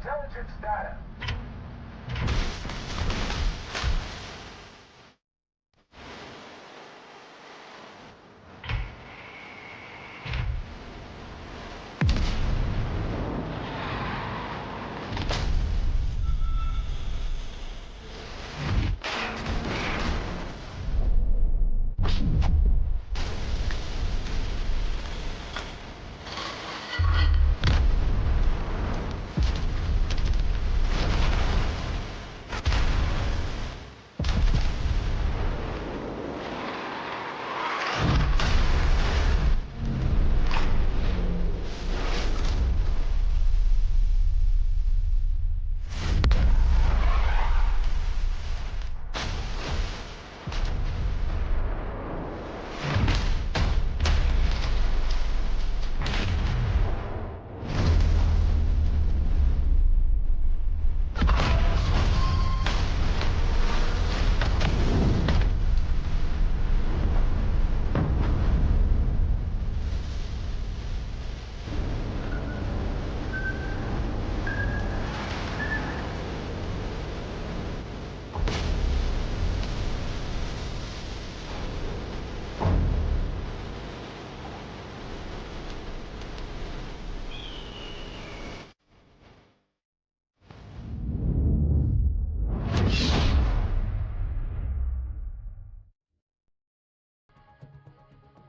intelligence data.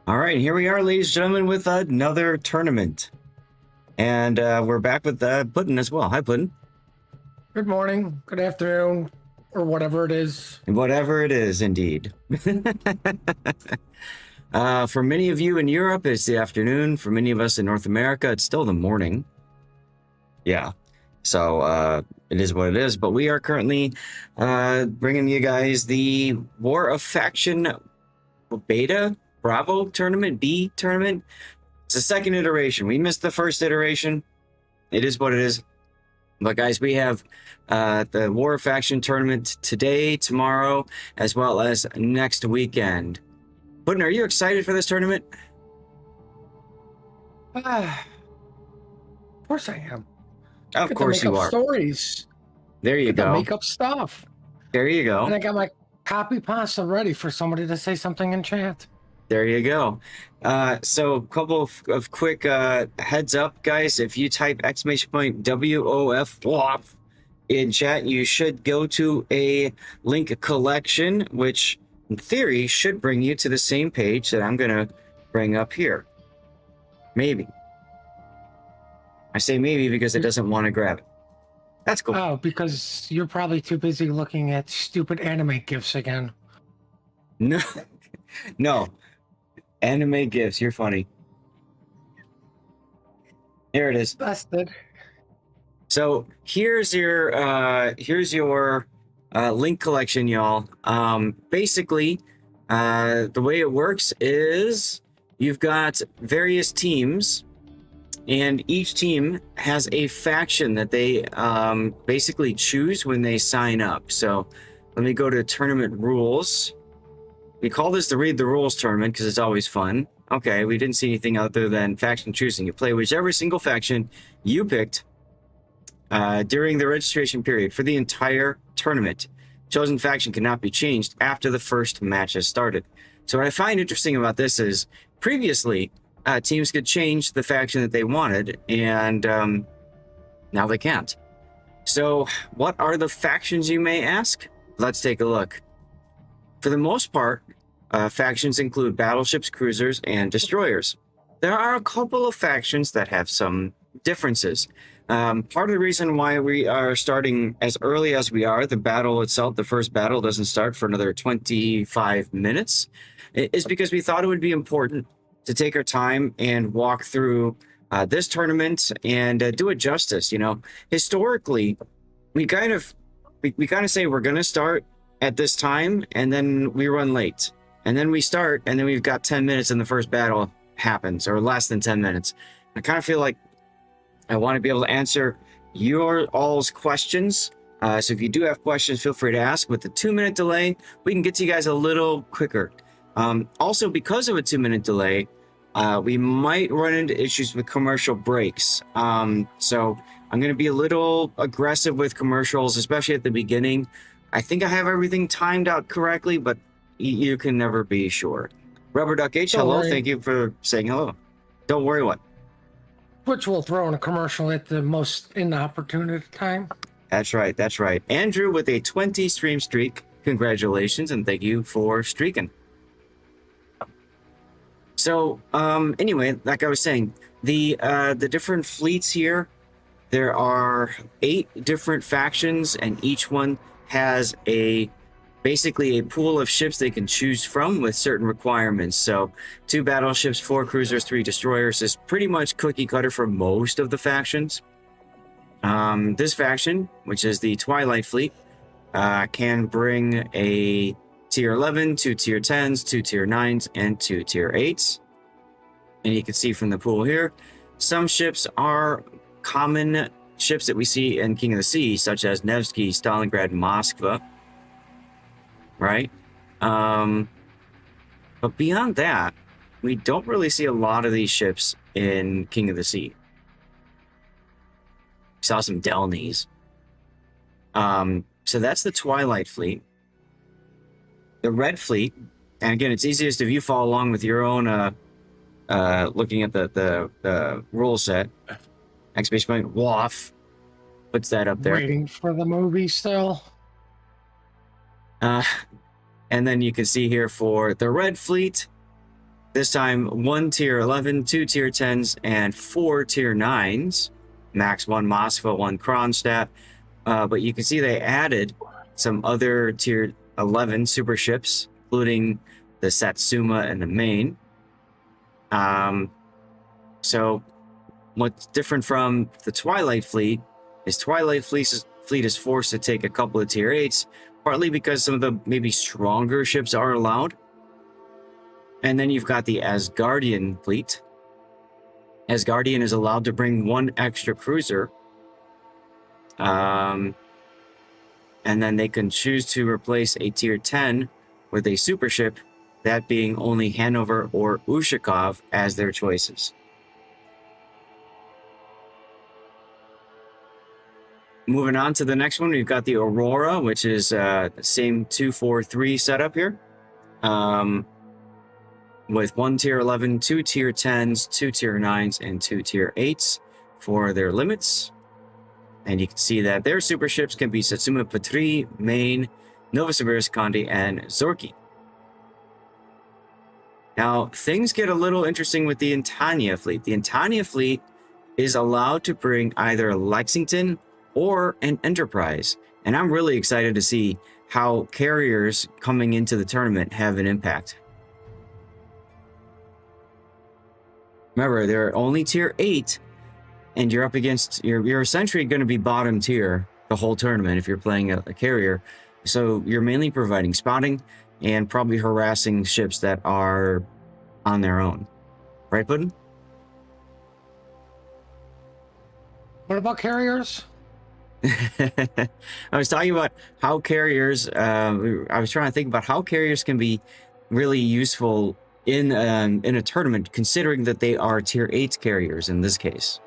All right, here we are, ladies and gentlemen, with another tournament. And we're back with Puddin as well. Hi, Puddin. Good morning, good afternoon, or whatever it is. Whatever it is, indeed. For many of you in Europe, it's the afternoon. For many of us in North America, it's still the morning. Yeah, so it is what it is. But we are currently bringing you guys the War of Faction Beta Bravo tournament, B tournament. It's the second iteration. We missed the first iteration. It is what it is. But guys, we have the War of Faction tournament today, tomorrow, as well as next weekend. Puddin, are you excited for this tournament? Of course I am. Of course you are. Stories. There you go. Make up stuff. There you go. And I got my copy pasta ready for somebody to say something in chat. There you go. So a couple of quick heads up, guys. If you type !WOF in chat, you should go to a link collection, which in theory should bring you to the same page that I'm going to bring up here. Maybe. I say maybe because it doesn't want to grab it. That's cool. Oh, because you're probably too busy looking at stupid anime gifs again. No. No. Anime gifts, you're funny. Here it is. Busted. So here's your link collection, y'all. Basically, the way it works is you've got various teams, and each team has a faction that they basically choose when they sign up. So let me go to tournament rules. We call this the Read the Rules tournament because it's always fun. Okay, we didn't see anything other than faction choosing. You play whichever single faction you picked during the registration period for the entire tournament. Chosen faction cannot be changed after the first match has started. So what I find interesting about this is previously teams could change the faction that they wanted, and now they can't. So what are the factions, you may ask? Let's take a look. For the most part, factions include battleships, cruisers, and destroyers. There are a couple of factions that have some differences. Part of the reason why we are starting as early as we are, the battle itself, the first battle doesn't start for another 25 minutes, is because we thought it would be important to take our time and walk through this tournament and do it justice. You know, historically, we kind of say we're going to start at this time, and then we run late, and then we start, and then we've got 10 minutes and the first battle happens, or less than 10 minutes. I kind of feel like I want to be able to answer your all's questions. So if you do have questions, feel free to ask. With the 2-minute delay, we can get to you guys a little quicker. Also, because of a 2-minute delay, we might run into issues with commercial breaks. So I'm going to be a little aggressive with commercials, especially at the beginning. I think I have everything timed out correctly, but you can never be sure. Rubber Duck H, hello. Thank you for saying hello. Don't worry what. Twitch will throw in a commercial at the most inopportune time. That's right. That's right. Andrew with a 20 stream streak. Congratulations, and thank you for streaking. So, anyway, like I was saying, the different fleets here, there are 8 different factions, and each one has basically a pool of ships they can choose from with certain requirements. So 2 battleships, 4 cruisers, 3 destroyers is pretty much cookie cutter for most of the factions. This faction, which is the Twilight Fleet, can bring a tier 11, 2 tier 10s, 2 tier 9s, and 2 tier 8s. And you can see from the pool here, some ships are common ships that we see in King of the Sea, such as Nevsky, Stalingrad, Moskva, right? But beyond that, we don't really see a lot of these ships in King of the Sea. We saw some Delnies. So that's the Twilight Fleet. The Red Fleet, and again, it's easiest if you follow along with your own, looking at the rule set. Exclamation point, WoF. Puts that up there. Waiting for the movie still. And then you can see here for the Red Fleet, This time, 1 tier 11, 2 tier 10s, and 4 tier 9s. Max 1 Moskva, 1 Kronstadt. But you can see they added some other tier 11 super ships, including the Satsuma and the Maine. So what's different from the Twilight Fleet is Twilight Fleet is forced to take a couple of tier 8s, partly because some of the maybe stronger ships are allowed. And then you've got the Asgardian Fleet. Asgardian is allowed to bring 1 extra cruiser. And then they can choose to replace a tier 10 with a super ship, that being only Hanover or Ushakov as their choices. Moving on to the next one, we've got the Aurora, which is the same 2-4-3 setup here. With 1 tier 11, 2 tier 10s, 2 tier 9s, and 2 tier 8s for their limits. And you can see that their super ships can be Satsuma Patri, Maine, Novosibirsk Kandi, and Zorki. Now, things get a little interesting with the Intania fleet. The Intania fleet is allowed to bring either Lexington or an Enterprise. And I'm really excited to see how carriers coming into the tournament have an impact. Remember, they're only tier 8, and you're up against, you're essentially going to be bottom tier the whole tournament if you're playing a carrier. So you're mainly providing spotting and probably harassing ships that are on their own. Right, Puddin? What about carriers? I was talking about how carriers, I was trying to think about how carriers can be really useful in a tournament, considering that they are tier 8 carriers in this case.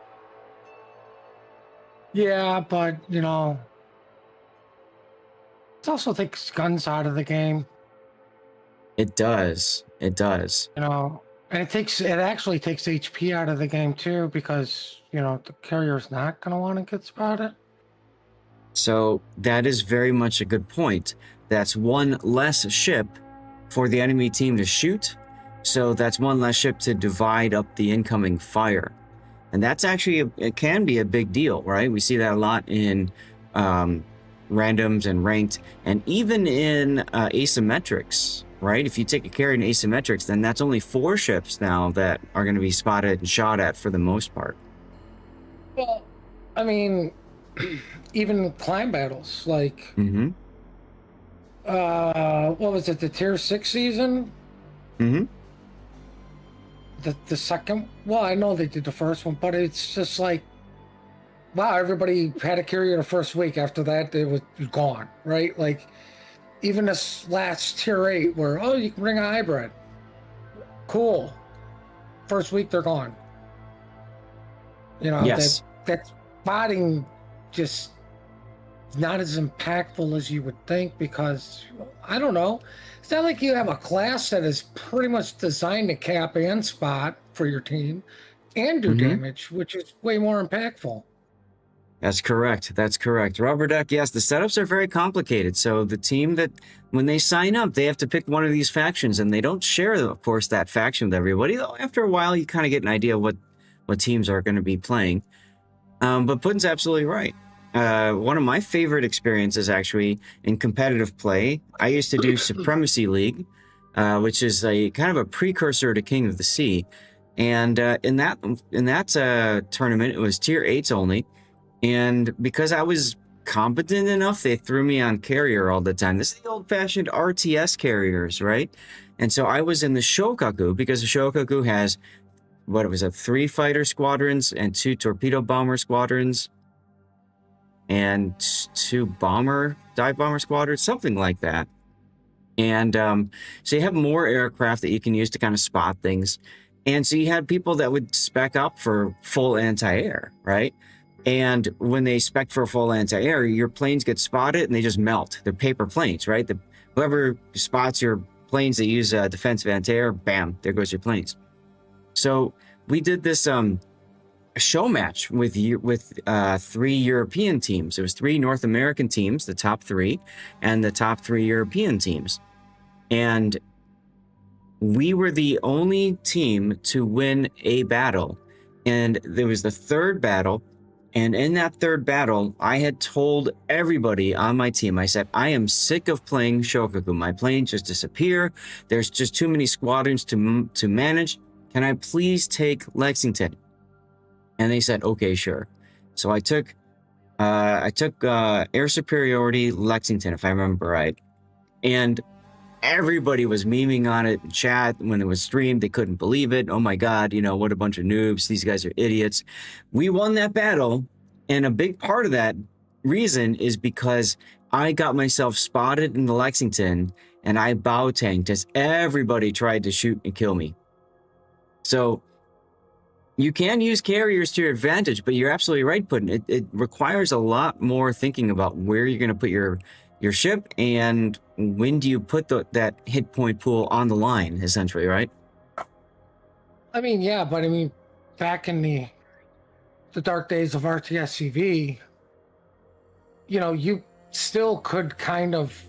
Yeah, but, you know, it also takes guns out of the game. It does. It does. You know, and it actually takes HP out of the game too, because, you know, the carrier's not going to want to get spotted. So that is very much a good point. That's 1 less ship for the enemy team to shoot. So that's 1 less ship to divide up the incoming fire. And that's actually, it can be a big deal, right? We see that a lot in randoms and ranked, and even in asymmetrics, right? If you take a carry in asymmetrics, then that's only 4 ships now that are going to be spotted and shot at for the most part. Well, I mean, even climb battles, like, what was it, the tier 6 season? The second, well, I know they did the first one, but it's just like, wow, everybody had a carrier the first week. After that, it was gone, right? Like, even this last tier 8 where, oh, you can bring a hybrid. Cool. First week, they're gone. You know, yes. that spotting just not as impactful as you would think, because, I don't know, it's not like you have a class that is pretty much designed to cap and spot for your team and do damage, which is way more impactful. That's correct. That's correct. Rubber Duck, yes, the setups are very complicated. So the team that, when they sign up, they have to pick one of these factions, and they don't share, of course, that faction with everybody. Though after a while, you kind of get an idea what teams are going to be playing. But Puddin's absolutely right. One of my favorite experiences, actually, in competitive play, I used to do Supremacy League, which is a kind of a precursor to King of the Sea. And in that tournament, it was tier 8s only. And because I was competent enough, they threw me on carrier all the time. This is the old-fashioned RTS carriers, right? And so I was in the Shokaku, because the Shokaku has, what it was, 3 fighter squadrons and 2 torpedo bomber squadrons and 2 dive bomber squadrons, something like that. And so you have more aircraft that you can use to kind of spot things. And so you had people that would spec up for full anti-air, right? And when they spec for full anti-air, your planes get spotted and they just melt. They're paper planes, right? Whoever spots your planes that use defensive anti-air, bam, there goes your planes. So we did this show match with 3 European teams. It was 3 North American teams, the top 3, and the top 3 European teams. And we were the only team to win a battle. And there was the third battle. And in that third battle, I had told everybody on my team, I said, I am sick of playing Shokaku. My planes just disappear. There's just too many squadrons to manage. Can I please take Lexington? And they said, okay, sure. So I took air superiority Lexington, if I remember right. And everybody was memeing on it in chat when it was streamed. They couldn't believe it. Oh my God, what a bunch of noobs. These guys are idiots. We won that battle. And a big part of that reason is because I got myself spotted in the Lexington and I bow tanked as everybody tried to shoot and kill me. So you can use carriers to your advantage, but you're absolutely right, Puddin'. It requires a lot more thinking about where you're going to put your ship and when do you put that hit point pool on the line, essentially, right? I mean, yeah, but I mean, back in the dark days of RTSCV, you still could kind of,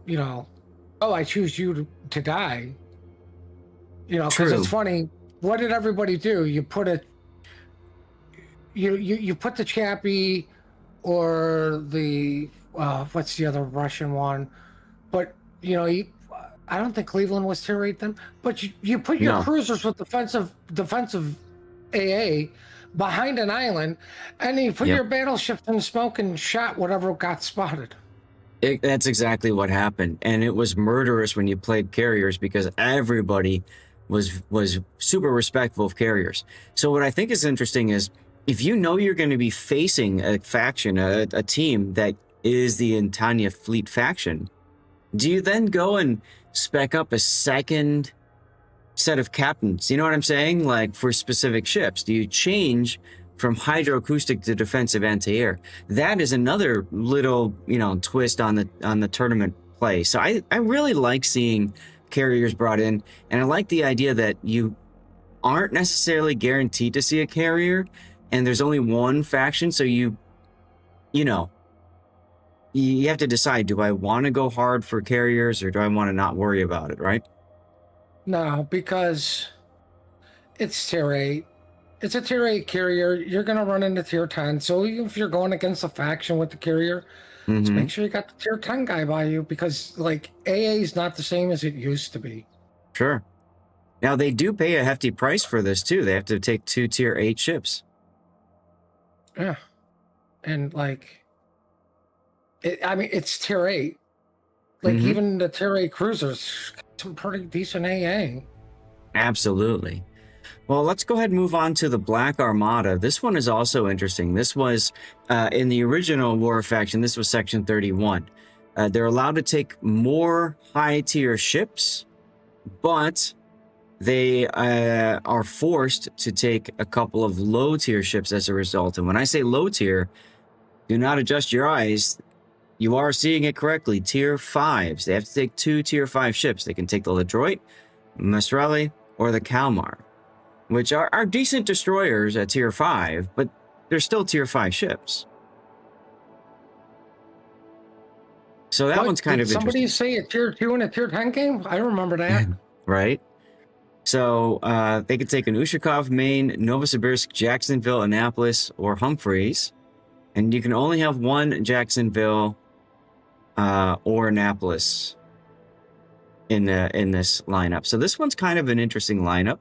oh, I choose you to die. Because it's funny. What did everybody do? You put you put the Chappie or the what's the other Russian one? But I don't think Cleveland was tier 8 then. But you put your cruisers with defensive AA behind an island, and then you put your battleships in smoke and shot whatever got spotted. That's exactly what happened, and it was murderous when you played carriers because everybody was super respectful of carriers. So what I think is interesting is if you know you're going to be facing a faction, a team that is the Intania Fleet faction, do you then go and spec up a second set of captains? You know what I'm saying? Like for specific ships, do you change from hydroacoustic to defensive anti-air? That is another little, twist on the tournament play. So I really like seeing carriers brought in, and I like the idea that you aren't necessarily guaranteed to see a carrier, and there's only one faction, so you have to decide, do I want to go hard for carriers or do I want to not worry about it, right? No, because it's tier 8. It's a tier 8 carrier. You're going to run into tier 10, so if you're going against a faction with the carrier, just make sure you got the tier 10 guy by you, because like AA is not the same as it used to be. Sure. Now they do pay a hefty price for this too. They have to take 2 tier 8 ships. Yeah. And it's tier 8. Like even the tier 8 cruisers, some pretty decent AA. Absolutely. Well, let's go ahead and move on to the Black Armada. This one is also interesting. This was in the original War faction. This was Section 31. They're allowed to take more high-tier ships, but they are forced to take a couple of low-tier ships as a result. And when I say low-tier, do not adjust your eyes. You are seeing it correctly. Tier 5s. They have to take 2 tier 5 ships. They can take the Ladroit, Maestrale, or the Kalmar, which are decent destroyers at tier 5, but they're still tier 5 ships. So that one's kind of interesting. Somebody say a tier 2 and a tier 10 game? I remember that. Right? So they could take an Ushakov, Maine, Novosibirsk, Jacksonville, Annapolis, or Humphreys. And you can only have one Jacksonville or Annapolis in this lineup. So this one's kind of an interesting lineup.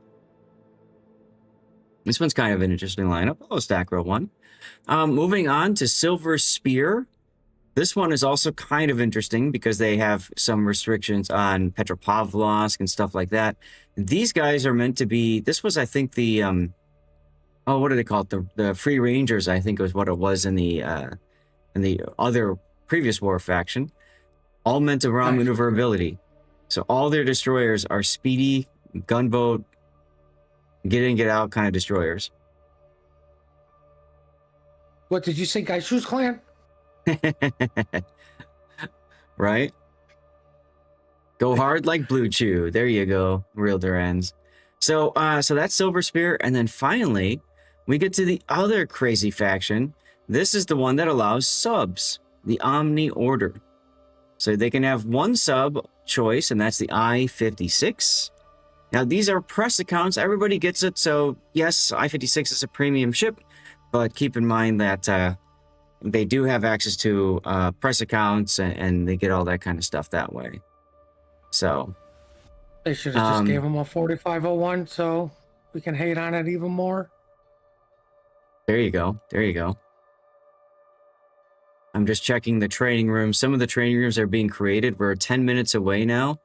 Oh, stack row 1. Moving on to Silver Spear. This one is also kind of interesting because they have some restrictions on Petropavlovsk and stuff like that. These guys are meant to be, this was, I think, the, what do they call it? The Free Rangers, I think was what it was in the other previous war faction. All meant to run maneuverability. So all their destroyers are speedy, gunboat, get in, get out kind of destroyers. What did you say, Gaishu's clan? Right? Go hard like Blue Chew. There you go, Real Durans. So that's Silver Spear, and then finally we get to the other crazy faction. This is the one that allows subs, the Omni Order. So they can have one sub choice, and that's the I-56. Now, these are press accounts. Everybody gets it. So, yes, I-56 is a premium ship, but keep in mind that they do have access to press accounts, and they get all that kind of stuff that way. So, They should have just gave him a 4501 so we can hate on it even more. there you go. There you go. I'm just checking the training rooms. Some of the training rooms are being created. We're 10 minutes away now.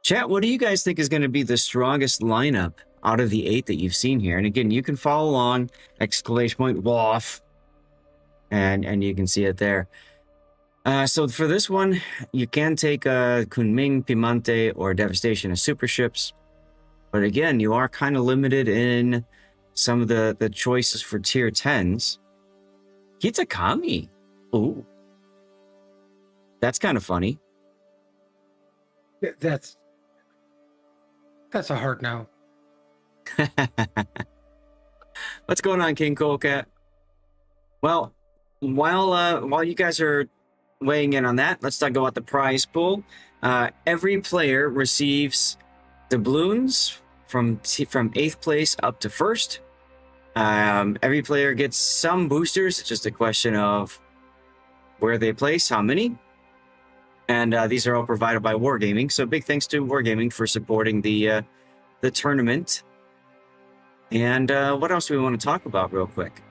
Chat, what do you guys think is going to be the strongest lineup out of the 8 that you've seen here? And again, you can follow along, !WoF, and you can see it there. So for this one, you can take Kunming, Pimante, or Devastation as super ships. But again, you are kind of limited in some of the choices for tier 10s. Kitakami. Ooh. That's kind of funny. That's a hard no. What's going on, King Colecat? Well, while you guys are weighing in on that, let's talk about the prize pool. Every player receives doubloons from 8th place up to 1st. Every player gets some boosters. It's just a question of where they place, how many. And these are all provided by Wargaming. So big thanks to Wargaming for supporting the tournament. And what else do we want to talk about real quick?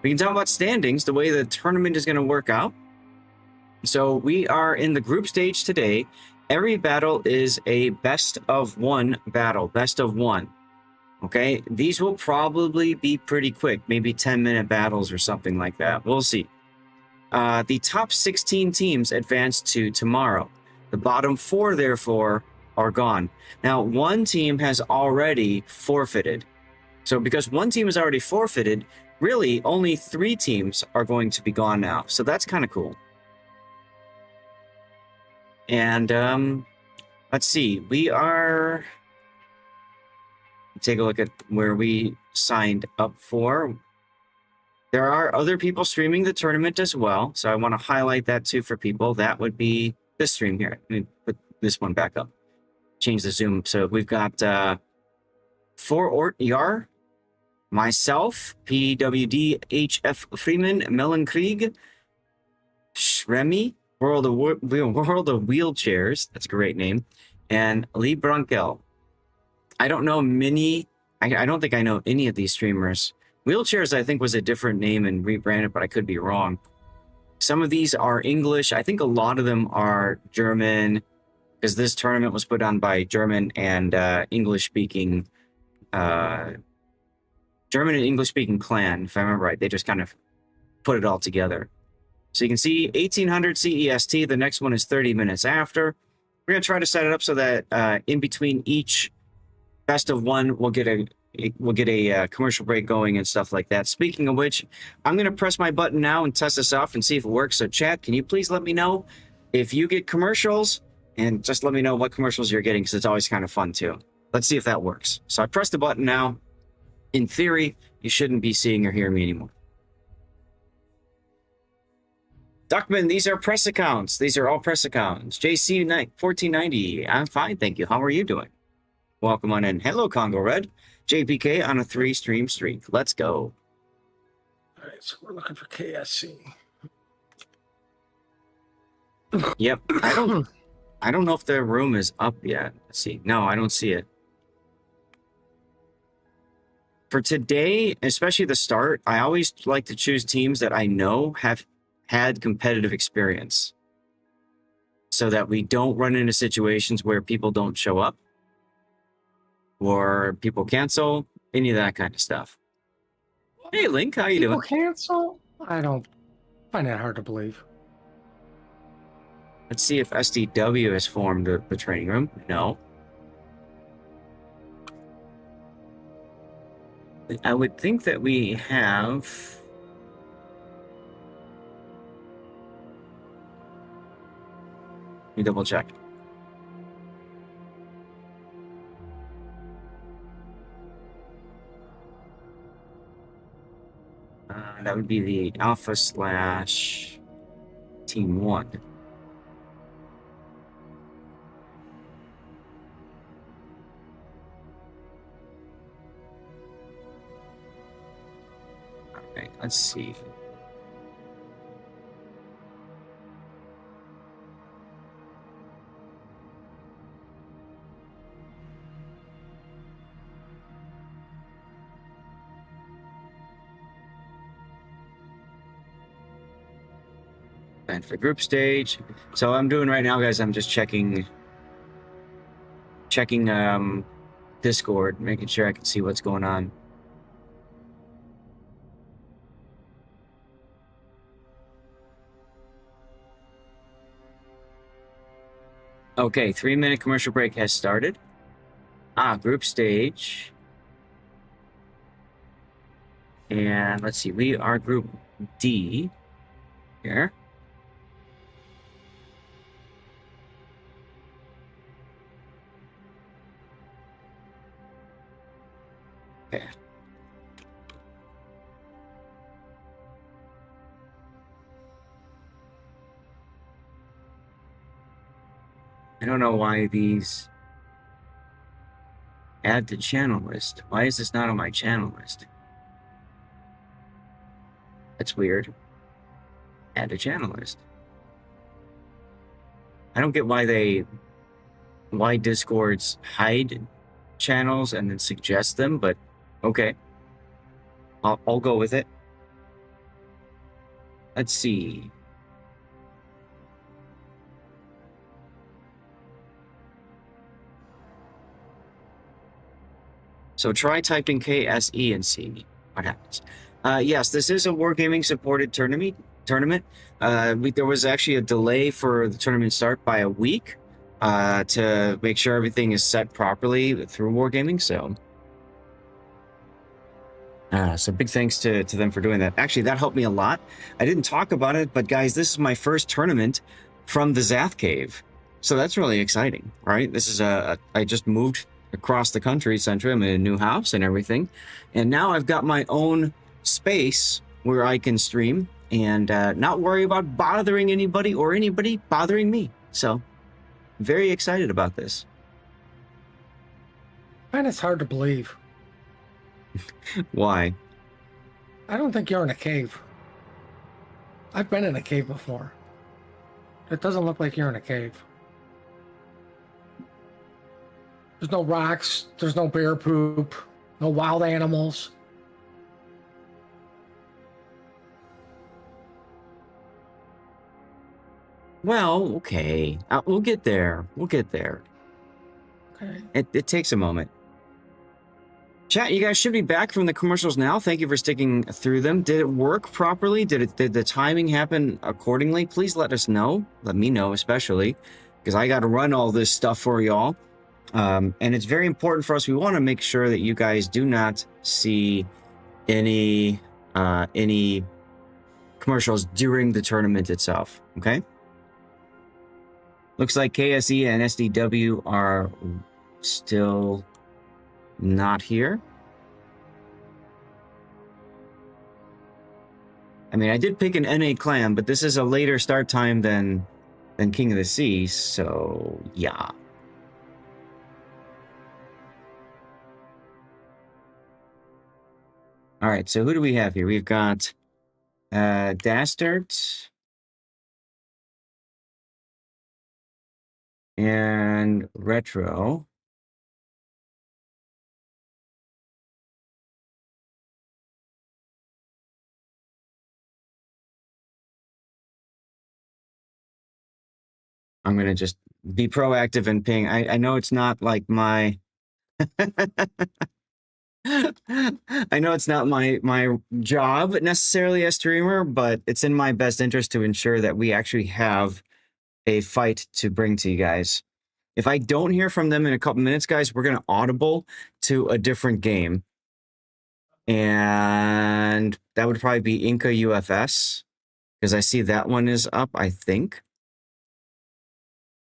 We can talk about standings, the way the tournament is going to work out. So we are in the group stage today. Every battle is a best of 1 battle, best of 1. Okay, these will probably be pretty quick, maybe 10-minute battles or something like that. We'll see. The top 16 teams advance to tomorrow. The bottom 4, therefore, are gone. Now, one team has already forfeited. So because one team has already forfeited, really only 3 teams are going to be gone now. So that's kind of cool. And let's see. We are... Take a look at where we signed up for. There are other people streaming the tournament as well, so I want to highlight that too for people. That would be this stream here. Let me put this one back up. Change the zoom. So we've got 4 Yar, myself, PWD, HF Freeman, Mellenkrieg, Shremi, World of Wheelchairs, that's a great name, and Lee Brunkel. I don't know I don't think I know any of these streamers. Wheelchairs, I think, was a different name and rebranded, but I could be wrong. Some of these are English. I think a lot of them are German, because this tournament was put on by German and English-speaking clan, if I remember right. They just kind of put it all together. So you can see 1800 CEST. The next one is 30 minutes after. We're going to try to set it up so that in between each best of 1, we'll get a commercial break going and stuff like that. Speaking of which, I'm going to press my button now and test this off and see if it works. So chat, can you please let me know if you get commercials, and just let me know what commercials you're getting, because it's always kind of fun too. Let's see if that works. So I pressed the button now. In theory, you shouldn't be seeing or hearing me anymore. Duckman, these are press accounts. These are all press accounts. JC 1490, I'm fine, thank you. How are you doing? Welcome on in. Hello, Congo Red. JPK on a 3-stream streak. Let's go. All right, so we're looking for KSC. Yep. I don't know if the room is up yet. Let's see. No, I don't see it. For today, especially the start, I always like to choose teams that I know have had competitive experience, so that we don't run into situations where people don't show up or people cancel, any of that kind of stuff. Hey, Link, how you doing? People cancel? I don't find that hard to believe. Let's see if SDW has formed the training room. No. I would think that we have... Let me double check. That would be the Alpha / Team 1. Okay, let's see. And for group stage, so I'm doing right now, guys. I'm just checking Discord, making sure I can see what's going on. Okay, 3-minute commercial break has started. Group stage. And let's see, we are group D here. Okay. I don't know why these add to channel list. Why is this not on my channel list? That's weird. Add to channel list. I don't get why Discords hide channels and then suggest them, but okay. I'll go with it. Let's see. So try typing KSE and see what happens. Yes, this is a Wargaming supported tournament. There was actually a delay for the tournament start by a week to make sure everything is set properly through Wargaming. So big thanks to them for doing that. Actually, that helped me a lot. I didn't talk about it, but guys, this is my first tournament from the Zath Cave. So that's really exciting, right? This is I just moved across the country, essentially. I'm in a new house and everything. And now I've got my own space where I can stream and not worry about bothering anybody or anybody bothering me. So very excited about this. And it's hard to believe. Why? I don't think you're in a cave. I've been in a cave before. It doesn't look like you're in a cave. There's no rocks, there's no bear poop, no wild animals. Well, okay. We'll get there. We'll get there. Okay. It takes a moment. Chat, you guys should be back from the commercials now. Thank you for sticking through them. Did it work properly? Did the timing happen accordingly? Please let us know. Let me know, especially, because I got to run all this stuff for y'all. And it's very important for us. We want to make sure that you guys do not see any commercials during the tournament itself. Okay. Looks like KSE and SDW are still not here. I mean, I did pick an NA clan, but this is a later start time than King of the Sea, so yeah. All right, so who do we have here? We've got Dastard and Retro. I'm gonna just be proactive and ping. I know it's not like my I know it's not my job necessarily as streamer, but it's in my best interest to ensure that we actually have a fight to bring to you guys. If I don't hear from them in a couple minutes, guys, we're gonna audible to a different game. And that would probably be Inca UFS, because I see that one is up, I think.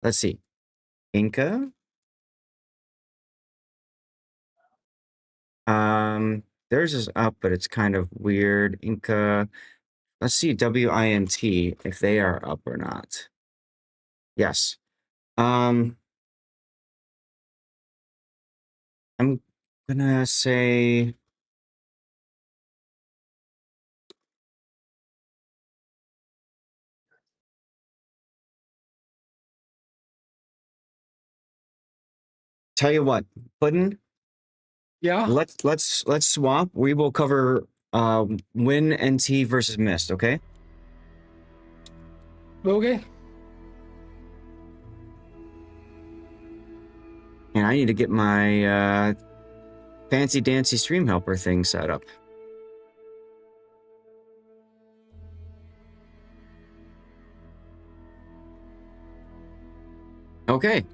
Let's see. Inca. Theirs is up, but it's kind of weird. Inca. Let's see WINT if they are up or not. Yes. I'm gonna say Tell you what, Puddin', Yeah. let's swap. We will cover Win and T versus Mist, okay? Okay. And I need to get my fancy dancy stream helper thing set up. Okay.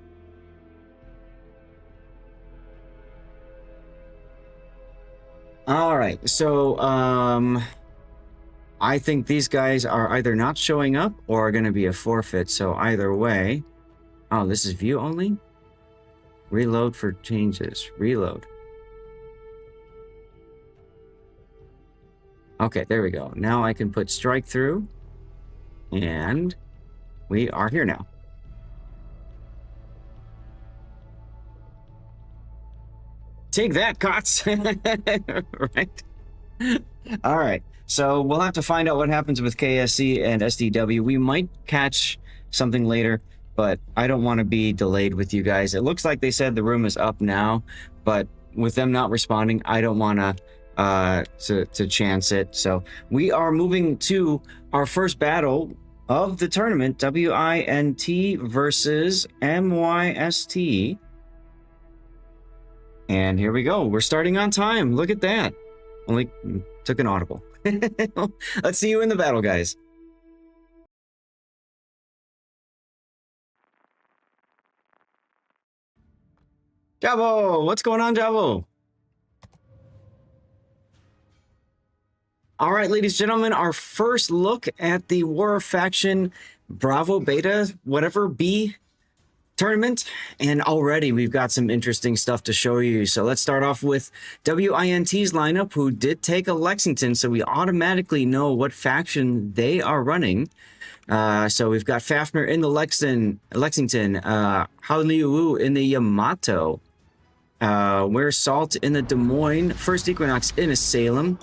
All right. So, I think these guys are either not showing up or are going to be a forfeit. So either way, oh, this is view only. Reload for changes. Reload. Okay, there we go. Now I can put strike through, and we are here now. Take that, Cots! Right? All right. So we'll have to find out what happens with KSC and SDW. We might catch something later, but I don't want to be delayed with you guys. It looks like they said the room is up now, but with them not responding, I don't want to chance it. So we are moving to our first battle of the tournament, WINT versus MYST. And here we go. We're starting on time. Look at that. Only took an audible. Let's see you in the battle, guys. Javo, what's going on, Javo? All right, ladies and gentlemen, our first look at the War Faction Bravo Beta, whatever, B tournament, and already we've got some interesting stuff to show you. So let's start off with WINT's lineup, who did take a Lexington, so we automatically know what faction they are running. So we've got Fafnir in the Lexington, Hao Liu Wu in the Yamato, Where's Salt in the Des Moines, First Equinox in a Salem,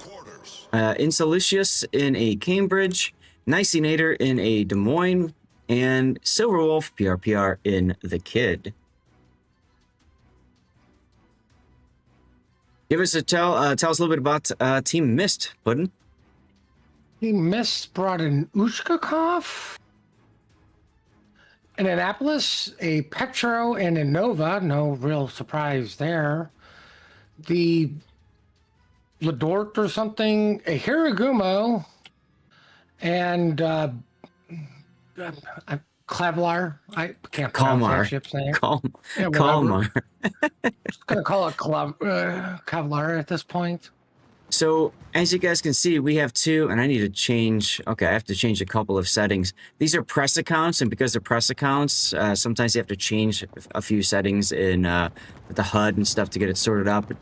Insolicious in a Cambridge, Nicinator in a Des Moines, and Silverwolf PRPR in the Kid. Give us a tell us a little bit about Team Mist, Puddin'. Team Mist brought in Ushkakov, an Annapolis, a Petro, and a Nova. No real surprise there. The Ladort or something, a Hiragumo, and Kevlar. I can't pronounce that ship's name. Kalmar. Just gonna call it Kevlar at this point. So as you guys can see, we have two, and I need to change. Okay, I have to change a couple of settings. These are press accounts, and because they're press accounts, sometimes you have to change a few settings in the HUD and stuff to get it sorted out. But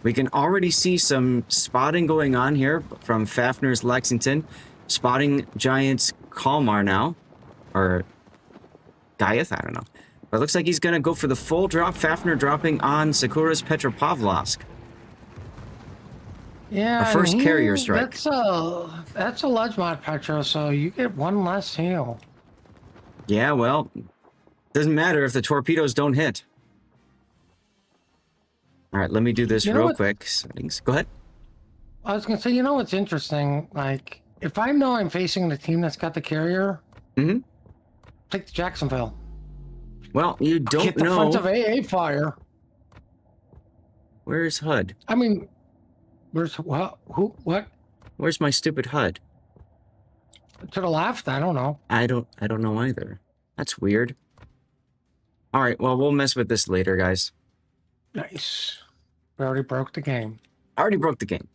we can already see some spotting going on here from Fafnir's Lexington, spotting Giant's Kalmar now. Or Gaiath, I don't know. But it looks like he's going to go for the full drop. Fafnir dropping on Sakura's Petropavlovsk. Yeah, our first carrier strike. That's a ledge mod Petro, so you get one less heal. Yeah, well, doesn't matter if the torpedoes don't hit. All right, let me do this real quick. Settings. Go ahead. I was going to say, you know what's interesting? Like, if I know I'm facing the team that's got the carrier, take the Jacksonville. Well, you don't get the know. front of AA fire. Where's HUD? I mean, where's what? Who? What? Where's my stupid HUD? To the left? I don't know. I don't know either. That's weird. All right, well, we'll mess with this later, guys. Nice. We already broke the game. I already broke the game.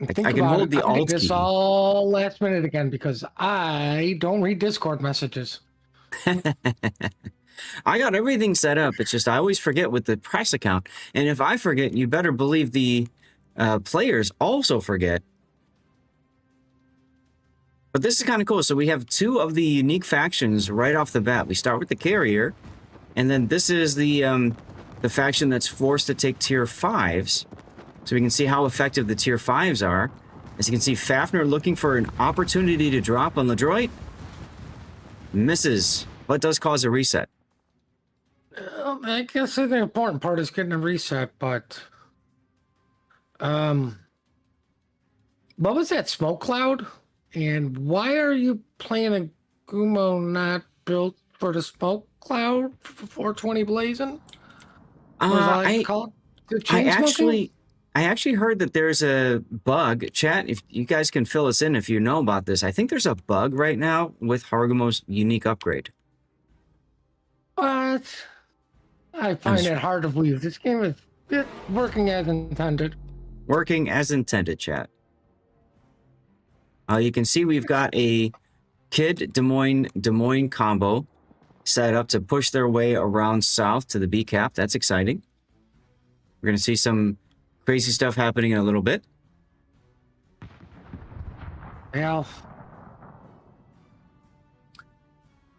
I can hold the alt key. This all last minute again because I don't read Discord messages. I got everything set up. It's just I always forget with the press account. And if I forget, you better believe the players also forget. But this is kind of cool. So we have two of the unique factions right off the bat. We start with the carrier. And then this is the faction that's forced to take tier 5s. So we can see how effective the tier 5s are. As you can see, Fafnir looking for an opportunity to drop on the droid. Misses, but does cause a reset. I guess the important part is getting a reset, but um, what was that smoke cloud? And why are you playing a Gumo not built for the smoke cloud for 420 blazing? Or as I like to I call it, the I chain smoking? actually heard that there's a bug. Chat, if you guys can fill us in if you know about this. I think there's a bug right now with Harugumo's unique upgrade. But I I'm find it hard to believe this game is working as intended. working as intended, chat. You can see we've got a Kid Des Moines combo set up to push their way around south to the B cap. That's exciting. We're going to see some crazy stuff happening in a little bit. Well,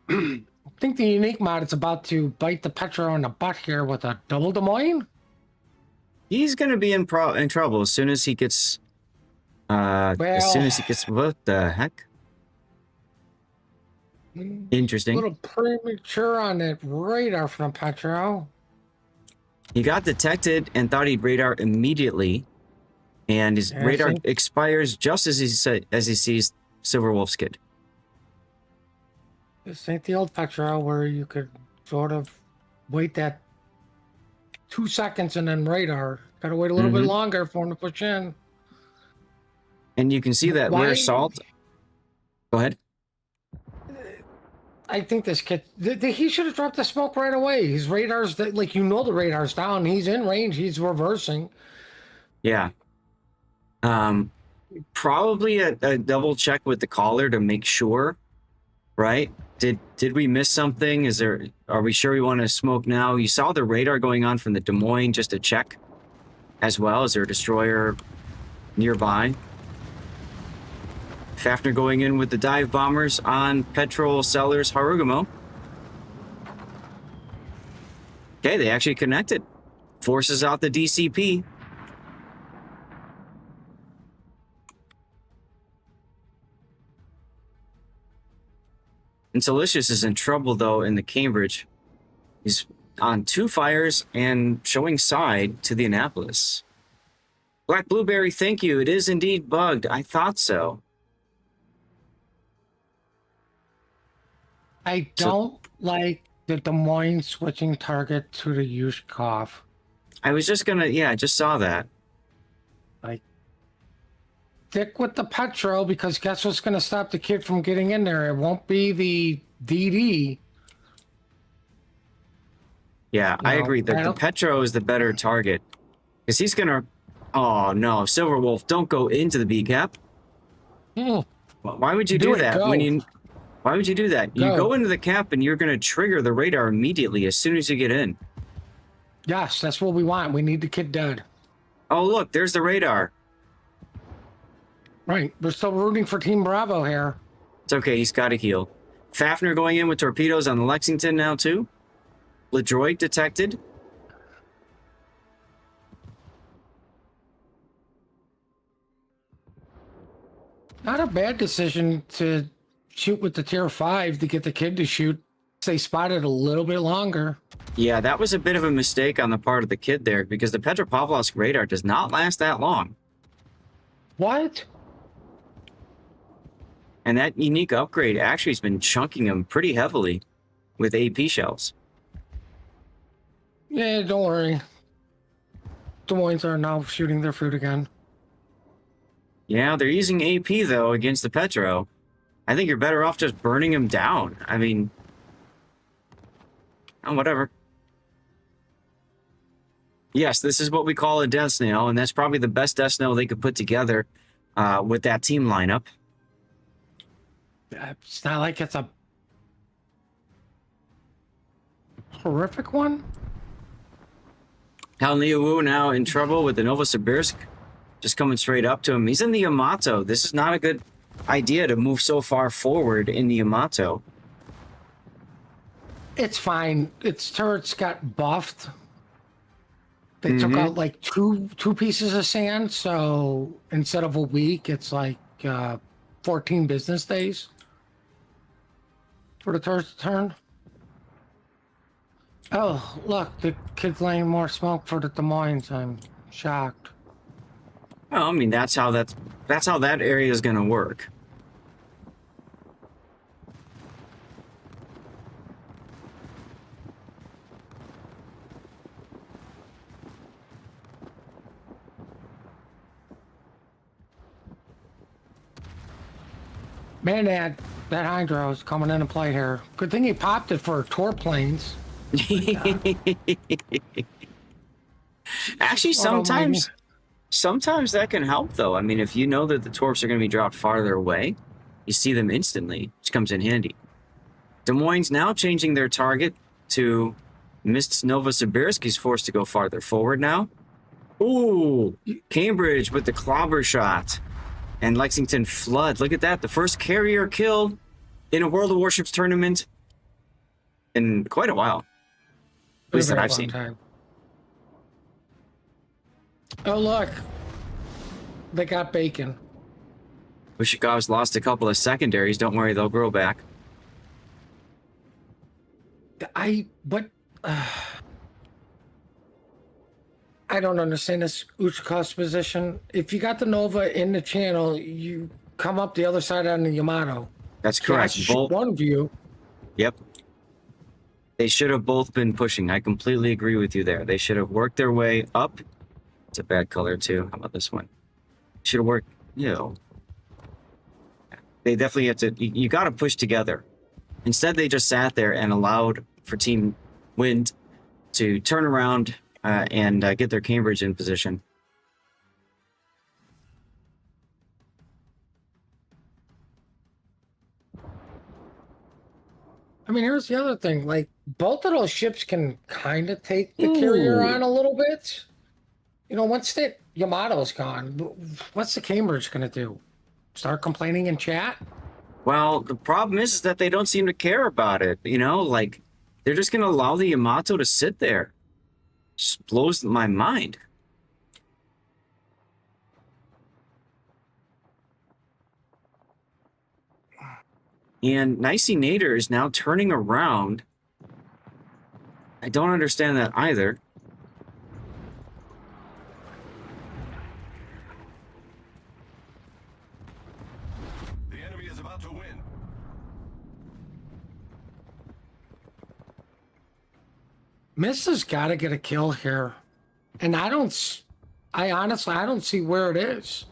I think the unique mod is about to bite the Petro on the butt here with a double Des Moines. He's going to be in trouble as soon as he gets... as soon as he gets... What the heck? Interesting. A little premature on that radar from Petro. He got detected and thought he'd radar immediately, and his radar expires just as he sees Silver Wolf's kid. This ain't the old Petro where you could sort of wait that 2 seconds and then radar. Gotta wait a little bit longer for him to push in. And you can see that where Salt... Go ahead. I think this kid, he should have dropped the smoke right away. His radar's, like, you know, the radar's down. He's in range. He's reversing. Yeah. Probably a double check with the caller to make sure, right? Did we miss something? Are we sure we want to smoke now? You saw the radar going on from the Des Moines just to check as well. Is there a destroyer nearby? Fafner going in with the dive bombers on Petrol Sellers Harugumo. Okay, they actually connected. Forces out the DCP. And Salicious is in trouble, though, in the Cambridge. He's on 2 fires and showing side to the Annapolis. Black Blueberry, thank you. It is indeed bugged. I thought so. I don't like the Des Moines switching target to the Yushkov. I was just gonna, I just saw that. Like, stick with the Petro, because guess what's going to stop the kid from getting in there? It won't be the DD. Yeah, I agree. The Petro is the better target. Because he's gonna... Oh, no. Silver Wolf, don't go into the B cap. Why would you do that? Why would you do that? You go into the cap and you're going to trigger the radar immediately as soon as you get in. Yes, that's what we want. We need the kid dead. Oh, look, there's the radar. Right. We're still rooting for Team Bravo here. It's okay. He's got to heal. Fafner going in with torpedoes on the Lexington now, too. LeDroit detected. Not a bad decision to shoot with the tier 5 to get the kid to shoot. Stay spotted a little bit longer. Yeah, that was a bit of a mistake on the part of the kid there, because the Petropavlovsk radar does not last that long. What? And that unique upgrade actually has been chunking him pretty heavily with AP shells. Yeah, don't worry. Des Moines are now shooting their fruit again. Yeah, they're using AP, though, against the Petro. I think you're better off just burning him down. I mean... Oh, whatever. Yes, this is what we call a death snail, and that's probably the best death snail they could put together with that team lineup. It's not like it's a horrific one. Hal Niu now in trouble with the Novosibirsk. Just coming straight up to him. He's in the Yamato. This is not a good idea to move so far forward in the Yamato. It's fine. Its turrets got buffed. They took out like two pieces of sand, so instead of a week, it's like 14 business days for the turret to turn. Oh, look, the kid's laying more smoke for the Des Moines. I'm shocked. Well, I mean, that's how that area is going to work. Man, that hydro's coming into play here. Good thing he popped it for tour planes. Actually, sometimes that can help, though. I mean, if you know that the torps are going to be dropped farther away, you see them instantly, which comes in handy. Des Moines now changing their target to Mist Novosibirsk. He's forced to go farther forward now. Ooh, Cambridge with the clobber shot. And Lexington Flood. Look at that. The first carrier kill in a World of Warships tournament in quite a while. At least that I've seen. Time. Oh, look. They got bacon. Ushikov's lost a couple of secondaries. Don't worry, they'll grow back. I don't understand this Uchikov's position. If you got the Nova in the channel, you come up the other side on the Yamato. That's correct. Both one view. Yep. They should have both been pushing. I completely agree with you there. They should have worked their way up. It's a bad color too. How about this one? Should have worked, you know. They definitely have to, you got to push together. Instead, they just sat there and allowed for Team Wind to turn around and get their Cambridge in position. I mean, here's the other thing. Like, both of those ships can kind of take the carrier on a little bit. You know, once that Yamato's gone, what's the Cambridge going to do? Start complaining in chat? Well, the problem is that they don't seem to care about it. You know, like, they're just going to allow the Yamato to sit there. Just blows my mind. And Nicey Nader is now turning around. I don't understand that either. The enemy is about to win. Miss has got to get a kill here. And I honestly, I don't see where it is.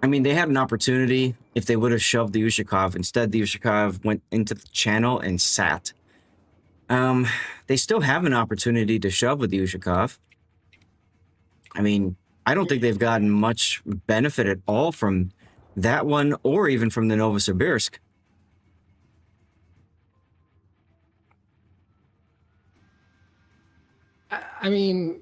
I mean, they had an opportunity if they would have shoved the Ushakov. Instead, the Ushakov went into the channel and sat. They still have an opportunity to shove with the Ushakov. I mean, I don't think they've gotten much benefit at all from that one or even from the Novosibirsk. I mean,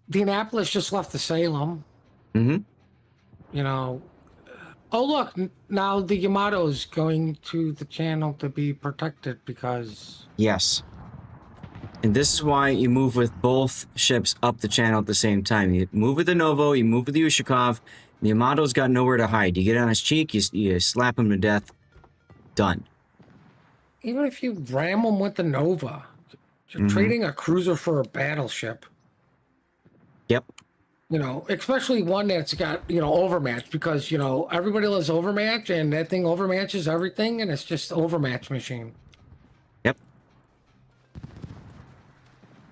the Annapolis just left the Salem. Mm-hmm. You know, oh, look, now the Yamato is going to the channel to be protected because... Yes. And this is why you move with both ships up the channel at the same time. You move with the Novo, you move with the Ushakov. The Yamato's got nowhere to hide. You get on his cheek, you slap him to death. Done. Even if you ram them with the Nova, you're trading a cruiser for a battleship. Yep. You know, especially one that's got, you know, overmatch because, you know, everybody loves overmatch and that thing overmatches everything and it's just overmatch machine. Yep.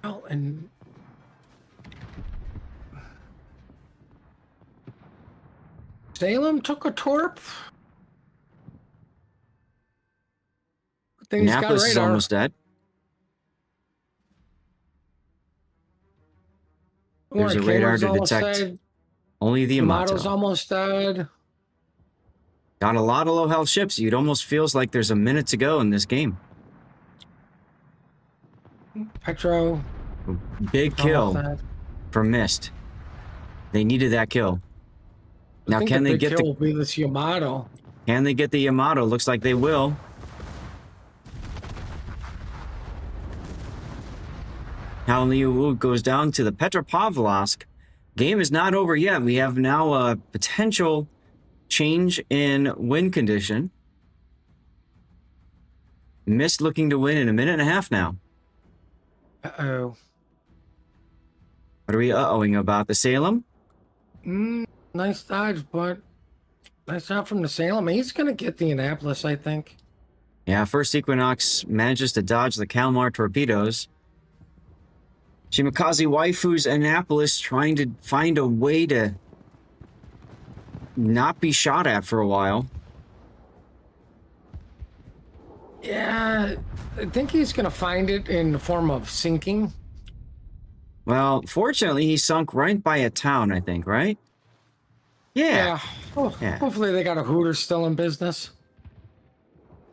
Oh, and Salem took a torp. Annapolis is almost dead. There's a radar to detect only the Yamato. Yamato's almost dead. Got a lot of low health ships. It almost feels like there's a minute to go in this game. Petro. Big kill for Mist. They needed that kill. Now can they get the will be this Yamato? Can they get the Yamato? Looks like they will. Hallyu goes down to the Petropavlovsk. Game is not over yet. We have now a potential change in wind condition. Mist looking to win in a minute and a half now. Uh-oh. What are we uh-ohing about? The Salem? Nice dodge, but nice job from the Salem. He's going to get the Annapolis, I think. Yeah, first Equinox manages to dodge the Kalmar torpedoes. Shimakaze Waifu's Annapolis trying to find a way to not be shot at for a while. Yeah, I think he's going to find it in the form of sinking. Well, fortunately, he sunk right by a town, I think, right? Yeah. Oh, Yeah. Hopefully they got a Hooter still in business.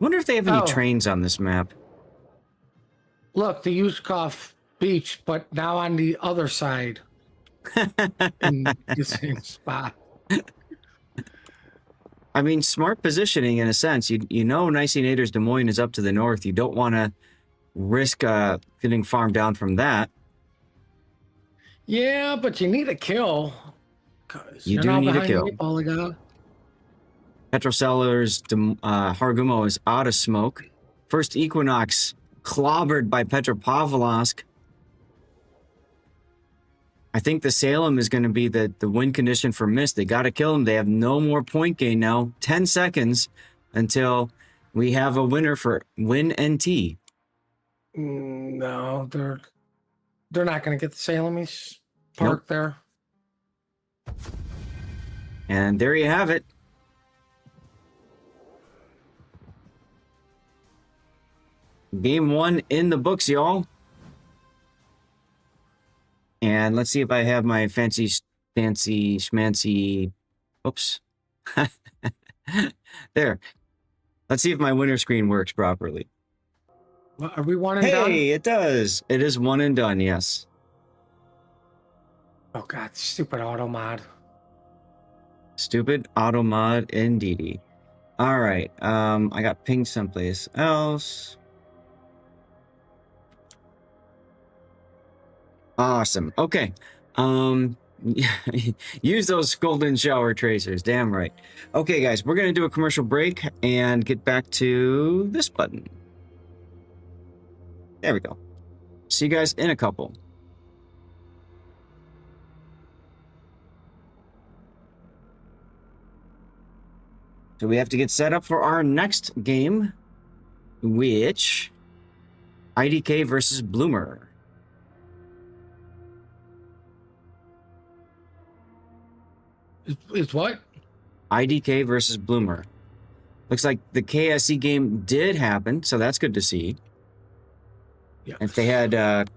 Wonder if they have any Oh. trains on this map. Look, the Yuzkov Beach, but now on the other side. In the same spot. I mean, smart positioning in a sense. You know Nicey Nader's Des Moines is up to the north. You don't want to risk getting farmed down from that. Yeah, but you need a kill. You do need a kill. Petrocellers Hargumo is out of smoke. First Equinox clobbered by Petropavlovsk. I think the Salem is going to be the win condition for Mist. They got to kill him. They have no more point gain now. 10 seconds until we have a winner for win NT. No, they're not going to get the Salem. He's parked there. And there you have it. Game 1 in the books, y'all. And let's see if I have my fancy schmancy. Oops. There. Let's see if my winner screen works properly. Well, are we one and done? Hey, it does. It is one and done, yes. Oh, God, stupid auto mod. Stupid auto mod indeedy. All right. I got pinged someplace else. Awesome. Okay. Use those golden shower tracers. Damn right. Okay, guys, we're gonna do a commercial break and get back to this button. There we go. See you guys in a couple. So we have to get set up for our next game, which IDK versus Bloomer. It's what? IDK versus Bloomer. Looks like the KSE game did happen, so that's good to see. Yeah. If they had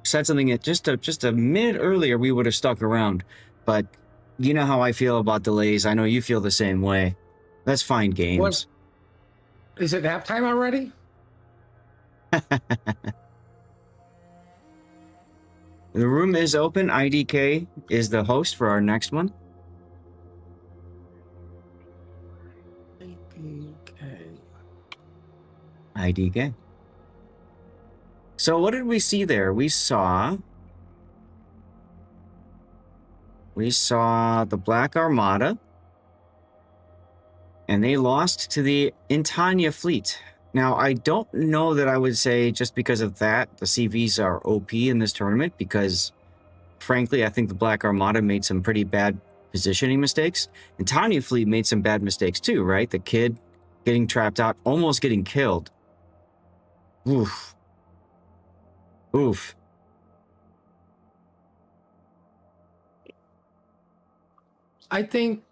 said something at just a minute earlier, we would have stuck around. But you know how I feel about delays. I know you feel the same way. Let's find games. What? Is it nap time already? The room is open. IDK is the host for our next one. IDK. So what did we see there? We saw the Black Armada, and they lost to the Intania fleet. Now, I don't know that I would say just because of that, the CVs are OP in this tournament, because frankly, I think the Black Armada made some pretty bad positioning mistakes. Intania fleet made some bad mistakes too, right? The kid getting trapped out, almost getting killed. Oof. Oof. I think,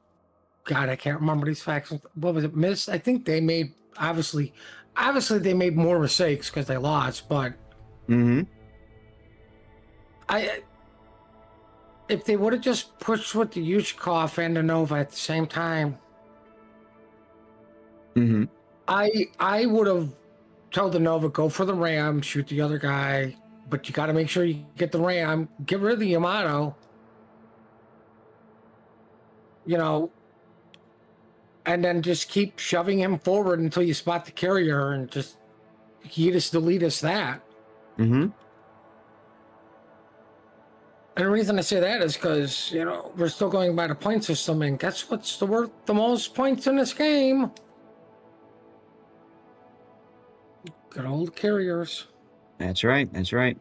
God, I can't remember these facts. What was it? Miss? I think they made, obviously they made more mistakes because they lost, but if they would have just pushed with the Yushkov and the Nova at the same time, I would have told the Nova, go for the ram, shoot the other guy, but you got to make sure you get the ram, get rid of the Yamato, you know, and then just keep shoving him forward until you spot the carrier and just delete us that. And the reason I say that is because, you know, we're still going by the point system, and guess what's worth the most points in this game? Good old carriers. That's right. That's right.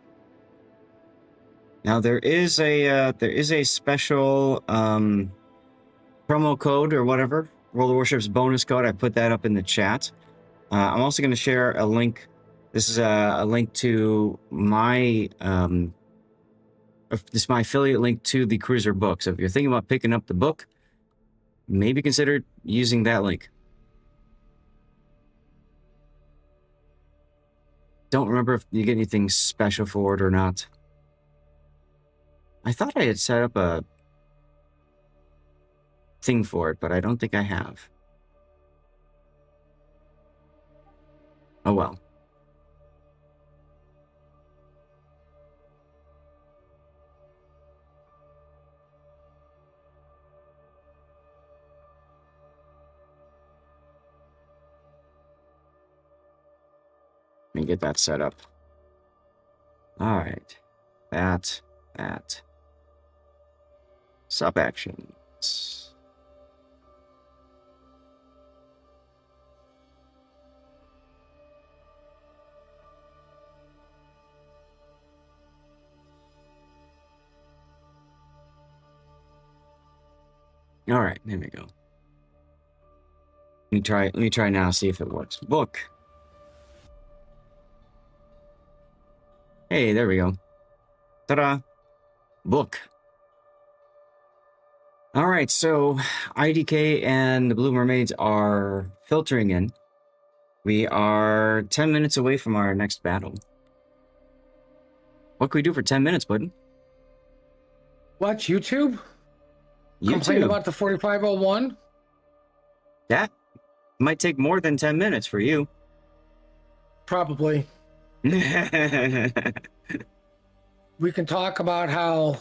Now there is a special promo code or whatever, World of Warships bonus code. I put that up in the chat. I'm also going to share a link. This is a link to my this is my affiliate link to the Cruiser book. So if you're thinking about picking up the book, maybe consider using that link. Don't remember if you get anything special for it or not. I thought I had set up a thing for it, but I don't think I have. Oh well. Let me get that set up. All right. That. Sub actions. All right, there we go. Let me try now, see if it works. Book. Hey, there we go. Ta-da. Book. All right, so IDK and the Blue Mermaids are filtering in. We are 10 minutes away from our next battle. What can we do for 10 minutes, bud? Watch YouTube? Complain about the 4501? That might take more than 10 minutes for you. Probably. We can talk about how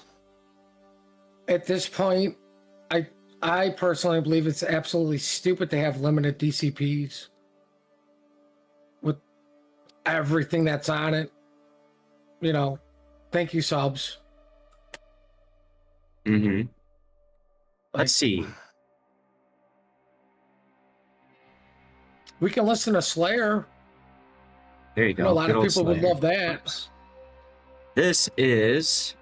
at this point I personally believe it's absolutely stupid to have limited DCPs with everything that's on it. You know, thank you, subs. Mm-hmm. Let's see. We can listen to Slayer. There you go. You know, a lot Good of old people would Slayer. love that. This is...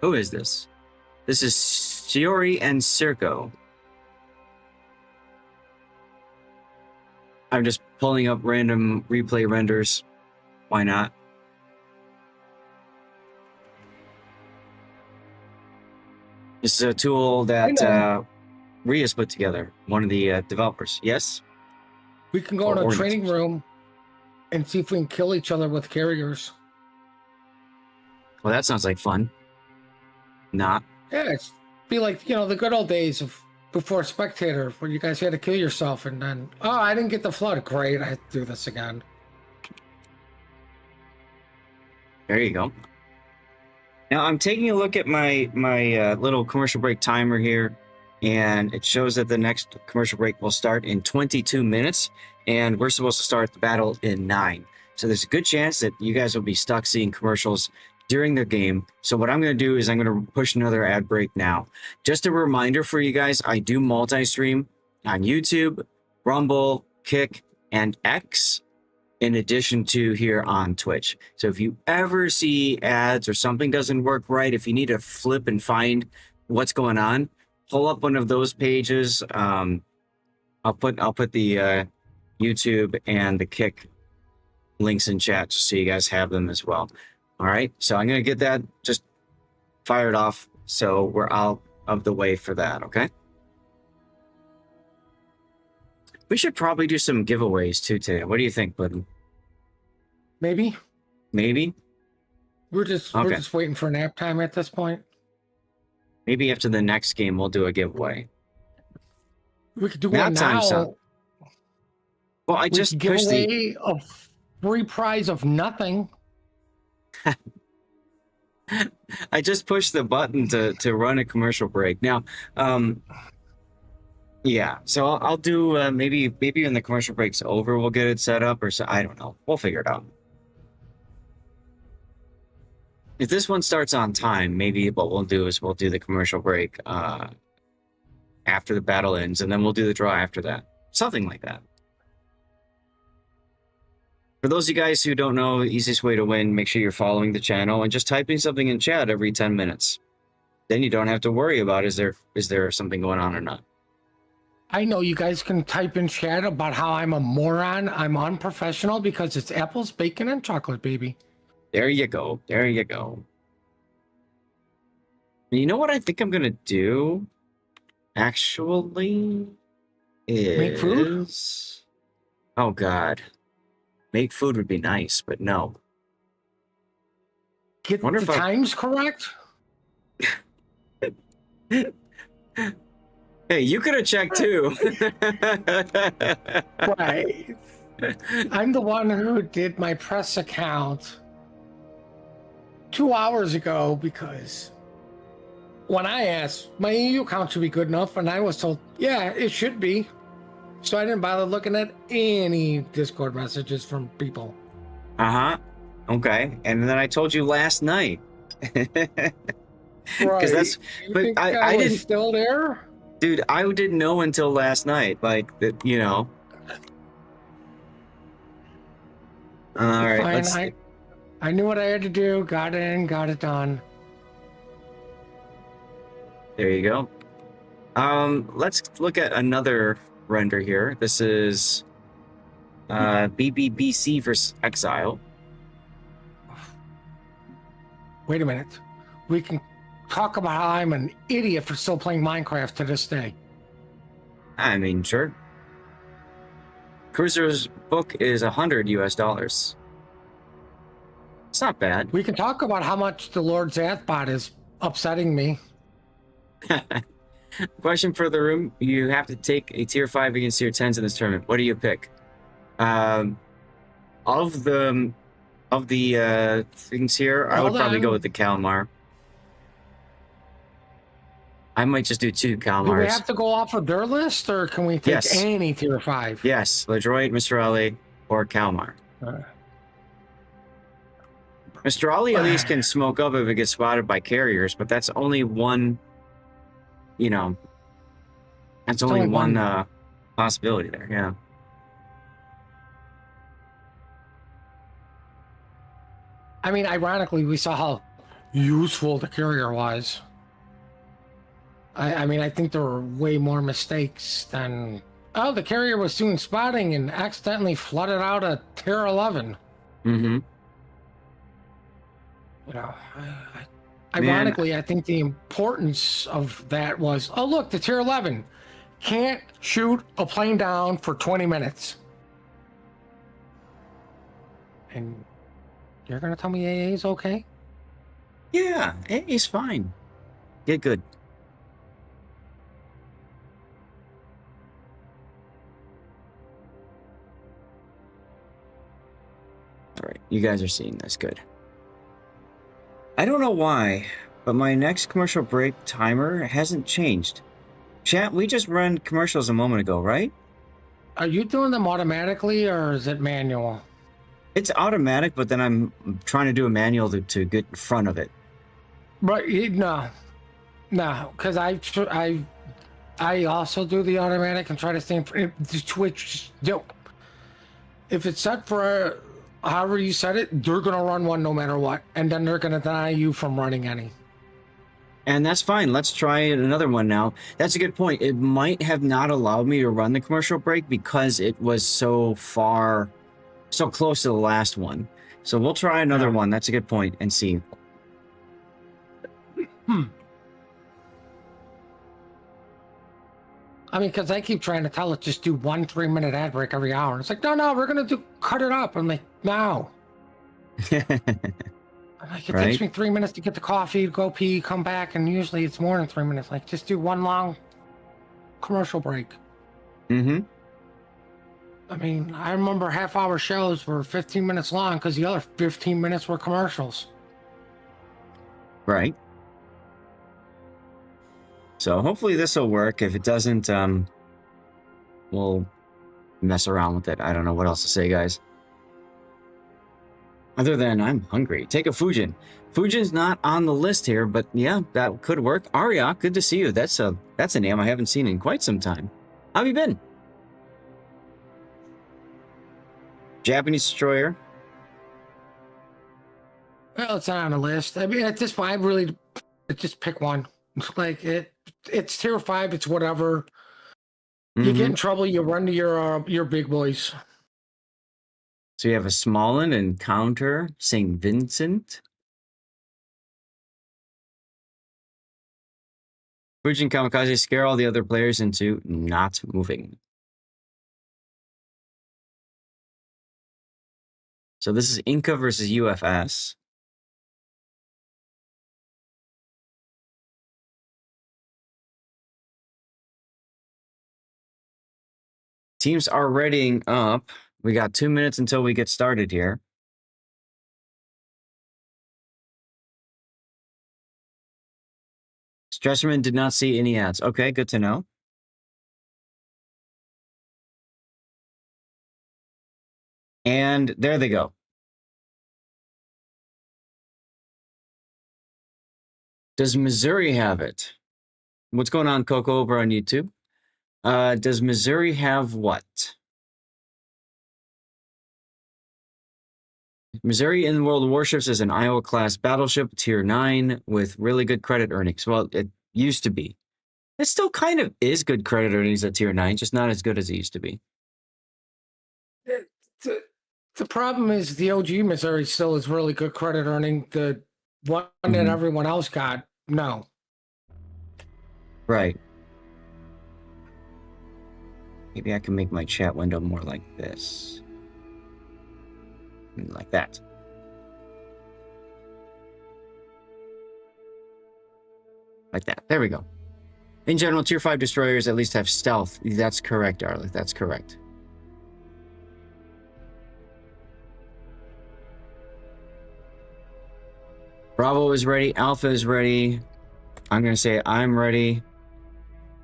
Who is this? This is Shiori and Circo. I'm just pulling up random replay renders. Why not? This is a tool that Ria's put together, one of the developers. Yes? We can go in a training room and see if we can kill each other with carriers. Well, that sounds like fun. Not. Yeah, it's be like, you know, the good old days of before Spectator, where you guys had to kill yourself and then, oh, I didn't get the flood. Great, I have to do this again. There you go. Now I'm taking a look at my little commercial break timer here, and it shows that the next commercial break will start in 22 minutes, and we're supposed to start the battle in 9. So there's a good chance that you guys will be stuck seeing commercials during the game. So what I'm going to do is I'm going to push another ad break now. Just a reminder for you guys, I do multi-stream on YouTube, Rumble, Kick, and X, in addition to here on Twitch. So if you ever see ads or something doesn't work right, if you need to flip and find what's going on, pull up one of those pages. I'll put the YouTube and the Kick links in chat just so you guys have them as well. All right, so I'm gonna get that just fired off so we're out of the way for that, okay? We should probably do some giveaways too today. What do you think, bud? Maybe. Maybe? We're just waiting for nap time at this point. Maybe after the next game we'll do a giveaway. We could do Nap one time's now. up. Well, I just give pushed away a free prize of nothing. I just pushed the button to run a commercial break. Now, yeah, so I'll do maybe when the commercial break's over, we'll get it set up, or so I don't know. We'll figure it out. If this one starts on time, maybe what we'll do is we'll do the commercial break after the battle ends, and then we'll do the draw after that. Something like that. For those of you guys who don't know, the easiest way to win, make sure you're following the channel and just typing something in chat every 10 minutes. Then you don't have to worry about is there something going on or not. I know you guys can type in chat about how I'm a moron. I'm unprofessional because it's apples, bacon, and chocolate, baby. There you go. There you go. You know what I think I'm going to do? Actually, is... Make food? Oh, God. Make food would be nice, but no. Get the times correct? Hey, you could have checked too. Right. I'm the one who did my press account 2 hours ago because when I asked, my EU account should be good enough, and I was told, yeah, it should be. So I didn't bother looking at any Discord messages from people. Uh-huh. Okay. And then I told you last night. Right. That's, you but think I was didn't still there? Dude, I didn't know until last night, like that, you know. All right, Fine, I knew what I had to do, got in, got it done. There you go. Let's look at another render here. This is BBBC versus Exile. Wait a minute. We can talk about how I'm an idiot for still playing Minecraft to this day. I mean, sure. Cruiser's book is $100 US. It's not bad. We can talk about how much the Lord Zathbot is upsetting me. Question for the room. You have to take a tier 5 against tier 10s in this tournament. What do you pick? Of the things here, I would probably go with the Kalmar. I might just do 2 Kalmars. Do we have to go off of their list, or can we take any tier 5? Yes, Ledroit, Mistrali, or Kalmar. Mistrali at least can smoke up if it gets spotted by carriers, but that's only one, you know, that's only one possibility there, yeah. I mean, ironically, we saw how useful the carrier was. I mean, I think there were way more mistakes than... Oh, the carrier was doing spotting and accidentally flooded out a tier 11. Mm-hmm. You know, ironically, I think the importance of that was, oh, look, the tier 11 can't shoot a plane down for 20 minutes. And you're going to tell me AA is okay? Yeah, AA's fine. Get good. All right, you guys are seeing this. Good. I don't know why, but my next commercial break timer hasn't changed. Chat, we just ran commercials a moment ago, right? Are you doing them automatically, or is it manual? It's automatic, but then I'm trying to do a manual to get in front of it. But no, because I also do the automatic and try to stay in Twitch. If it's set for however you set it, they're gonna run one no matter what, and then they're gonna deny you from running any. And that's fine. Let's try another one now. That's a good point. It might have not allowed me to run the commercial break because it was so close to the last one. So we'll try another one. That's a good point, and see. I mean, because I keep trying to tell it, just do 1 3-minute ad break every hour. It's like, no, we're gonna cut it up. I'm like, no. I'm like, it takes me 3 minutes to get the coffee, go pee, come back, and usually it's more than 3 minutes. Like, just do one long commercial break. Mm-hmm. I mean, I remember half-hour shows were 15 minutes long because the other 15 minutes were commercials. Right. So hopefully this will work. If it doesn't, we'll mess around with it. I don't know what else to say, guys. Other than I'm hungry. Take a Fujin. Fujin's not on the list here, but yeah, that could work. Arya, good to see you. That's a name I haven't seen in quite some time. How have you been? Japanese destroyer. Well, it's not on the list. I mean, at this point, I really just pick one. Like it's tier 5. It's whatever. You get in trouble, you run to your big boys. So you have a Smollin encounter, St. Vincent. Fujin Kamikaze scare all the other players into not moving. So this is Inca versus UFS. Teams are readying up. We got 2 minutes until we get started here. Stresserman did not see any ads. Okay, good to know. And there they go. Does Missouri have it? What's going on, Coco, over on YouTube? Does Missouri have what? Missouri in World of Warships is an Iowa-class battleship, tier 9, with really good credit earnings. Well, it used to be. It still kind of is good credit earnings at tier 9, just not as good as it used to be. The problem is the OG Missouri still is really good credit earning. The one that everyone else got, no. Right. Maybe I can make my chat window more like this. Like that. Like that. There we go. In general, tier 5 destroyers at least have stealth. That's correct, Arlick. That's correct. Bravo is ready. Alpha is ready. I'm going to say I'm ready.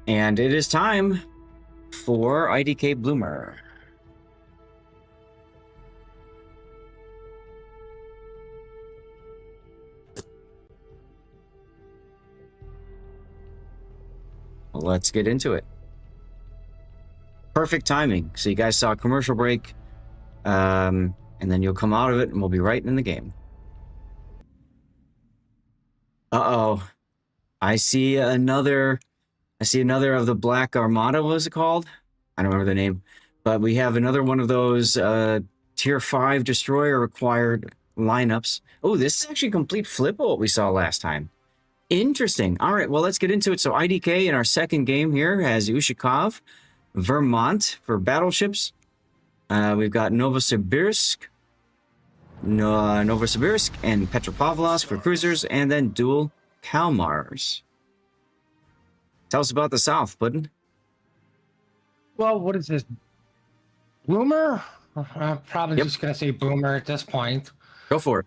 And it is time for IDK Bloomer. Let's get into it. Perfect timing. So you guys saw a commercial break, and then you'll come out of it and we'll be right in the game. Uh-oh. I see another of the Black Armada, what was it called? I don't remember the name. But we have another one of those tier 5 destroyer required lineups. Oh, this is actually a complete flip of what we saw last time. Interesting. All right, well, let's get into it. So IDK in our second game here has Ushakov, Vermont for battleships. We've got Novosibirsk, and Petropavlovsk for cruisers, and then dual Kalmars. Tell us about the South, Puddin. Well, what is this? Boomer? I'm probably just going to say boomer at this point. Go for it.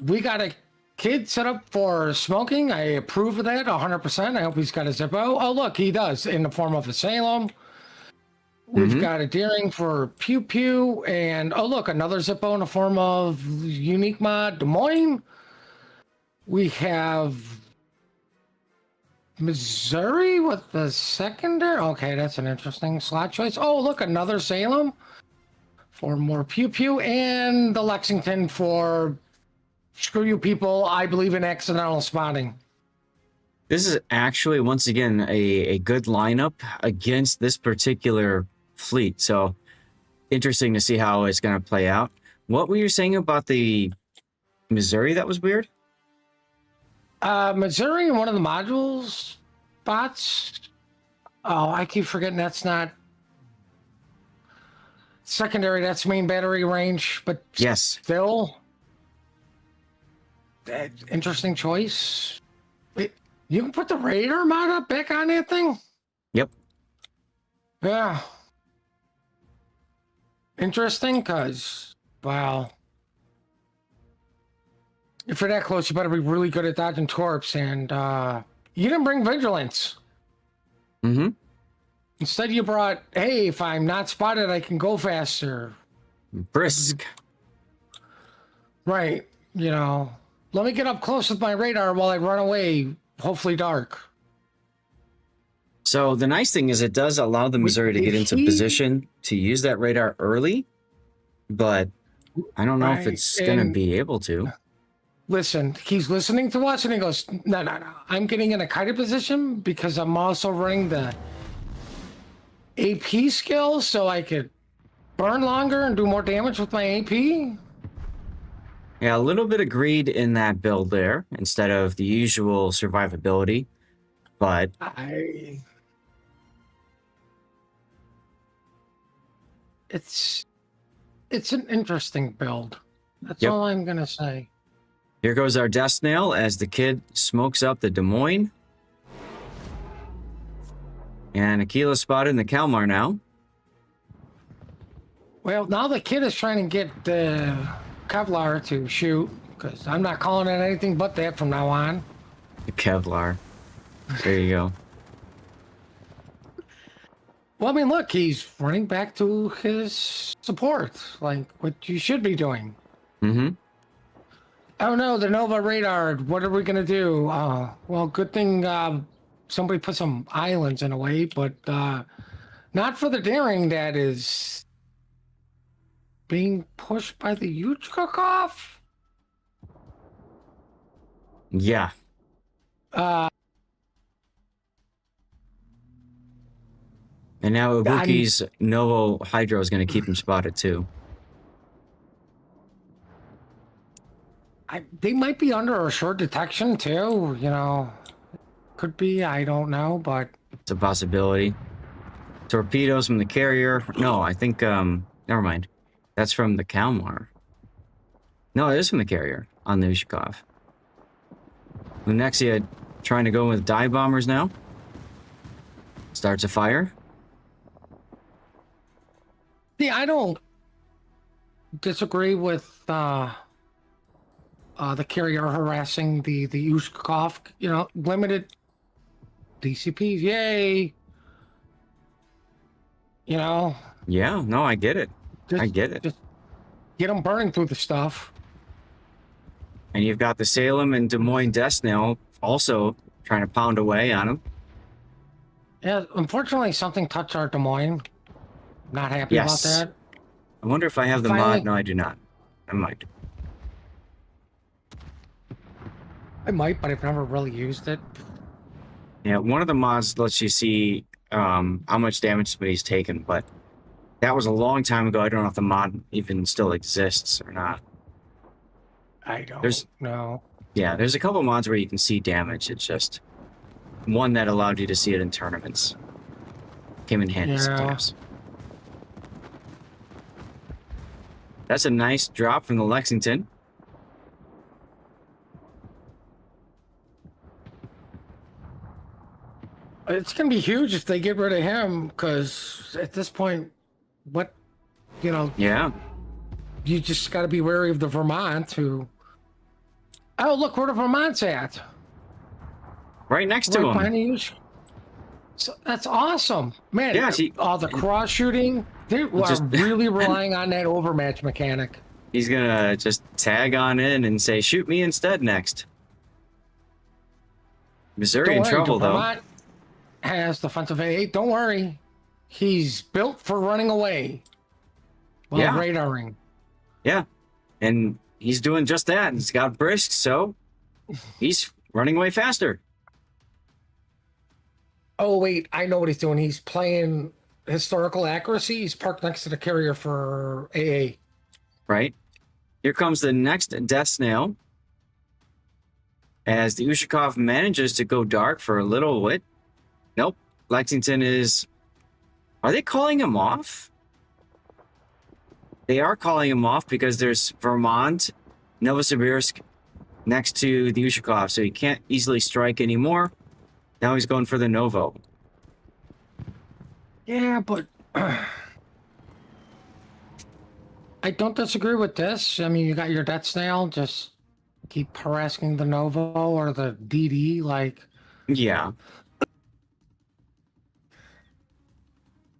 We got a kid set up for smoking. I approve of that 100%. I hope he's got a Zippo. Oh, look, he does, in the form of a Salem. We've got a Deering for Pew Pew. And, oh, look, another Zippo in the form of unique mod Des Moines. We have Missouri with the secondary. Okay, that's an interesting slot choice. Oh, look, another Salem for more Pew Pew. And the Lexington for screw you people, I believe in accidental spotting. This is actually, once again, a good lineup against this particular fleet. So interesting to see how it's going to play out. What were you saying about the Missouri that was weird? Missouri in one of the modules spots. Oh, I keep forgetting that's not secondary. That's main battery range, but yes, still. Interesting choice. Wait, you can put the radar mod up back on that thing? Yep. Yeah. Interesting, because, wow. If you're that close, you better be really good at dodging torps, and you didn't bring vigilance. Instead, you brought, hey, if I'm not spotted, I can go faster. Brisk. Right, you know. Let me get up close with my radar while I run away, hopefully dark. So the nice thing is it does allow the Missouri to get into position to use that radar early. but I don't know if Right, it's going to and be able to. listen, he's listening to us and he goes, no, no, no. I'm getting in a kited position because I'm also running the AP skill so I could burn longer and do more damage with my AP. Yeah, a little bit of greed in that build there instead of the usual survivability, but it's an interesting build. That's Yep. all I'm gonna say. here goes our Death Snail as the kid smokes up the Des Moines. And Aquila spotted in the Kalmar now. Well, now the kid is trying to get the Kevlar to shoot because I'm not calling it anything but that from now on. The Kevlar. There you go. Well, I mean, look, he's running back to his support, like what you should be doing. Mm-hmm. Oh no, the Nova radar. What are we gonna do? Well, good thing somebody put some islands in a way, but not for the daring that is being pushed by the Yuchkakov. Yeah. And now Ibuki's Novo Hydro is going to keep him spotted too. They might be under assured detection too. You know, could be. I don't know, but It's a possibility. Torpedoes from the carrier. No, I think, never mind. That's from the Kalmar. No, it is from the carrier on the Ushakov. Lunexia trying to go with dive bombers now. Starts a fire. yeah, I don't disagree with the carrier harassing the Yushkakov. You know, limited DCPs. Yay! You know, Yeah, no, I get it. just, I get it. Just get them burning through the stuff. And you've got the Salem and Des Moines Death Snail also trying to pound away on him. Yeah, unfortunately, something touched our Des Moines. Not happy Yes. about that. I wonder if I have the Finally- mod. No, I do not. I might. I might, but I've never really used it. Yeah, one of the mods lets you see how much damage somebody's taken, but that was a long time ago. I don't know if the mod even still exists or not. I don't There's- know. Yeah, there's a couple mods where you can see damage. It's just one that allowed you to see it in tournaments. Came in handy Yeah. sometimes. That's a nice drop from the Lexington. It's gonna be huge if they get rid of him, because at this point, what, you know, Yeah. you just got to be wary of the Vermont. Who? Oh, look where the Vermont's at. Right next to Right him. behind you. So that's awesome, man. Yeah, see- all the cross shooting. They are Just- really relying on that overmatch mechanic. He's gonna just tag on in and say, shoot me instead next. Missouri Don't in worry, trouble, the though. Vermont has defensive A8. Don't worry, he's built for running away while Yeah. radaring. Yeah. And he's doing just that. He's got brisk, so he's running away faster. Oh wait, I know what he's doing. He's playing historical accuracy. He's parked next to the carrier for AA. Right? Here comes the next Death Snail. As the Ushakov manages to go dark for a little bit. Nope. Lexington is... Are they calling him off? They are calling him off because there's Vermont, Novosibirsk next to the Ushakov, so he can't easily strike anymore. Now he's going for the Novo. Yeah, but I don't disagree with this. I mean, you got your Death Snail. Just keep harassing the Novo or the DD. Like, Yeah.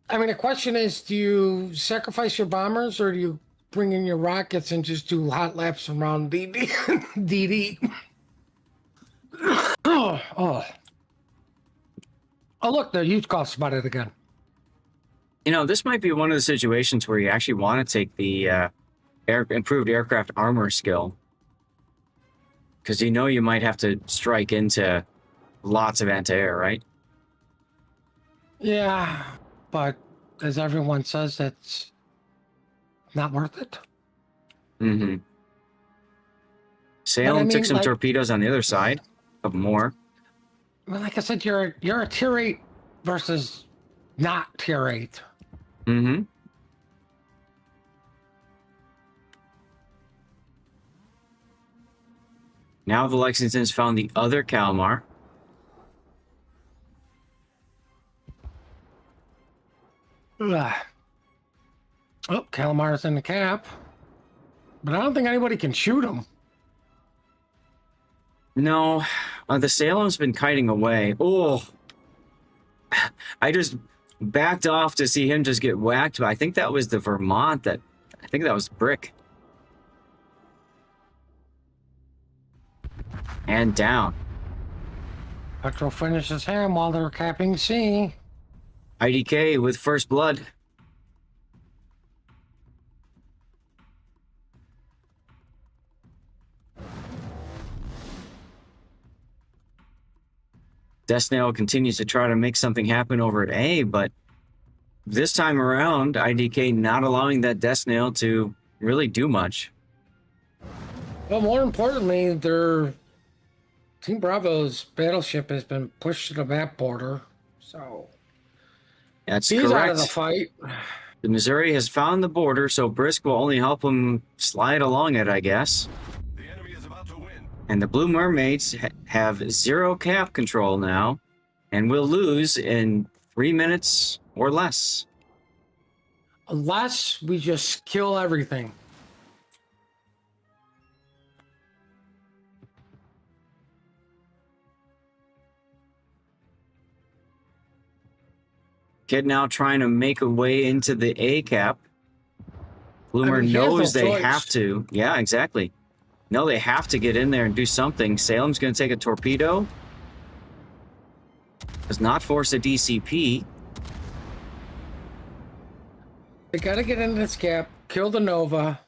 I mean, the question is, do you sacrifice your bombers or do you bring in your rockets and just do hot laps around DD? DD. Oh, look, the Yuchkov spotted again. You know, this might be one of the situations where you actually want to take the improved aircraft armor skill. Because you know you might have to strike into lots of anti-air, right? Yeah, but as everyone says, it's not worth it. Mm-hmm. But Salem took some torpedoes on the other side. A couple more. Well, like I said, you're a tier 8 versus not tier 8. Mm-hmm. Now the Lexington's found the other Kalmar. Ugh. Oh, Calamar's in the cap. But I don't think anybody can shoot him. No, the Salem's been kiting away. Oh, I just backed off to see him just get whacked, but I think that was the Vermont I think that was Brick. And down. Petro finishes him while they're capping C. IDK with first blood. Desnail continues to try to make something happen over at A, but this time around, IDK not allowing that Desnail to really do much. Well, more importantly, their Team Bravo's battleship has been pushed to the map border, so That's he's correct. out of the fight. The Missouri has found the border, so Brisk will only help him slide along it, I guess. The enemy is about to win. And the Blue Mermaids have 0 cap control now, and will lose in 3 minutes or less. Unless we just kill everything. Kid now trying to make a way into the A cap. Bloomer he has knows no they choice. have to. Yeah, exactly. No, they have to get in there and do something. Salem's going to take a torpedo. Does not force a DCP. They gotta get into this gap, kill the Nova,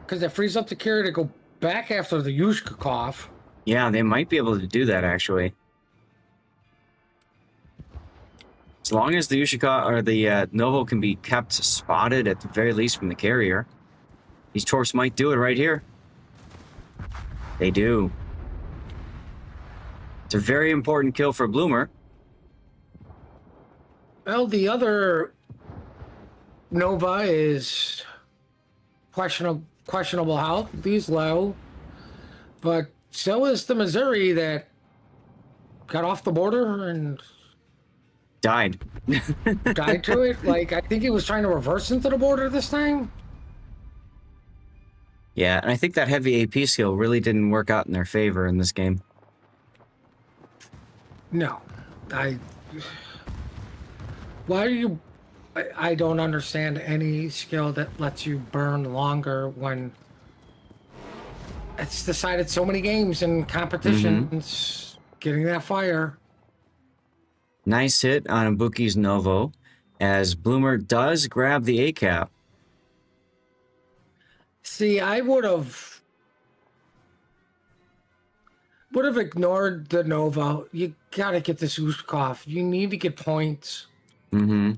because it frees up the carrier to go back after the Yushkakov. Yeah, they might be able to do that, actually. As long as the Ushika or the Novo can be kept spotted at the very least from the carrier. These torps might do it right here. They do. It's a very important kill for Bloomer. Well, the other Nova is questionable health. He's low. But so is the Missouri that got off the border and Died. died to it. Like, I think he was trying to reverse into the border this time. Yeah, and I think that heavy AP skill really didn't work out in their favor in this game. No. Why are you... I don't understand any skill that lets you burn longer when it's decided so many games and competitions getting that fire. Nice hit on Ibuki's Novo, as Bloomer does grab the A cap. See, I would have ignored the Nova. You gotta get this Ushkov. You need to get points. Mm-hmm.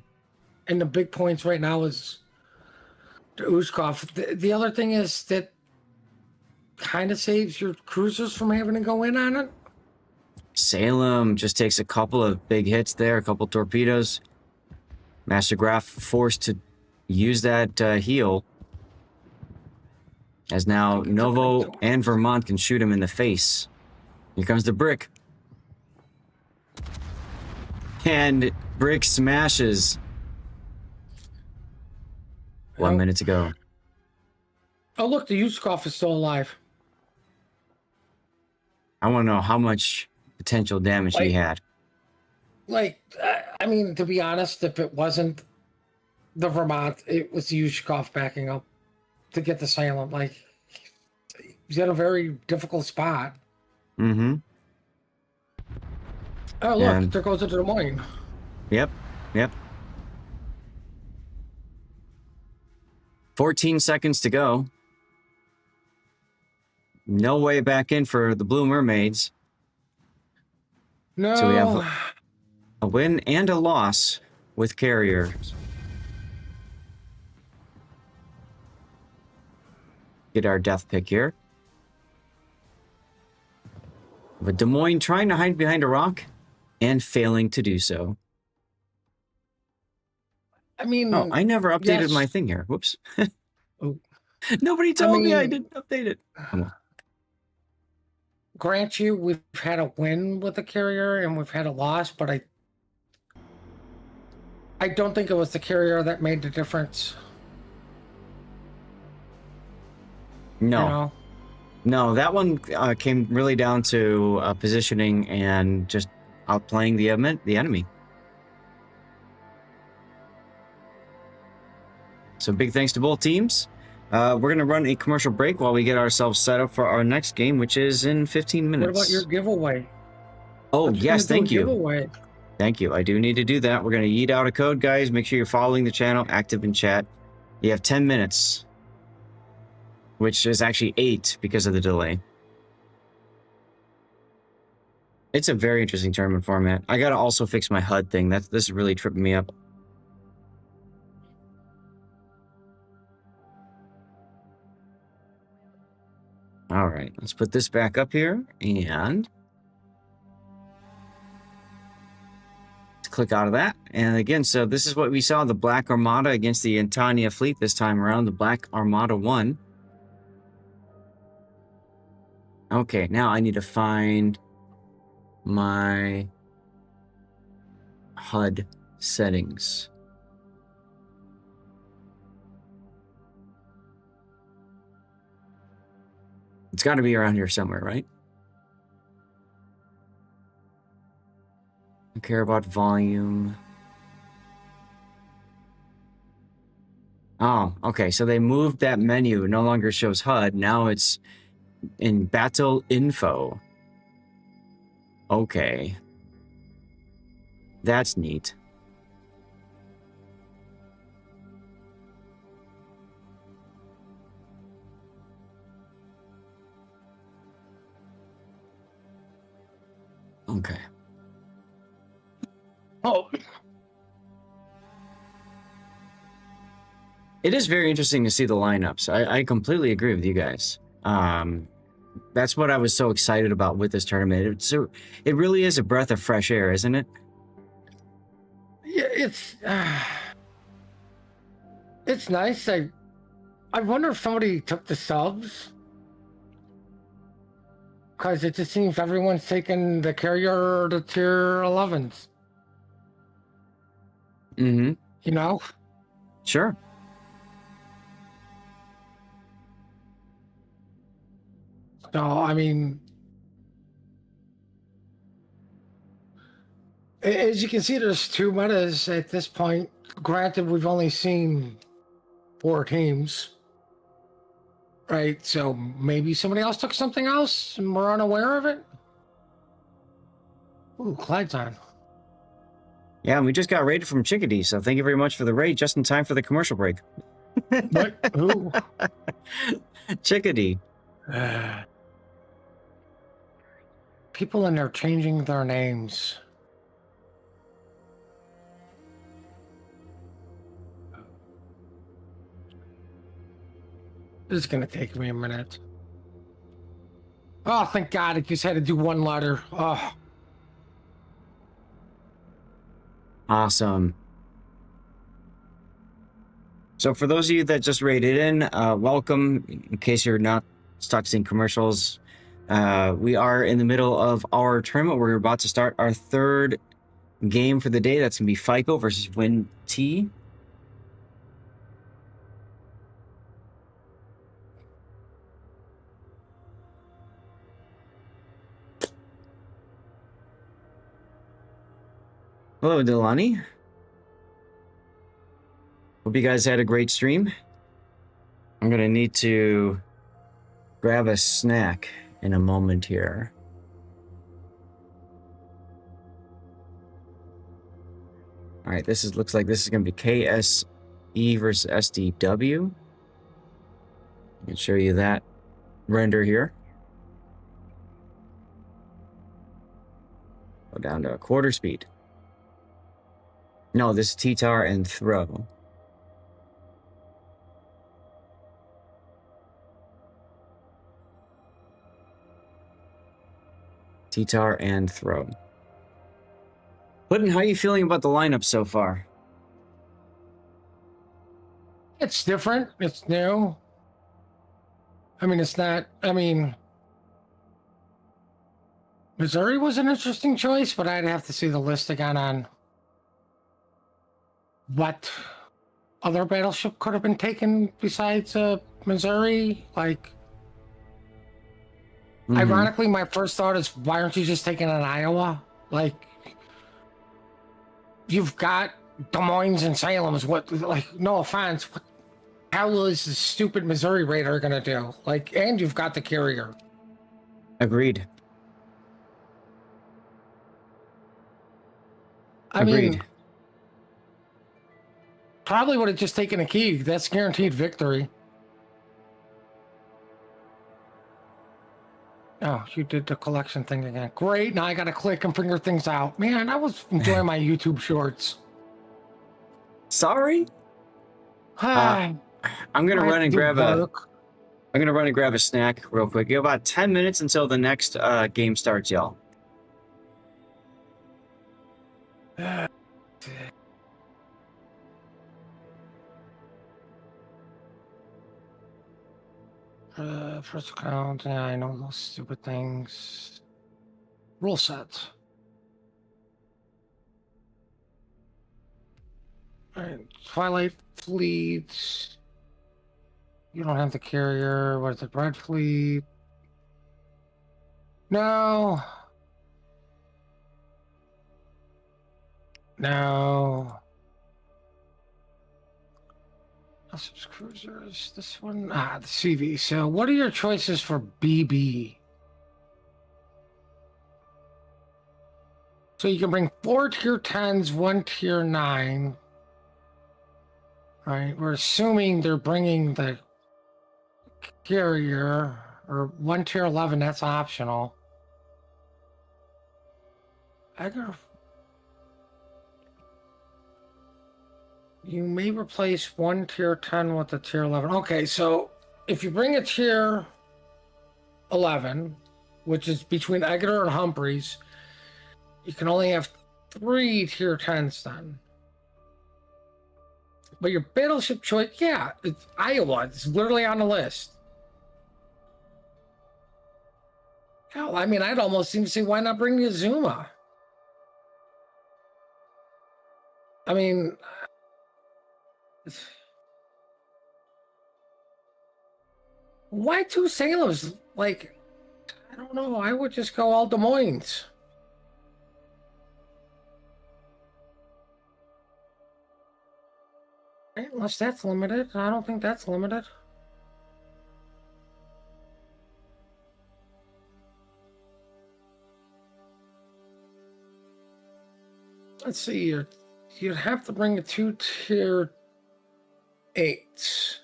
And the big points right now is the Ushkov. The other thing is that kind of saves your cruisers from having to go in on it. Salem just takes a couple of big hits there, a couple torpedoes. Master Graf forced to use that heal. As now Novo and Vermont can shoot him in the face. Here comes the Brick. And Brick smashes. 1 minute to go. Oh, look, the Yushkov is still alive. I want to know how much potential damage he had. Like, I mean, to be honest, if it wasn't the Vermont, it was the Yushkov backing up to get the Salem. Like, he's in a very difficult spot. Mm-hmm. Oh, look, And- there goes the Des Moines. Yep. Yep. 14 seconds to go. No way back in for the Blue Mermaids. No. So we have a win and a loss with carriers. Get our death pick here. But Des Moines trying to hide behind a rock and failing to do so. I mean, Oh, I never updated yes. my thing here. Whoops. Oh. Nobody told me I mean- didn't update it. Come on. grant you, we've had a win with the carrier and we've had a loss, but I don't think it was the carrier that made the difference. No. You know? No, that one came really down to positioning and just outplaying the enemy. So big thanks to both teams. We're going to run a commercial break while we get ourselves set up for our next game, which is in 15 minutes. What about your giveaway? Oh, Aren't you yes, gonna do a thank you. Giveaway? Thank you. I do need to do that. We're going to yeet out a code, guys. Make sure you're following the channel, active in chat. You have 10 minutes, which is actually 8 because of the delay. It's a very interesting tournament format. I got to also fix my HUD thing. This is really tripping me up. All right, let's put this back up here and click out of that. And again, so this is what we saw, the Black Armada against the Antania fleet this time around. The Black Armada won. Okay, now I need to find my HUD settings. It's got to be around here somewhere, right? I care about volume. Oh, okay. So they moved that menu. It no longer shows HUD. Now it's in battle info. Okay. That's neat. Okay. Oh, It is very interesting to see the lineups. I completely agree with you guys. That's what I was so excited about with this tournament. It really is a breath of fresh air, isn't it? yeah, it's nice. I wonder if somebody took the subs, because it just seems everyone's taking the carrier to tier 11s. Mm-hmm. You know? Sure. So, I mean, as you can see, there's 2 metas at this point. Granted, we've only seen 4 teams, right? So maybe somebody else took something else and we're unaware of it. Ooh, Clyde's on. Yeah, and we just got raided from Chickadee, so thank you very much for the raid, just in time for the commercial break. What? Who? Chickadee. People in there changing their names. This is gonna take me a minute. Oh, thank God! I just had to do 1 letter. Oh, Awesome. So for those of you that just raided in, welcome. In case you're not stuck seeing commercials, we are in the middle of our tournament. We're about to start our 3rd game for the day. That's going to be FICO versus Win T. Hello, Delani. Hope you guys had a great stream. I'm going to need to grab a snack in a moment here. All right, looks like this is going to be KSE versus SDW. I can show you that render here. Go down to quarter speed. No, this is T-tar and throw. T-tar and throw. Puddin', how are you feeling about the lineup so far? It's different. It's new. I mean, it's not. I mean, Missouri was an interesting choice, but I'd have to see the list again on what other battleship could have been taken besides Missouri. Like, ironically, my first thought is, why aren't you just taking an Iowa? Like, you've got Des Moines and Salem's. What? Like, no offense. What the hell is the stupid Missouri Raider gonna do? Like, and you've got the carrier. Agreed. I mean, probably would have just taken a key. That's guaranteed victory. Oh, you did the collection thing again. Great. Now I got to click and figure things out. Man, I was enjoying my YouTube shorts. Sorry. I'm gonna run and grab a snack real quick. You have about 10 minutes until the next game starts, y'all. First account, yeah, I know those stupid things. Rule set. Alright, Twilight Fleet. You don't have the carrier. What is it? Red Fleet? No. No. Subs cruisers. This one. The CV. So, what are your choices for BB? So you can bring 4 tier 10s, 1 tier 9. Right. We're assuming they're bringing the carrier, or 1 tier 11. That's optional. I got. You may replace 1 tier 10 with a tier 11. Okay, so if you bring a tier 11, which is between Eggeter and Humphreys, you can only have 3 tier 10s then. But your battleship choice, yeah, it's Iowa. It's literally on the list. Hell, I mean, I'd almost seem to say, why not bring the Azuma? I mean, why 2 Salem's? Like, I don't know. I would just go all Des Moines. Right, unless that's limited. I don't think that's limited. Let's see. You'd have to bring a 2 tier 8.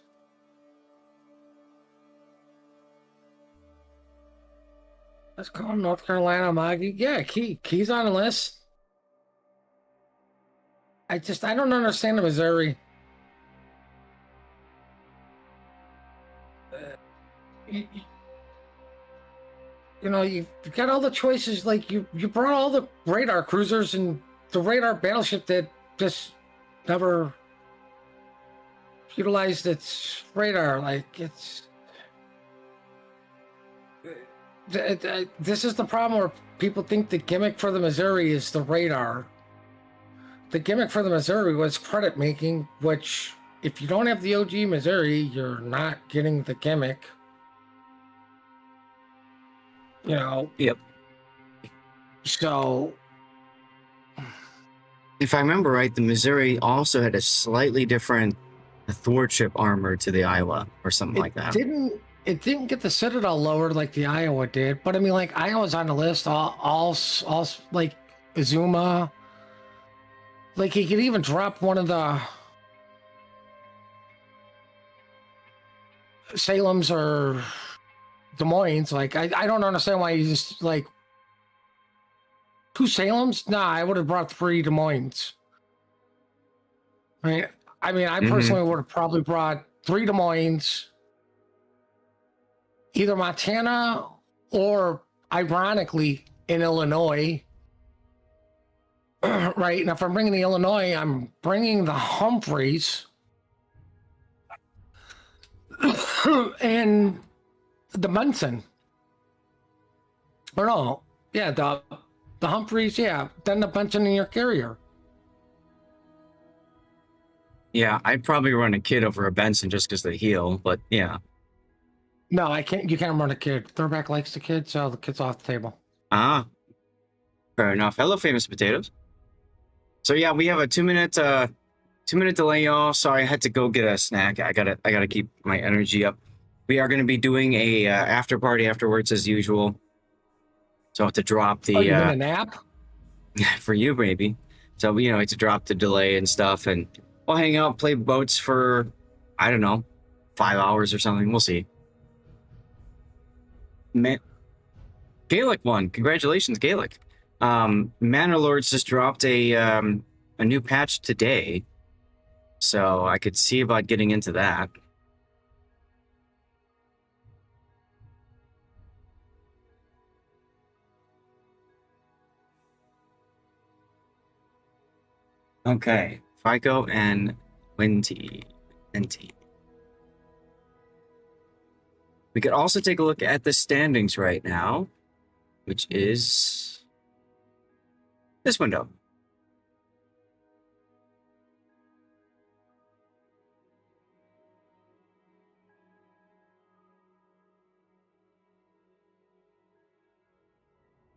Let's call North Carolina Maggie. Yeah, Key's on the list. I don't understand the Missouri. You know, you've got all the choices. Like, you brought all the radar cruisers and the radar battleship that just never utilized its radar. Like, this is the problem where people think the gimmick for the Missouri is the radar. The gimmick for the Missouri was credit making, which, if you don't have the OG Missouri, you're not getting the gimmick. You know? Yep. So, if I remember right, the Missouri also had a slightly different thwartship armor to the Iowa or something like that. It didn't get the Citadel lowered like the Iowa did, but I mean, like, Iowa's on the list. All like Azuma. Like, he could even drop one of the. Salem's or Des Moines. Like, I don't understand why you just, like, 2 Salem's? Nah, I would have brought 3 Des Moines. I personally would have probably brought 3 Des Moines, either Montana or, ironically, in Illinois. Right? And if I'm bringing the Illinois, I'm bringing the Humphreys and the Benson. Or no, yeah, the Humphreys, yeah, then the Benson in your carrier. Yeah, I'd probably run a kid over a Benson just because they heal, but yeah. No, I can't. You can't run a kid. Throwback likes the kid, so the kid's off the table. Ah, fair enough. Hello, famous potatoes. So yeah, we have a 2-minute delay, y'all. Sorry, I had to go get a snack. I gotta keep my energy up. We are gonna be doing a after party afterwards as usual. So I have to drop the you mean a nap? for you maybe. So I have to drop the delay and stuff, and we'll hang out, play boats for I don't know, 5 hours or something. We'll see. Man, Gaelic won. Congratulations, Gaelic. Manor Lords just dropped a new patch today, so I could see about getting into that. Okay, FICO and NT. We could also take a look at the standings right now, which is this window.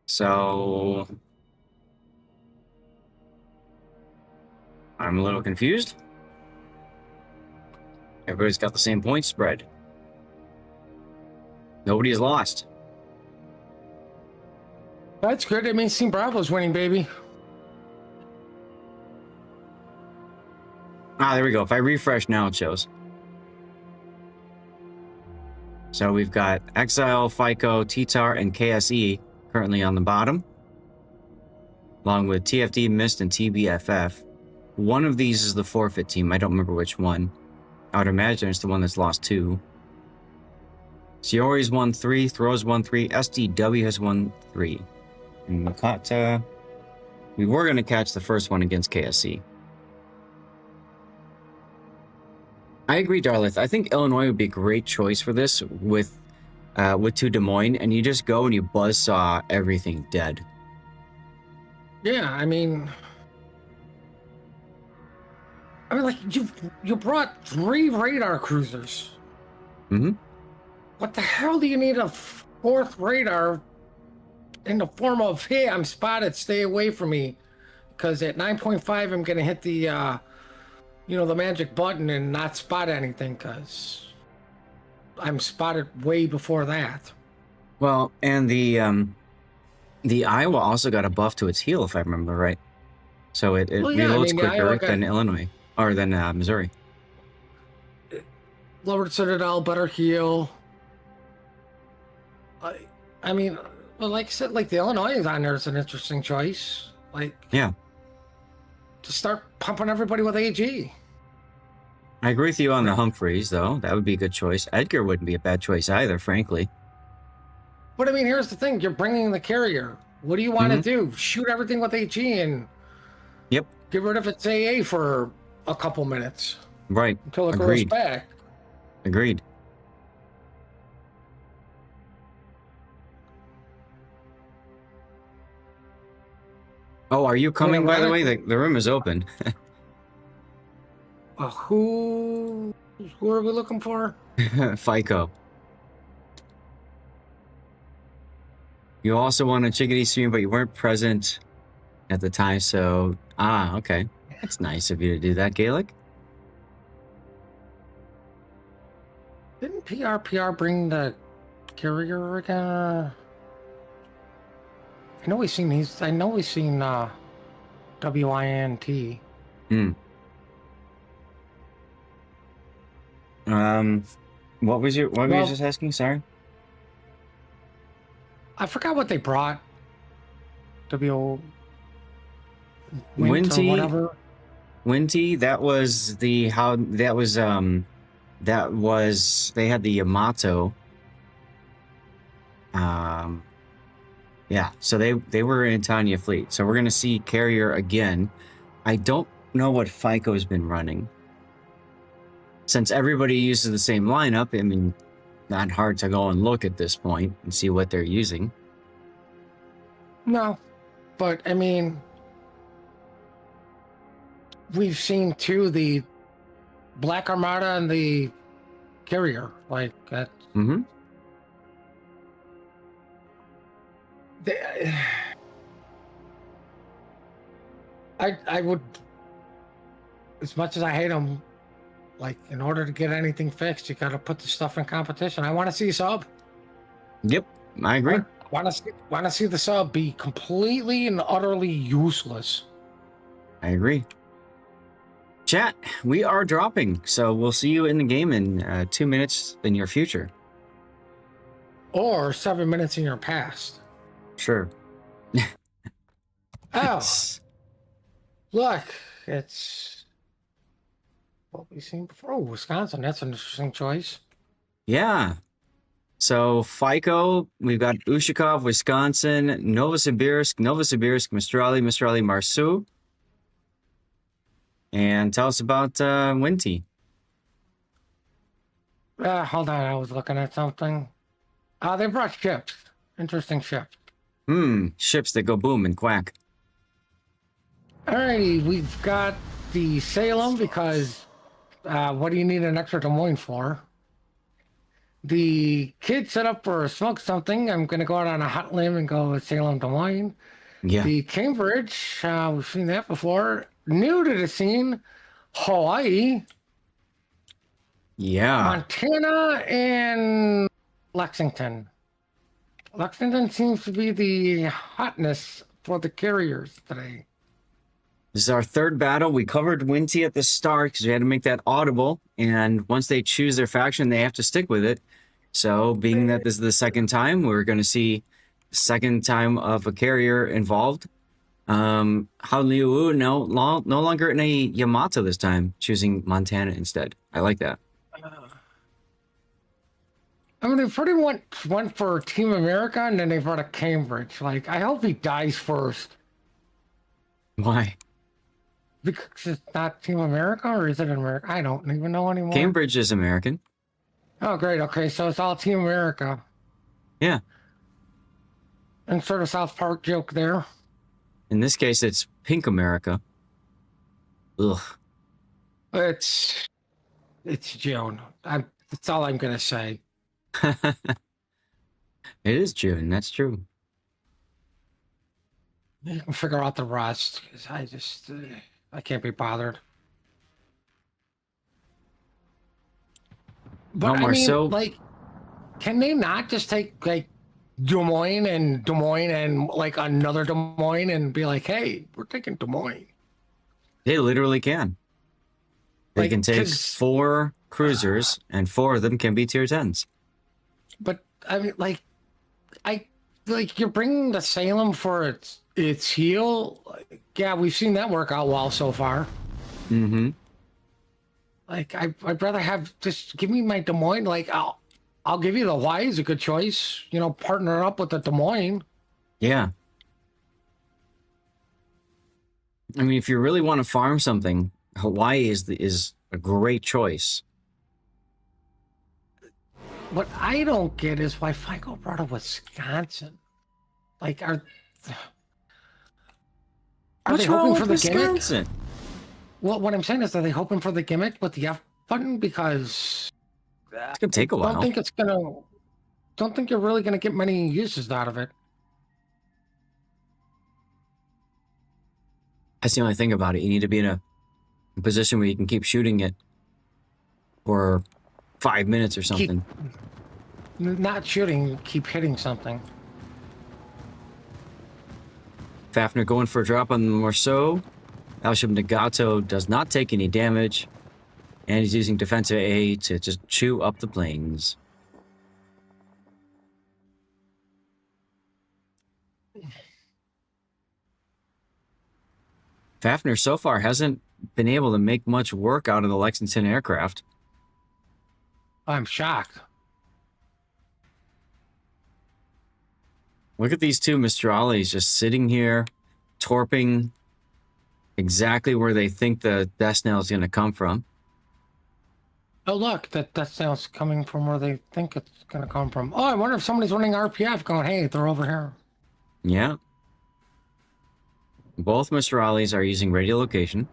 So I'm a little confused. Everybody's got the same point spread. Nobody has lost. That's good. It means Team Bravo's winning, baby. Ah, there we go. If I refresh now, it shows. So we've got Exile, FICO, TTAR, and KSE currently on the bottom, along with TFD, Mist, and TBFF. One of these is the forfeit team. I don't remember which one. I would imagine it's the one that's lost 2. Siori's won 3, Throws won 3, SDW has won 3. And we were going to catch the first one against KSC. I agree, Darlith. I think Illinois would be a great choice for this with 2 Des Moines, and you just go and you buzzsaw everything dead. Yeah, I mean, like you brought 3 radar cruisers. Mm-hmm. What the hell do you need a 4th radar in the form of, hey, I'm spotted, stay away from me? Because at 9.5, I'm going to hit the, the magic button and not spot anything because I'm spotted way before that. Well, and the Iowa also got a buff to its heal, if I remember right. So it reloads quicker than Illinois, or than Missouri. Lowered Citadel, better heal. I mean, well, like I said, like the Illinois is on there is an interesting choice. Like, yeah, to start pumping everybody with AG. I agree with you on the Humphreys, though. That would be a good choice. Edgar wouldn't be a bad choice either, frankly. But I mean, here's the thing: you're bringing the carrier. What do you want to do? Shoot everything with AG and get rid of its AA for a couple minutes, right? Until it goes back. Agreed. Oh, are you coming, by the way? The room is open. Who are we looking for? FICO. You also won a Chickadee stream, but you weren't present at the time, so... Ah, okay. That's nice of you to do that, Gaelic. Didn't PR bring the carrier again? I know we've seen these. I know we've seen WINT. What were you Well- just asking? Sorry. I forgot what they brought. W. Winty. Or whatever. Winty, that was they had the Yamato. Yeah, so they were in Tanya fleet. So we're gonna see carrier again. I don't know what FICO's been running. Since everybody uses the same lineup, I mean, not hard to go and look at this point and see what they're using. No, but I mean, we've seen too the Black Armada and the carrier like that. Mm-hmm. I would, as much as I hate them, like in order to get anything fixed, you got to put the stuff in competition. I want to see sub. Yep, I agree. Want to see the sub be completely and utterly useless. I agree. Chat, we are dropping, so we'll see you in the game in 2 minutes in your future. Or 7 minutes in your past. Sure. Oh, look, it's what we've seen before. Oh, Wisconsin, that's an interesting choice. Yeah. So FICO, we've got Ushakov, Wisconsin, Novosibirsk, Mistrali, Marsu. And tell us about Winty. Hold on, I was looking at something. They brought ships. Interesting ships. Ships that go boom and quack. Alrighty, we've got the Salem because what do you need an extra Des Moines for? The kid set up for smoke something. I'm going to go out on a hot limb and go with Salem Des Moines. Yeah. The Cambridge, we've seen that before. New to the scene, Hawaii, Yeah. Montana, and Lexington. Lexington seems to be the hotness for the carriers today. This is our third battle. We covered Winty at the start because we had to make that audible. And once they choose their faction, they have to stick with it. So being that this is the second time, we're going to see the second time of a carrier involved. Hao Liu no longer in a Yamato this time, choosing Montana instead. I like that. I mean, they pretty much went for Team America, and then they brought a Cambridge. Like, I hope he dies first. Why? Because it's not Team America, or is it America? I don't even know anymore. Cambridge is American. Oh, great. Okay, so it's all Team America. Yeah. Insert a South Park joke there. In this case, it's Pink America. Ugh. It's June. That's all I'm gonna say. It is June. That's true. You can figure out the rest, because I just I can't be bothered. But No I more mean, so. like, can they not just take like Des Moines and like another Des Moines and be like, hey, we're taking Des Moines? They literally can. They Like, can take 'cause- 4 cruisers, and 4 of them can be tier 10s. But I mean, like, you're bringing the Salem for its heel. Like, yeah, we've seen that work out well so far. Mm-hmm. Like, I'd rather have just give me my Des Moines. Like, I'll give you the Hawaii is a good choice. You know, partner up with the Des Moines. Yeah. I mean, if you really want to farm something, Hawaii is a great choice. What I don't get is why FICO brought a Wisconsin. Like, are What's they wrong hoping with for the gimmick? Wisconsin? Well, what I'm saying is, are they hoping for the gimmick with the F button? Because It's gonna take a while. Don't think you're really gonna get many uses out of it. That's the only thing about it. You need to be in a position where you can keep shooting it for 5 minutes or something. Not shooting, keep hitting something. Fafner going for a drop on the Morceau. Alsham Nagato does not take any damage. And he's using defensive A to just chew up the planes. Fafnir so far hasn't been able to make much work out of the Lexington aircraft. I'm shocked. Look at these two Mistralis just sitting here, torping exactly where they think the Death Snail is going to come from. Oh, look, that sounds coming from where they think it's going to come from. Oh, I wonder if somebody's running RPF going, hey, they're over here. Yeah. Both Mistralis are using radiolocation.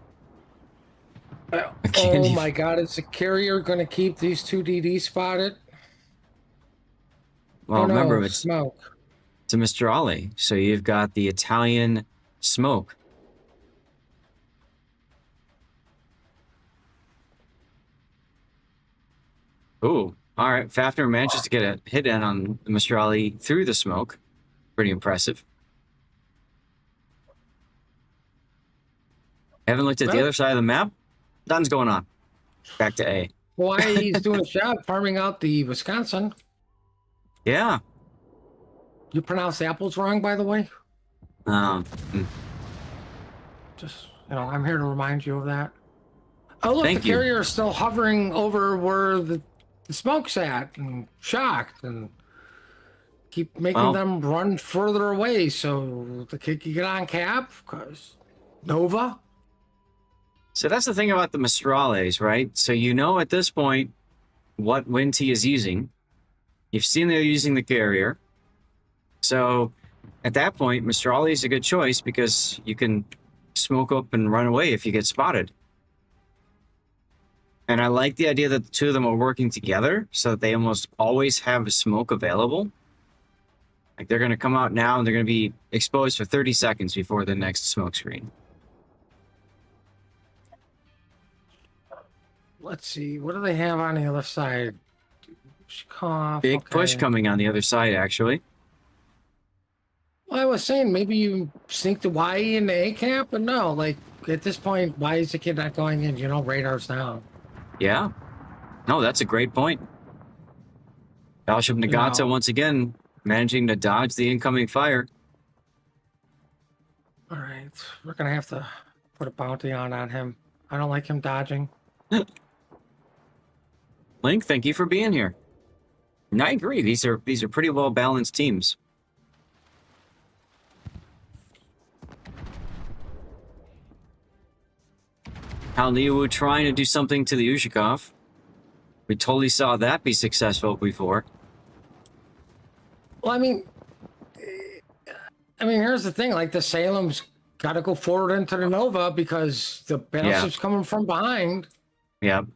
Oh my God, is the carrier going to keep these two DD spotted? Well, oh, no, remember, it's smoke. a Mistrali, so you've got the Italian smoke. Ooh, all right. Fafnir manages to get a hit in on the Mistrali through the smoke. Pretty impressive. Haven't looked at the other side of the map. Nothing's going on. Back to A. Why he's doing a job farming out the Wisconsin. Yeah. You pronounced apples wrong, by the way? Hmm. Just, I'm here to remind you of that. Oh, look, Thank the you. carrier is still hovering over where the smoke's at and shocked and keep making them run further away so the kid can get on cap because Nova. So that's the thing about the Mistrales, right? So you know at this point what wind he is using. You've seen they're using the carrier. So at that point, Mistrali is a good choice because you can smoke up and run away if you get spotted. And I like the idea that the two of them are working together so that they almost always have a smoke available. Like they're going to come out now and they're going to be exposed for 30 seconds before the next smoke screen. Let's see. What do they have on the other side? Big push coming on the other side, actually. Well, I was saying maybe you sneak the Y in the A camp, but no, like at this point, why is the kid not going in? Radar's down. Yeah. No, that's a great point. Battleship Nagata once again managing to dodge the incoming fire. All right, we're gonna have to put a bounty on him. I don't like him dodging. Link, thank you for being here. And I agree. These are pretty well balanced teams. Hal Liu trying to do something to the Ushikov. We totally saw that be successful before. Well, I mean, here's the thing: like the Salem's got to go forward into the Nova because the battleship's coming from behind. Yep.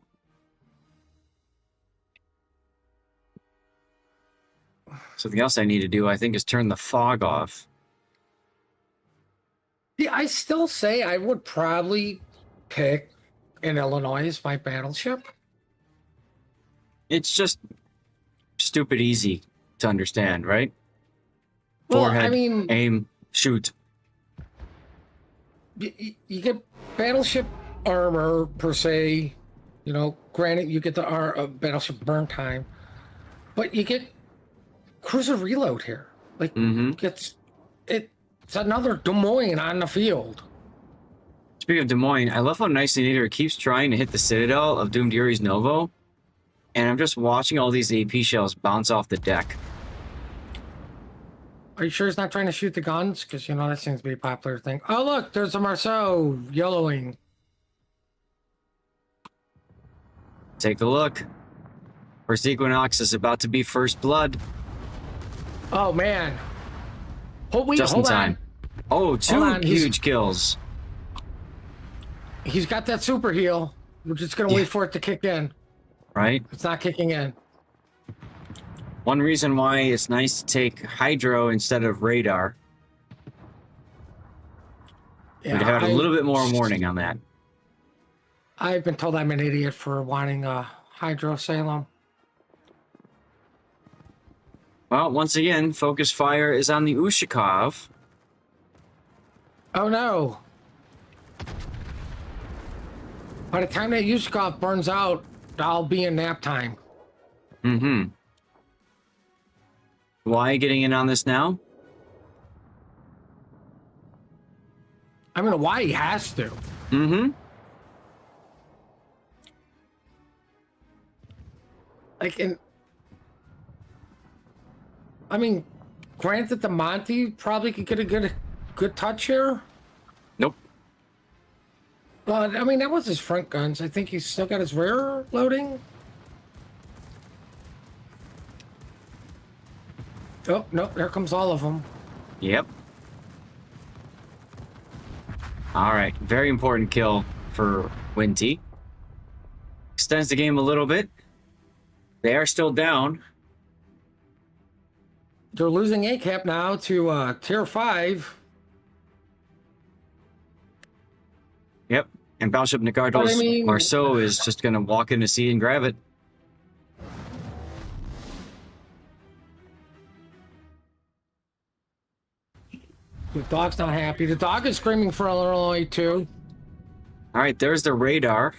Something else I need to do, I think, is turn the fog off. Yeah, I still say I would probably pick in Illinois as my battleship. It's just stupid easy to understand, right? Well, Forehead, aim, shoot. You get battleship armor per se. Granted, you get the battleship burn time, but you get cruiser reload here. Like it's another Des Moines on the field. Speaking of Des Moines, I love how nicely Nader keeps trying to hit the citadel of Doomed Yuri's Novo, and I'm just watching all these AP shells bounce off the deck. Are you sure he's not trying to shoot the guns? Because that seems to be a popular thing. Oh look, there's a Marceau yellowing. Take a look. First Equinox is about to be first blood. Oh man. Hold in time. Oh, two huge kills. He's got that super heal. We're just gonna wait for it to kick in. Right? It's not kicking in. One reason why it's nice to take hydro instead of radar. Yeah, We'd have a little bit more warning on that. I've been told I'm an idiot for wanting a hydro Salem. Well, once again, focus fire is on the Ushikov. Oh no. By the time that Yushkov burns out, I'll be in nap time. Mm-hmm. Why getting in on this now? I mean, why he has to. Mm-hmm. Like, I mean, granted, the Monty probably could get a good touch here. Nope. But, I mean, that was his front guns. I think he's still got his rear loading. Oh, no, there comes all of them. Yep. All right, very important kill for Winty. Extends the game a little bit. They are still down. They're losing A-cap now to tier 5. Yep, and Battleship Nicardos But I mean- Marceau is just going to walk in the sea and grab it. The dog's not happy. The dog is screaming for Illinois, too. All right, there's the radar.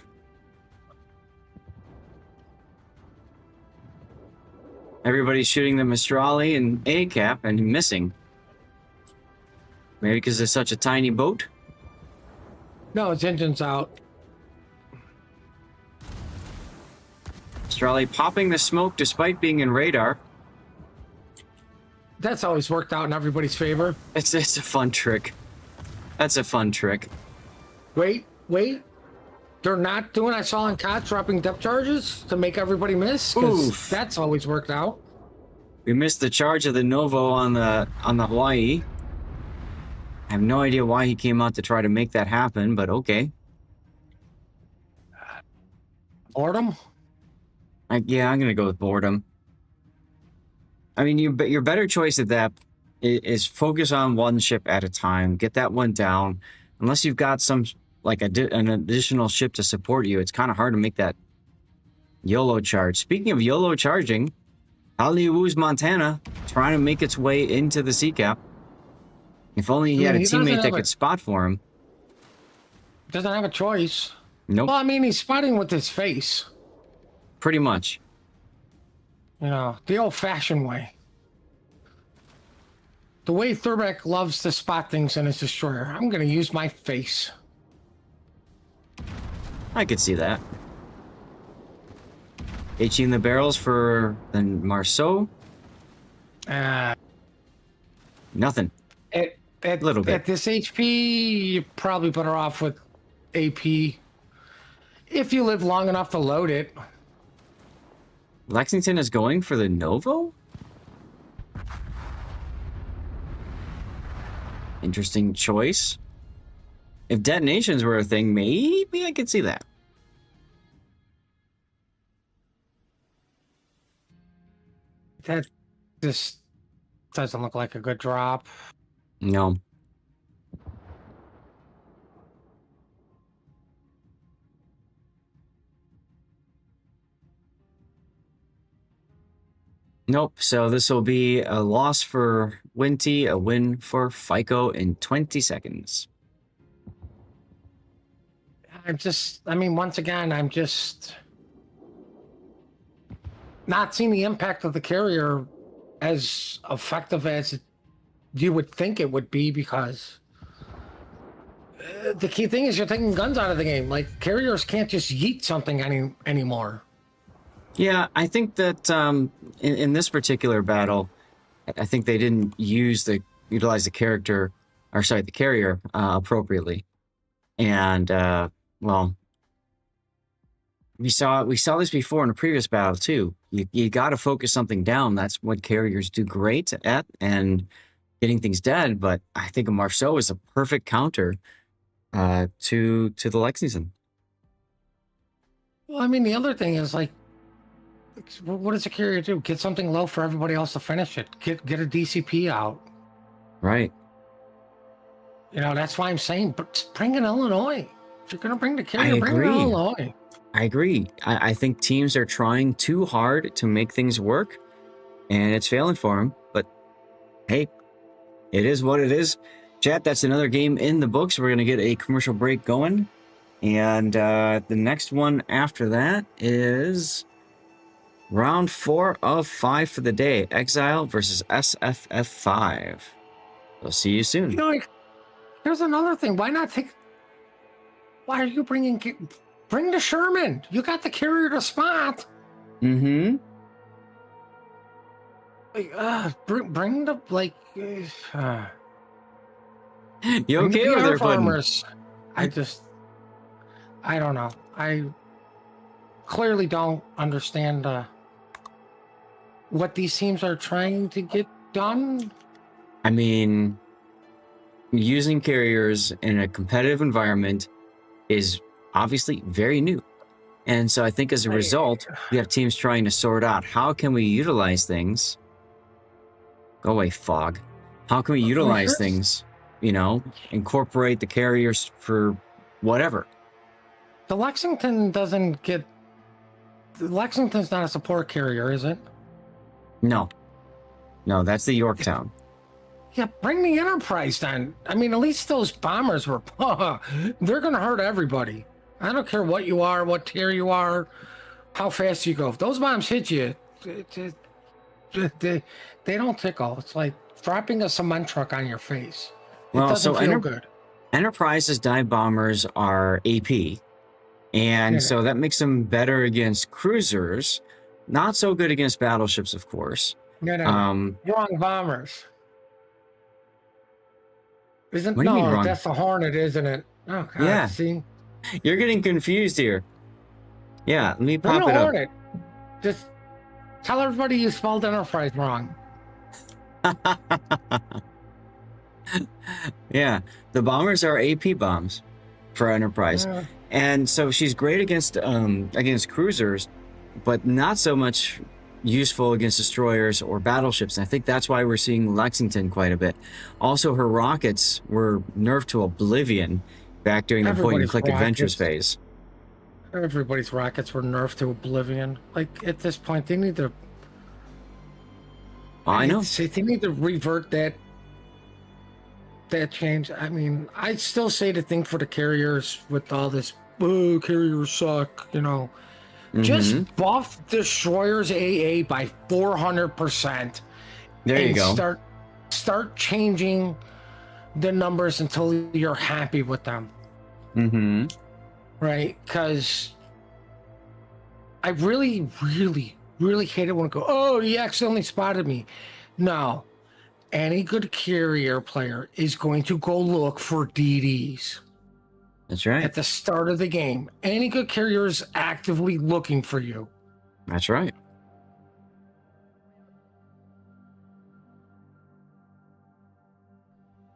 Everybody's shooting the Mistrali and A-cap and missing. Maybe because it's such a tiny boat? No, its engine's out. Mistrali popping the smoke despite being in radar. That's always worked out in everybody's favor. It's a fun trick. That's a fun trick. Wait. They're not doing I saw on COTS dropping depth charges to make everybody miss? 'Cause Oof. that's always worked out. We missed the charge of the Novo on the Hawaii. I have no idea why he came out to try to make that happen, but okay. Boredom? Yeah, I'm gonna go with boredom. I mean, your better choice at that is focus on one ship at a time. Get that one down. Unless you've got some an additional ship to support you, it's kind of hard to make that YOLO charge. Speaking of YOLO charging, Hollywood's Montana trying to make its way into the sea cap. If only he had a he doesn't teammate that have could spot for him. Doesn't have a choice. Nope, Well, I mean, he's spotting with his face. pretty much. You know, the old-fashioned way. The way Thurbeck loves to spot things in his destroyer. I'm going to use my face. I could see that. HE in the barrels for the Marceau. Nothing. At Little bit. At this HP, you're probably better off with AP. If you live long enough to load it. Lexington is going for the Novo? Interesting choice. If detonations were a thing, maybe I could see that. That just doesn't look like a good drop. No. Nope. So this will be a loss for Winty, a win for FICO in 20 seconds. I mean, once again, I'm just not seeing the impact of the carrier as effective as you would think it would be, because the key thing is you're taking guns out of the game. Like, carriers can't just yeet something anymore. Yeah, I think that in this particular battle, I think they didn't utilize the carrier appropriately, and well, we saw this before in a previous battle too. You got to focus something down. That's what carriers do great at, and getting things dead. But I think a Marceau is a perfect counter to the Lexington. Well, I mean, the other thing is, like, what does a carrier do? Get something low for everybody else to finish it. Get a DCP out. Right. You know, that's why I'm saying, but bring in Illinois. If you're going to bring the carrier, I bring in agree. Illinois. I agree. I think teams are trying too hard to make things work, and it's failing for them. But hey, it is what it is. Chat, that's another game in the books. We're going to get a commercial break going, And the next one after that is round 4 of 5 for the day. Exile versus SFF5. We'll see you soon. You know, like, here's another thing. Why not take? Why are you bring the Sherman? You got the carrier to spot. Mm-hmm. Like, bring the like. You bring okay the over PR there, bud? farmers. I don't know. I clearly don't understand what these teams are trying to get done. I mean, using carriers in a competitive environment is obviously very new. And so I think as a result, we have teams trying to sort out how can we utilize things. Go away, fog. How can we utilize things, you know, incorporate the carriers for whatever. The Lexington doesn't get. The Lexington's not a support carrier, is it? No, that's the Yorktown. Yeah, bring the Enterprise then. I mean, at least those bombers were. They're going to hurt everybody. I don't care what you are, what tier you are, how fast you go. If those bombs hit you, they don't tickle. It's like dropping a cement truck on your face. It doesn't feel good. Enterprise's dive bombers are AP, and so that makes them better against cruisers. Not so good against battleships, of course. No, wrong bombers. Isn't what do you mean wrong? That's the Hornet, isn't it? Oh God! Yeah. See, you're getting confused here. Yeah, let me pop bring it the up. Hornet. Just tell everybody you spelled Enterprise wrong. Yeah, the bombers are AP bombs for Enterprise, and so she's great against cruisers, but not so much useful against destroyers or battleships. And I think that's why we're seeing Lexington quite a bit. Also, her rockets were nerfed to oblivion back during the point and click adventures phase. Everybody's rockets were nerfed to oblivion. Like at this point, they need to. I know. They need to revert that change. I mean, I'd still say the thing for the carriers with all this, oh, carriers suck, you know. Just buff destroyers AA by 400%. There you go. Start changing the numbers until you're happy with them. Right? Because I really, really, really hate it when it goes, oh, he accidentally spotted me. No. Any good carrier player is going to go look for DDs. That's right. At the start of the game. Any good carrier is actively looking for you. That's right.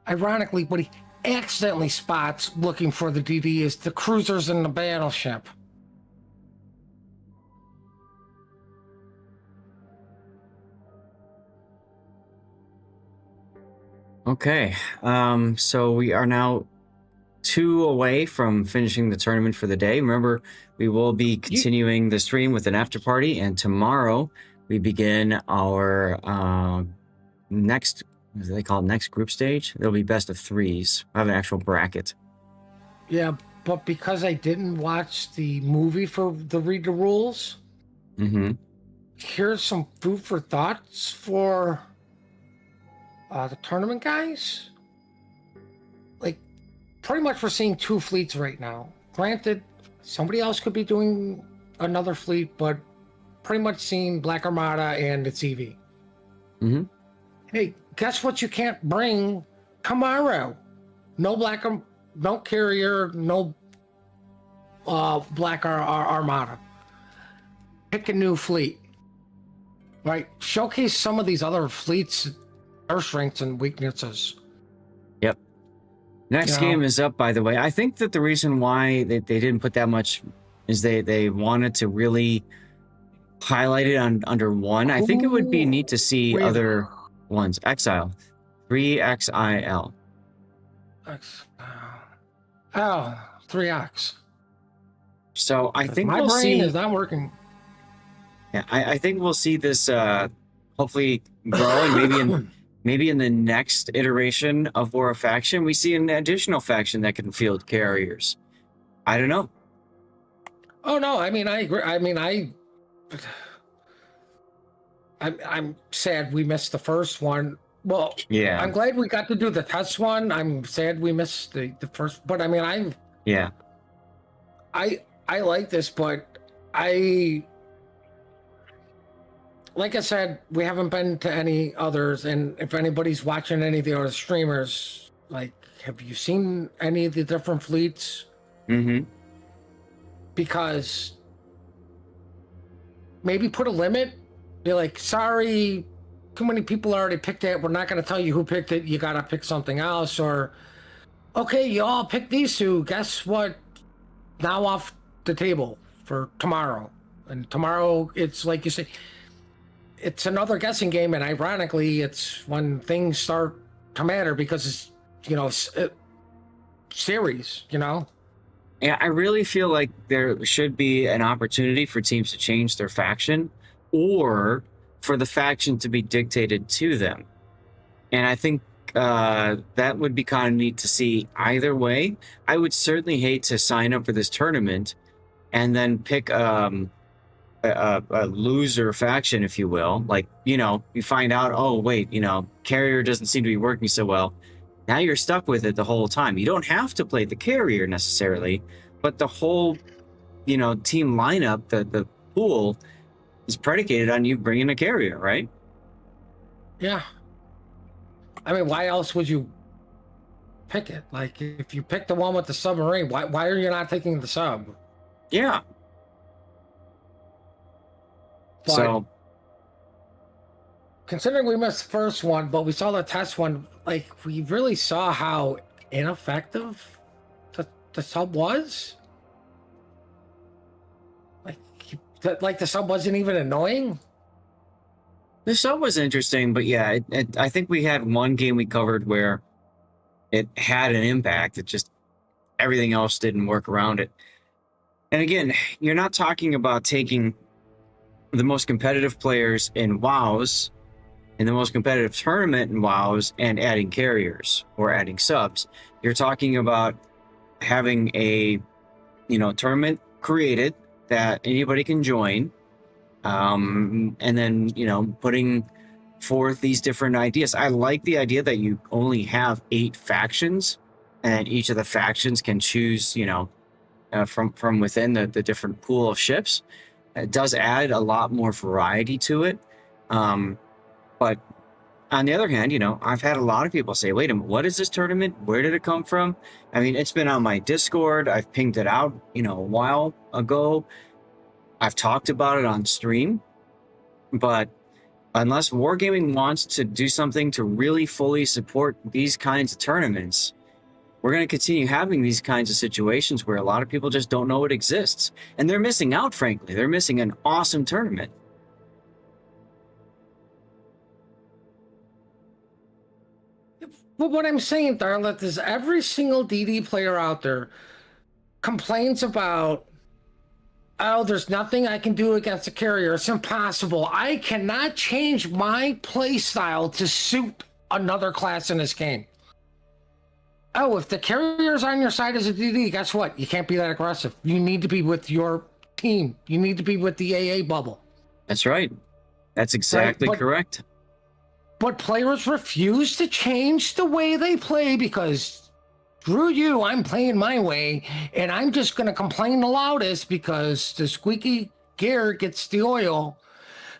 Ironically, what he accidentally spots looking for the DD is the cruisers in the battleship. Okay, so we are now 2 away from finishing the tournament for the day. Remember, we will be continuing the stream with an after party, and tomorrow we begin our next, what do they call it, next group stage? It'll be best of 3s. I have an actual bracket. Yeah, but because I didn't watch the movie for the Read the Rules, here's some food for thoughts for the tournament guys. Like, pretty much we're seeing 2 fleets right now. Granted, somebody else could be doing another fleet, but pretty much seeing Black Armada and its EV. Hey, guess what you can't bring tomorrow? No no carrier, no Black Armada. Pick a new fleet. Right? Showcase some of these other fleets, their strengths and weaknesses. Yep. Next game is up, by the way. I think that the reason why they didn't put that much is they wanted to really highlight it under one. I think it would be neat to see other ones. Exile. 3XIL. Oh, 3X. So I think my we'll brain see. is not working. Yeah, I think we'll see this hopefully grow, and maybe in the next iteration of War of Faction, we see an additional faction that can field carriers. I don't know. Oh no, I mean I agree. I'm sad we missed the first one. Well, Yeah. I'm glad we got to do the test one. I'm sad we missed the first, but I mean Yeah. I like this, but I like I said, we haven't been to any others, and if anybody's watching any of the other streamers, like, have you seen any of the different fleets? Mm-hmm. Because maybe put a limit. Be like, sorry, too many people already picked it. We're not going to tell you who picked it. You got to pick something else. Or, okay, you all picked these two. Guess what? Now off the table for tomorrow. And tomorrow, it's like you say, it's another guessing game. And ironically, it's when things start to matter because it's, series, Yeah, I really feel like there should be an opportunity for teams to change their faction or for the faction to be dictated to them. And I think that would be kind of neat to see either way. I would certainly hate to sign up for this tournament and then pick a loser faction, if you will. Like, you find out, oh, wait, carrier doesn't seem to be working so well. Now you're stuck with it the whole time. You don't have to play the carrier necessarily, but the whole, team lineup, the pool is predicated on you bringing a carrier, right? Yeah. I mean, why else would you pick it? Like, if you pick the one with the submarine, why are you not taking the sub? Yeah. But so, considering we missed the first one, but we saw the test one, like, we really saw how ineffective the sub was. Like the sub wasn't even annoying. the sub was interesting, but yeah, I think we had one game we covered where it had an impact. It just, everything else didn't work around it. And again, you're not talking about taking the most competitive players in WoWs in the most competitive tournament in WoWs and adding carriers or adding subs. You're talking about having a tournament created that anybody can join, and then putting forth these different ideas. I like the idea that you only have 8 factions, and each of the factions can choose from within the different pool of ships. It does add a lot more variety to it. But on the other hand, I've had a lot of people say, wait a minute, what is this tournament? Where did it come from? I mean, it's been on my Discord. I've pinged it out, a while ago. I've talked about it on stream. But unless Wargaming wants to do something to really fully support these kinds of tournaments, we're going to continue having these kinds of situations where a lot of people just don't know it exists. And they're missing out, frankly. They're missing an awesome tournament. But what I'm saying, Darla, is every single DD player out there complains about, oh, there's nothing I can do against a carrier. It's impossible. I cannot change my play style to suit another class in this game. Oh, if the carrier's on your side as a DD, guess what? You can't be that aggressive. You need to be with your team. You need to be with the AA bubble. That's right. That's exactly correct. But players refuse to change the way they play because, screw you, I'm playing my way, and I'm just going to complain the loudest because the squeaky gear gets the oil.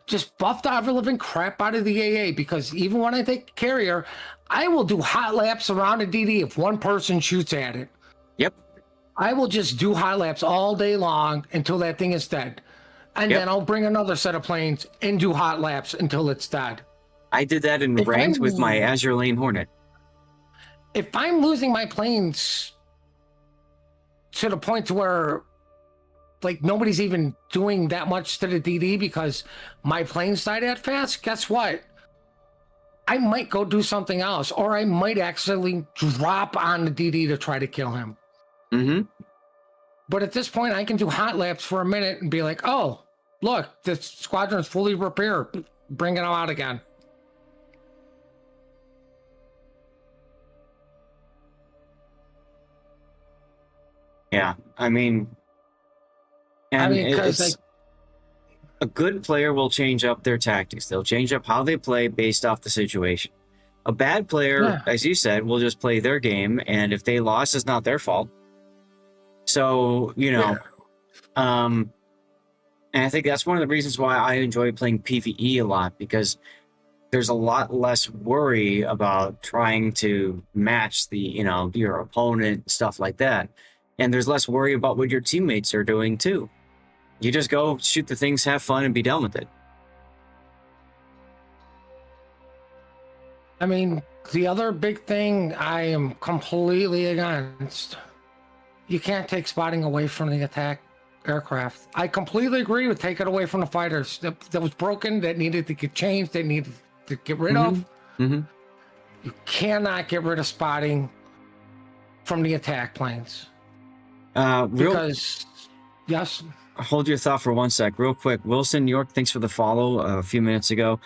Just buff the ever-living crap out of the AA, because even when I take carrier, I will do hot laps around a DD if one person shoots at it. Yep. I will just do hot laps all day long until that thing is dead. And then I'll bring another set of planes and do hot laps until it's dead. I did that in ranked with my Azure Lane Hornet. If I'm losing my planes to the point to where, like, nobody's even doing that much to the DD because my planes died that fast, guess what? I might go do something else, or I might actually drop on the DD to try to kill him. Mm-hmm. But at this point, I can do hot laps for a minute and be like, oh, look, the squadron's fully repaired. Bring it out again. Yeah, I mean, I and mean, because like, it's a good player will change up their tactics. They'll change up how they play based off the situation. A bad player, yeah, as you said, will just play their game, and if they lost, it's not their fault. So, yeah. um, and I think that's one of the reasons why I enjoy playing PvE a lot, because there's a lot less worry about trying to match the, your opponent, stuff like that. And there's less worry about what your teammates are doing too. You just go shoot the things, have fun, and be done with it. I mean, the other big thing I am completely against, you can't take spotting away from the attack aircraft. I completely agree with take it away from the fighters. That was broken, that needed to get changed, that needed to get rid of. Mm-hmm. You cannot get rid of spotting from the attack planes. Because, yes. Hold your thought for 1 sec, real quick. Wilson York, thanks for the follow a few minutes ago.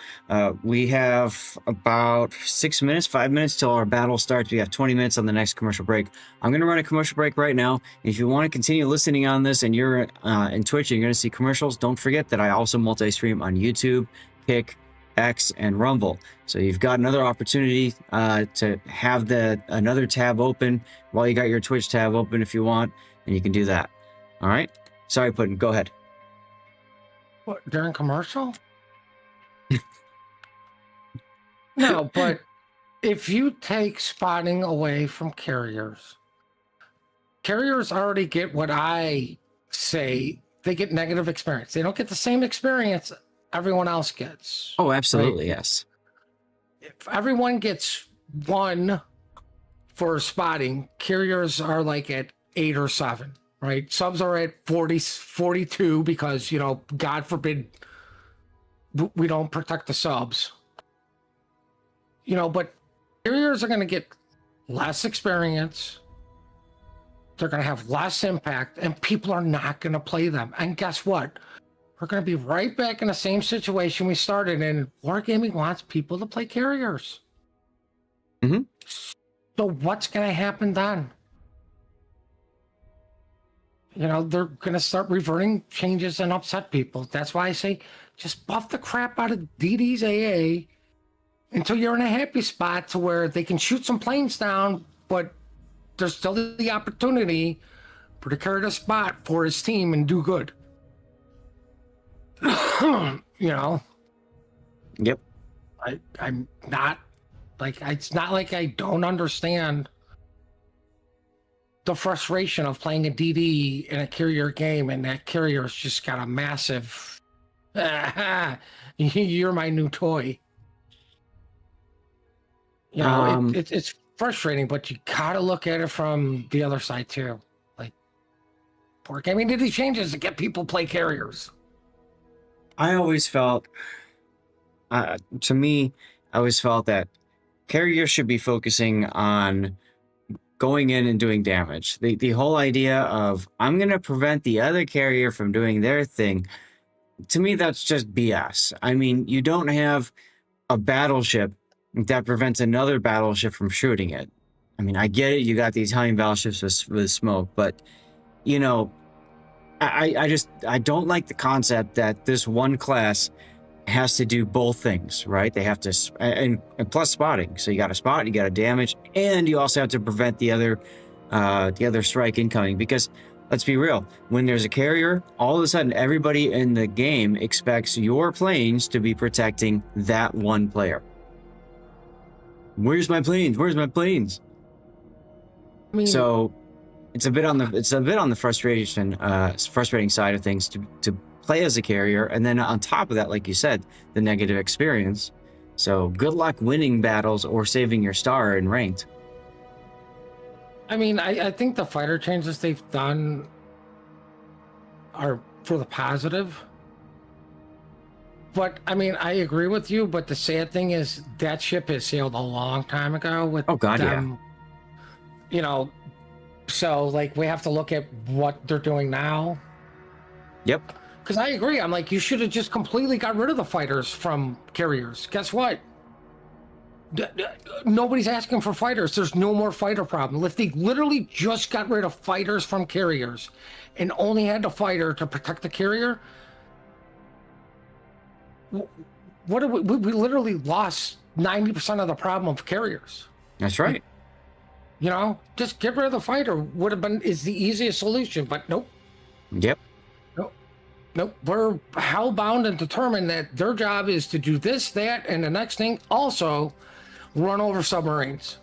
We have about 6 minutes, 5 minutes till our battle starts. We have 20 minutes on the next commercial break. I'm going to run a commercial break right now. If you want to continue listening on this and you're in Twitch and you're going to see commercials, don't forget that I also multi-stream on YouTube, Kick, X, and Rumble. So you've got another opportunity to have another tab open while you got your Twitch tab open if you want, and you can do that. All right? Sorry, Puddin', go ahead. What, during commercial? No, but if you take spotting away from carriers, carriers already get what I say, they get negative experience. They don't get the same experience everyone else gets. Oh, absolutely, right? yes. If everyone gets 1 for spotting, carriers are like at 8 or 7. Right, subs are at 40, 42 because, God forbid we don't protect the subs. But carriers are going to get less experience. They're going to have less impact, and people are not going to play them. And guess what? We're going to be right back in the same situation we started in. Wargaming wants people to play carriers. Mm-hmm. So what's going to happen then? They're going to start reverting changes and upset people. That's why I say just buff the crap out of DD's AA until you're in a happy spot to where they can shoot some planes down, but there's still the opportunity for the carrier to spot for his team and do good. Yep. I'm not it's not like I don't understand the frustration of playing a DD in a carrier game, and that carrier's just got a massive, you're my new toy. It's frustrating, but you gotta look at it from the other side too. Like, Wargaming did these changes to get people play carriers. I always felt, to me, I always felt that carriers should be focusing on going in and doing damage. The whole idea of I'm going to prevent the other carrier from doing their thing, to me, that's just BS. I mean, you don't have a battleship that prevents another battleship from shooting it. I mean, I get it. You got the Italian battleships with smoke, but, I don't like the concept that this one class has to do both things, right? They have to, and plus spotting. So you got to spot, you got to damage, and you also have to prevent the other strike incoming. Because let's be real, when there's a carrier, all of a sudden everybody in the game expects your planes to be protecting that one player. Where's my planes? Where's my planes? I mean, so it's a bit on the frustrating side of things to play as a carrier, and then on top of that, like you said, the negative experience. So good luck winning battles or saving your star in ranked. I mean, I think the fighter changes they've done are for the positive. But I mean, I agree with you, but the sad thing is that ship has sailed a long time ago with them, so like we have to look at what they're doing now. Yep. Because I agree. I'm like, you should have just completely got rid of the fighters from carriers. Guess what? Nobody's asking for fighters. There's no more fighter problem. If they literally just got rid of fighters from carriers and only had the fighter to protect the carrier, what do we literally lost 90% of the problem of carriers. That's right. You know, just get rid of the fighter would have been is the easiest solution, but nope. Yep. Nope. We're hellbound and determined that their job is to do this, that, and the next thing also run over submarines.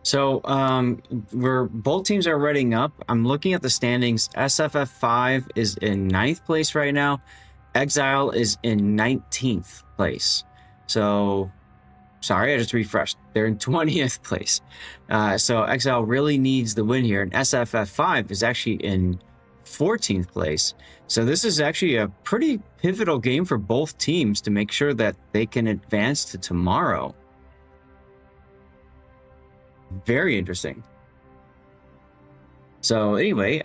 So we're both teams are readying up. I'm looking at the standings. SFF5 is in 9th place right now. Exile is in 19th place. So sorry, I just refreshed. They're in 20th place. So Exile really needs the win here. And SFF5 is actually in 14th place. So this is actually a pretty pivotal game for both teams to make sure that they can advance to tomorrow. Very interesting. So anyway,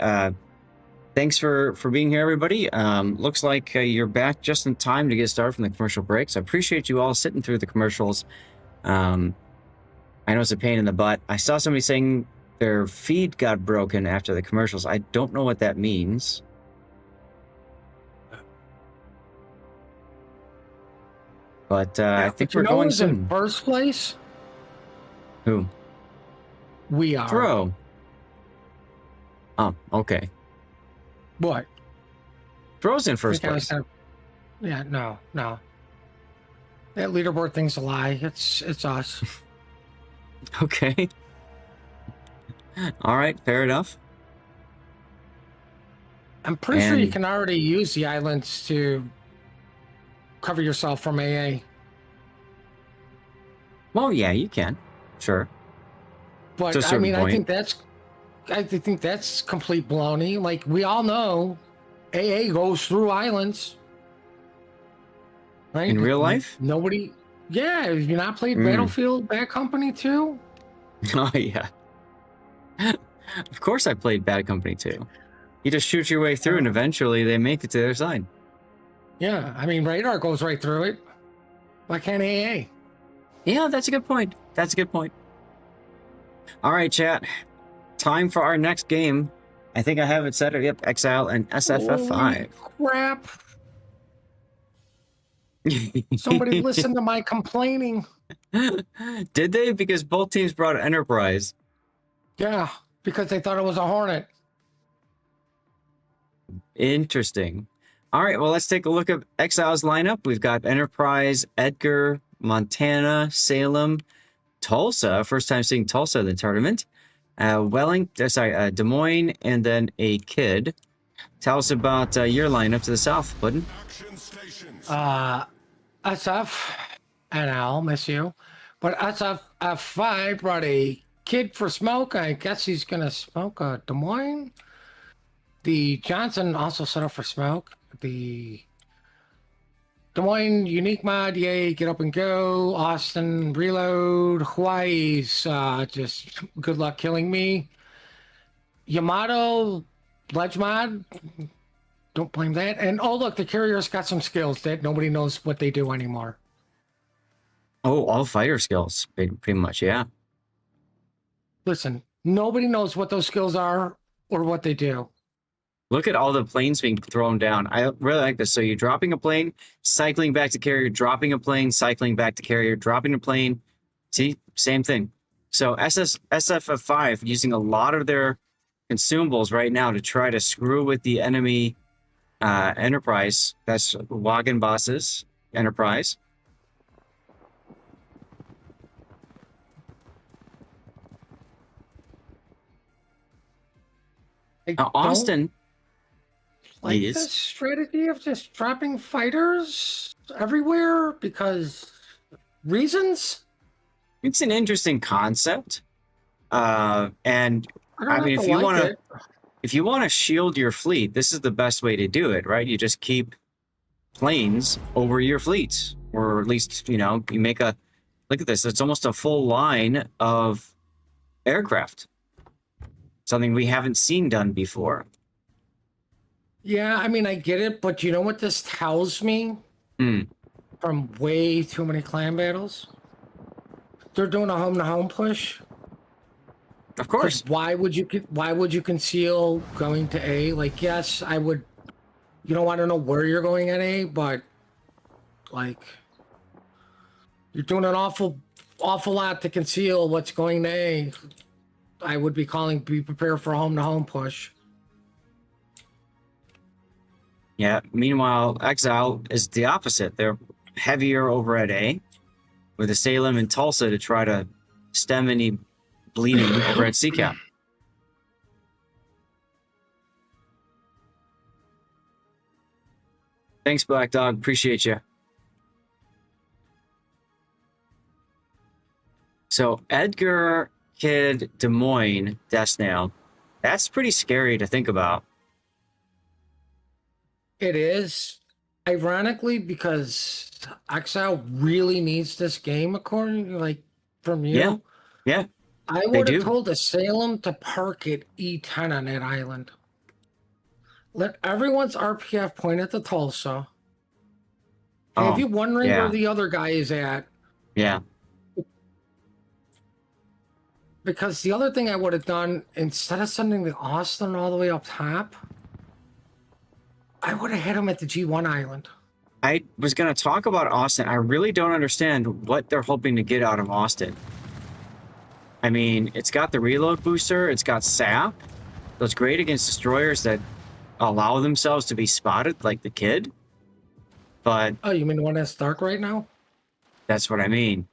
thanks for being here, everybody. Looks like you're back just in time to get started from the commercial breaks. I appreciate you all sitting through the commercials. I know it's a pain in the butt. I saw somebody saying their feed got broken after the commercials. I don't know what that means. But I think we're going soon. In first place? Who? We are. Throw. Oh, okay. What? Throw's in first place. Yeah, no. That leaderboard thing's a lie. It's us. Okay. All right, fair enough. I'm pretty sure you can already use the islands to cover yourself from AA. Well, yeah, you can. Sure. But I mean, I think that's complete baloney. Like we all know, AA goes through islands. Right? In real life? Nobody. Yeah, have you not played Battlefield Bad Company 2? Oh yeah. Of course I played Bad Company 2. You just shoot your way through and eventually they make it to their side. Yeah, I mean radar goes right through it. Why can't AA? Yeah, that's a good point. That's a good point. All right, chat. Time for our next game. I think I have it set up. Yep, Exile and SFF5. Holy crap. Somebody listen to my complaining. Did they? Because both teams brought Enterprise. Yeah, because they thought it was a Hornet. Interesting. All right, well, let's take a look at Exile's lineup. We've got Enterprise, Edgar, Montana, Salem, Tulsa. First time seeing Tulsa in the tournament. Des Moines, and then a kid. Tell us about your lineup to the south, Puddin'. SF, and I'll miss you. But SF5 brought a kid for smoke. I guess he's going to smoke a Des Moines. The Johnson also set up for smoke. The Des Moines unique mod, yay, get up and go. Austin, reload. Hawaii's just good luck killing me. Yamato, ledge mod. Don't blame that. And oh, look, the carrier's got some skills that nobody knows what they do anymore. Oh, all fighter skills, pretty much, yeah. Listen, nobody knows what those skills are or what they do. Look at all the planes being thrown down. I really like this. So you're dropping a plane, cycling back to carrier, dropping a plane, cycling back to carrier, dropping a plane. See, same thing. So SFF5 using a lot of their consumables right now to try to screw with the enemy Enterprise. That's Wagon Boss's Enterprise. Austin. Like this strategy of just dropping fighters everywhere because It's reasons? an interesting concept. And I mean, if you want to shield your fleet, this is the best way to do it, right? You just keep planes over your fleets, or at least, you know, you make a, look at this. It's almost a full line of aircraft. Something we haven't seen done before. Yeah, I mean, I get it, but you know what this tells me? from way too many clan battles. They're doing a home-to-home push. Of course. Why would you conceal going to A? Like, yes, I would. You don't want to know where you're going at A, but like, you're doing an awful lot to conceal what's going to A. I would be prepared for a home-to-home push. Yeah. Meanwhile, Exile is the opposite. They're heavier over at A, with a Salem and Tulsa to try to stem any bleeding over at CCAP. Thanks, Black Dog. Appreciate you. So Edgar, Kid, Des Moines, Deathnail. That's pretty scary to think about. It is, ironically, because Exile really needs this game, according from you. Yeah, yeah. I would have told Salem to park at E10 on that island. Let everyone's RPF point at the Tulsa. And if you're wondering where the other guy is at, yeah. Because the other thing I would have done, instead of sending the Austin all the way up top, I would have hit him at the G1 island. I was going to talk about Austin. I really don't understand what they're hoping to get out of Austin. I mean, it's got the reload booster. It's got SAP. That's great against destroyers that allow themselves to be spotted, like the Kid. But oh, you mean the one that's dark right now? That's what I mean.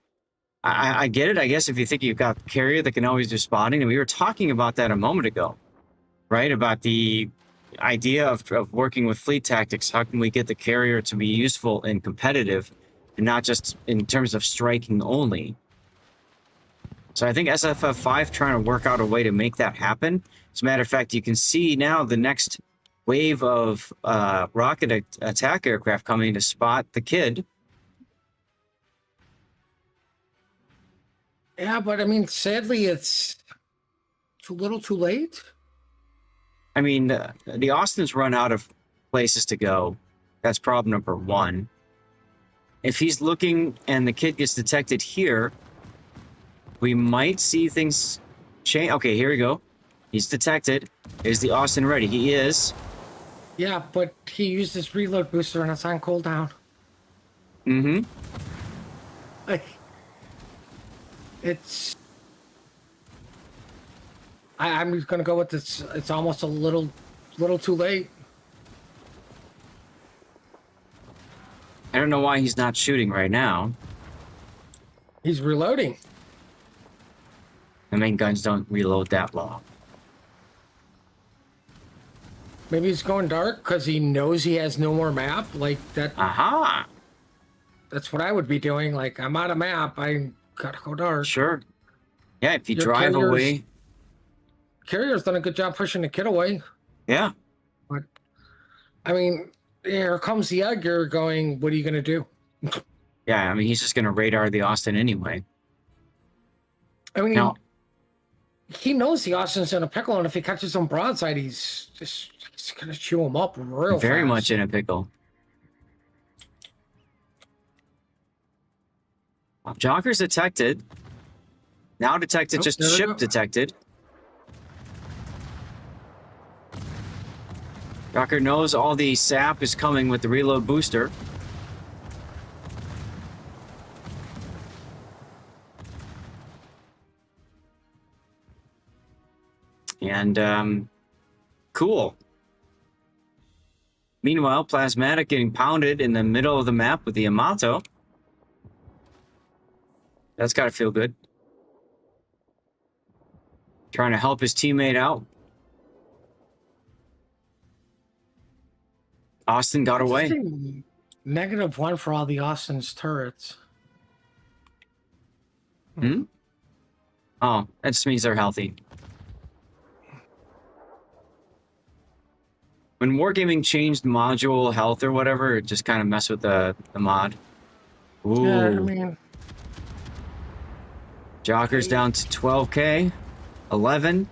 I get it. I guess if you think you've got carrier that can always do spotting, and we were talking about that a moment ago, right? About the idea of working with fleet tactics. How can we get the carrier to be useful and competitive, and not just in terms of striking only? So I think SFF5 trying to work out a way to make that happen. As a matter of fact, you can see now the next wave of rocket attack aircraft coming to spot the Kid. Yeah, but I mean, sadly, it's too little too late. I mean, the Austins run out of places to go. That's problem number one. If he's looking and the Kid gets detected here, we might see things change. Okay, here we go. He's detected. Is the Austin ready? He is. Yeah, but he used his reload booster and it's on cooldown. Mm-hmm. Like, it's... I'm gonna go with this. It's almost a little too late. I don't know why he's not shooting right now. He's reloading. The main guns don't reload that long. Maybe he's going dark because he knows he has no more map. Like that. Aha! That's what I would be doing. Like, I'm out of map. I gotta go dark. Sure. Yeah, if you drive away. Carrier's done a good job pushing the Kid away. Yeah. But, I mean, here comes the Edgar going, what are you going to do? Yeah, I mean, he's just going to radar the Austin anyway. I mean, he knows the Austin's in a pickle, and if he catches some broadside, he's going to chew him up real Very fast. much in a pickle. Jocker's detected. Now detected, just ship detected. Jocker knows all the sap is coming with the reload booster. And, cool. Meanwhile, Plasmatic getting pounded in the middle of the map with the Yamato. That's got to feel good. Trying to help his teammate out. Austin got away. -1 for all the Austin's turrets. Hmm? Oh, that just means they're healthy. When Wargaming changed module health or whatever, it just kind of messed with the mod. Ooh. Yeah, I mean... Jocker's down to 12k. 11.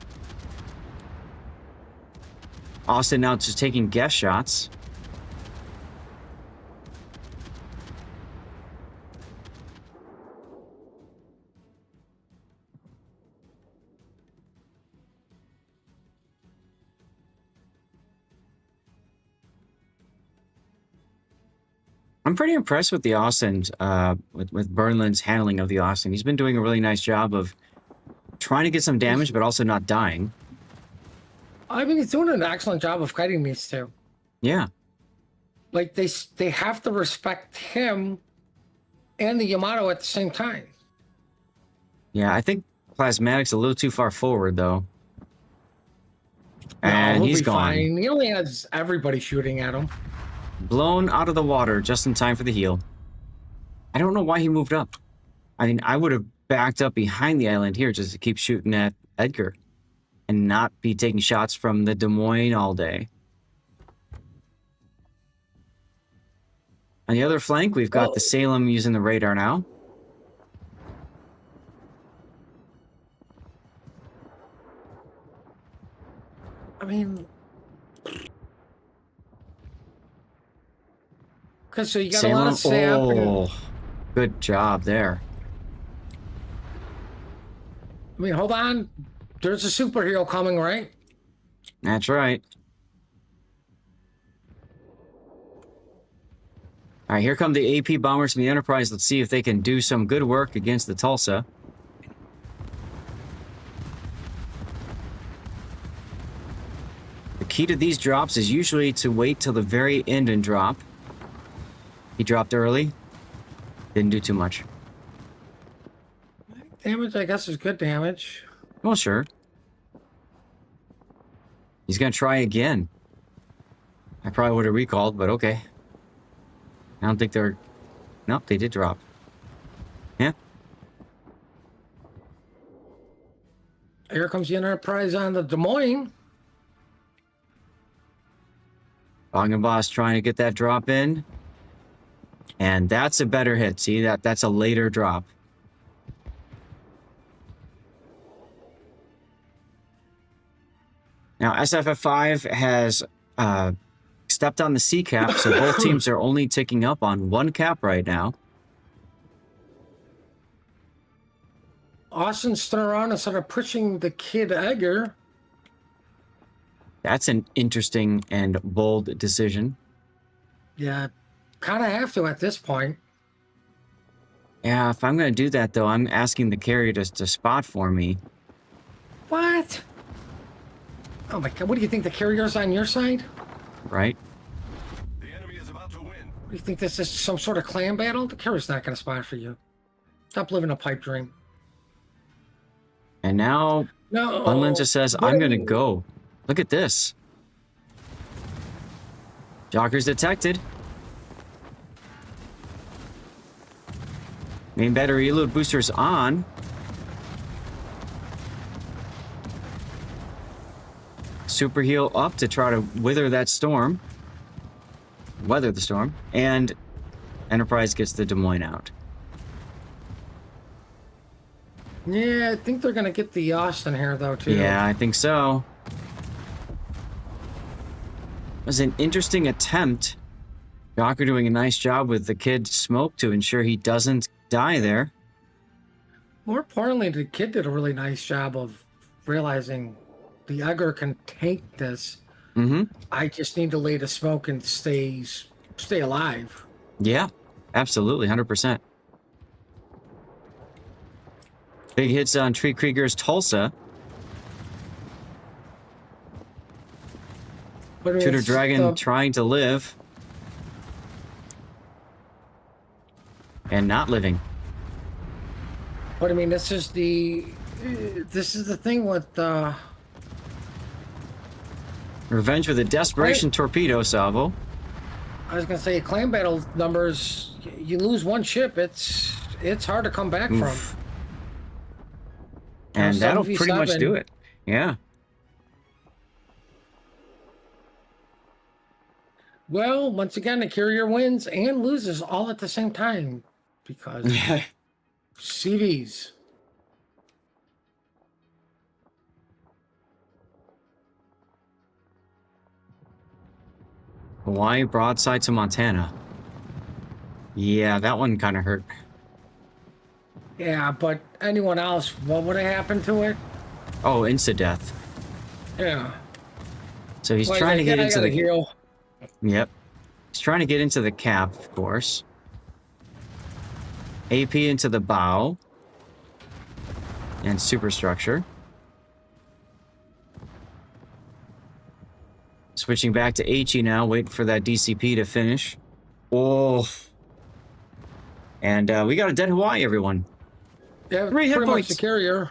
Austin now just taking guess shots. I'm pretty impressed with the Austin, with Burnland's handling of the Austin. He's been doing a really nice job of trying to get some damage, but also not dying. I mean, he's doing an excellent job of fighting these two. Yeah. Like, they have to respect him and the Yamato at the same time. Yeah, I think Plasmatic's a little too far forward, though. No, And he'll he's be gone. fine. He only has everybody shooting at him. Blown out of the water just in time for the heal. I don't know why he moved up. I mean, I would have backed up behind the island here just to keep shooting at Edgar and not be taking shots from the Des Moines all day. On the other flank, we've got the Salem using the radar now. I mean, okay, so you got a lot of sap. Oh, good job there. I mean, hold on. There's a superhero coming, right? That's right. All right, here come the AP bombers from the Enterprise. Let's see if they can do some good work against the Tulsa. The key to these drops is usually to wait till the very end and drop. He dropped early. Didn't do too much. Damage, I guess, is good damage. Well, sure. He's going to try again. I probably would have recalled, but okay. I don't think they're... Nope, they did drop. Yeah. Here comes the Enterprise on the Des Moines. Bong Boss trying to get that drop in. And that's a better hit. See, that's a later drop. Now, SFF5 has stepped on the C cap, so both teams are only ticking up on one cap right now. Austin stood around instead of pushing the kid Edgar. That's an interesting and bold decision. Yeah, kind of have to at this point. Yeah, if I'm going to do that, though, I'm asking the carrier to spot for me. What? Oh my god, what do you think, the carrier's on your side? Right? The enemy is about to win. What do you think, this is some sort of clan battle? The carrier's not going to spot for you. Stop living a pipe dream. And now, No. Unlin just says, I'm going to go. Look at this. Jocker's detected. Main battery reload booster's on. Super heal up to try to weather the storm. And Enterprise gets the Des Moines out. Yeah, I think they're going to get the Austin here, though, too. Yeah, I think so. It was an interesting attempt. Jocker doing a nice job with the kid smoke to ensure he doesn't die there. More importantly, the kid did a really nice job of realizing the Edgar can take this. Mm-hmm. I just need to lay the smoke and stay alive. Yeah, absolutely, 100%. Big hits on Tree Krieger's Tulsa. But Tudor it's Dragon trying to live. And not living. But I mean, this is the thing with Revenge with a desperation torpedo salvo. I was gonna say, clan battle numbers. You lose one ship, it's hard to come back from. And that'll pretty much 7v7. do it. Yeah. Well, once again, the carrier wins and loses all at the same time because CVs. Hawaii broadside to Montana. Yeah, that one kind of hurt. Yeah, but anyone else, what would have happened to it? Oh, insta-death. Yeah. So he's Well, trying to get into the... heal. Yep. He's trying to get into the cap, of course. AP into the bow. And superstructure. Switching back to HE now, waiting for that DCP to finish. Oh. And we got a dead Hawaii, everyone. Yeah, 3 hit pretty much points. the carrier.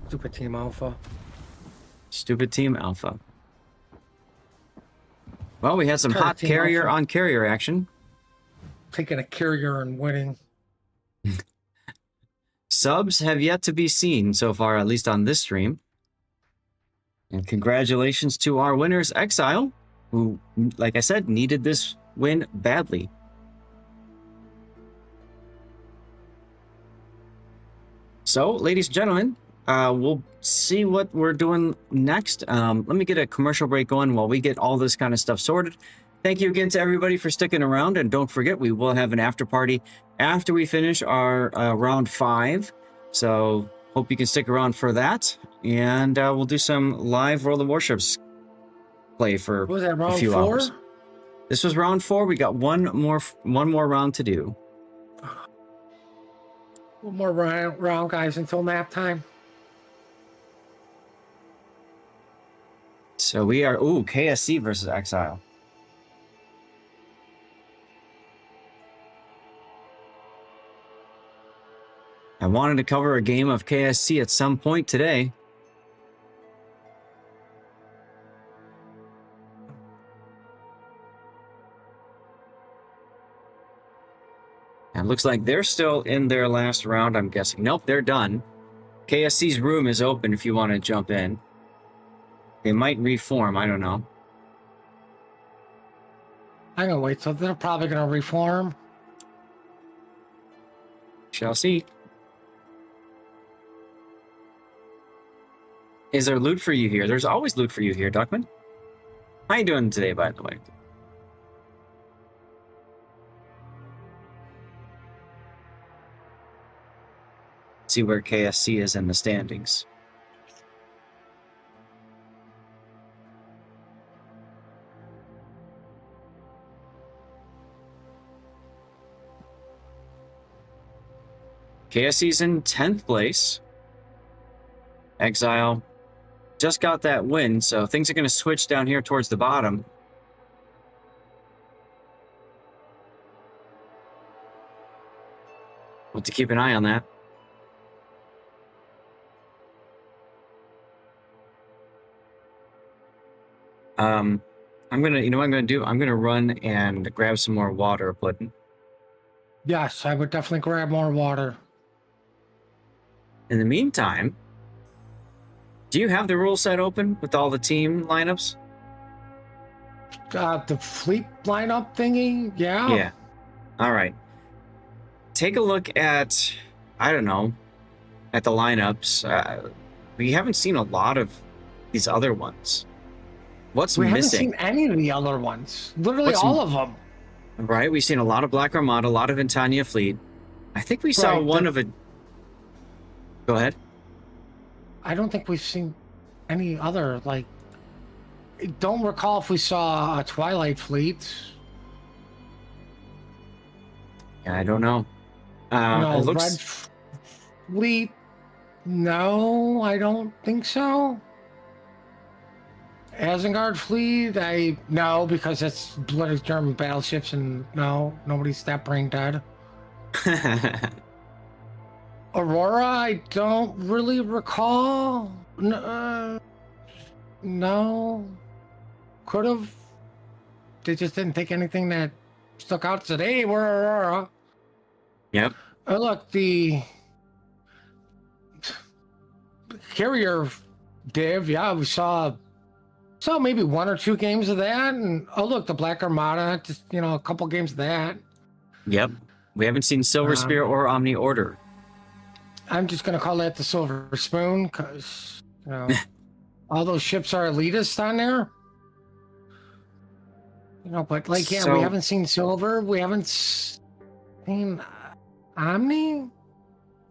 Stupid Team Alpha. Stupid Team Alpha. Well, we had some Sorry, hot Team carrier Alpha. on carrier action. Taking a carrier and winning. Subs have yet to be seen so far, at least on this stream. And congratulations to our winners, Exile, who, like I said, needed this win badly. So, ladies and gentlemen, we'll see what we're doing next. Let me get a commercial break going while we get all this kind of stuff sorted. Thank you again to everybody for sticking around, and don't forget, we will have an after party after we finish our round 5. So, hope you can stick around for that, and we'll do some live World of Warships play for What was that, round a few 4? hours. This was round 4. We got one more round to do. One more round, guys, until nap time. So we are, ooh, KSC versus Exile. I wanted to cover a game of KSC at some point today. And it looks like they're still in their last round, I'm guessing. Nope, they're done. KSC's room is open if you want to jump in. They might reform, I don't know. I'm gonna wait, so they're probably gonna reform. Shall see. Is there loot for you here? There's always loot for you here, Duckman. How you doing today, by the way? See where KSC is in the standings. KSC's in 10th place. Exile just got that win, so things are going to switch down here towards the bottom. We'll have to keep an eye on that. I'm gonna, you know what I'm gonna do? I'm gonna run and grab some more water, but Yes, I would definitely grab more water. in the meantime, do you have the rule set open with all the team lineups? The fleet lineup thingy, yeah. Yeah. All right. Take a look at, I don't know, at the lineups. We haven't seen a lot of these other ones. What's We haven't missing? seen any of the other ones. Literally What's all of them. Right? We've seen a lot of Black Armada, a lot of Intania Fleet. I think we saw Right, one of a... Go ahead. I don't think we've seen any other, like... Don't recall if we saw a Twilight Fleet. Yeah, I don't know. No, It looks... Red Fleet. No, I don't think so. Asengard Fleet, no, because it's bloody German battleships, and no, nobody's that brain dead. Aurora, I don't really recall. No. Could have. They just didn't think anything that stuck out and said, hey, we're Aurora. Yep. Oh, look, the carrier div, yeah, we saw maybe 1 or 2 games of that. And oh, look, the Black Armada, just, a couple games of that. Yep. We haven't seen Silver Spear or Omni Order. I'm just going to call that the Silver Spoon because, all those ships are elitist on there. But like, yeah, So- we haven't seen Silver. We haven't seen Omni.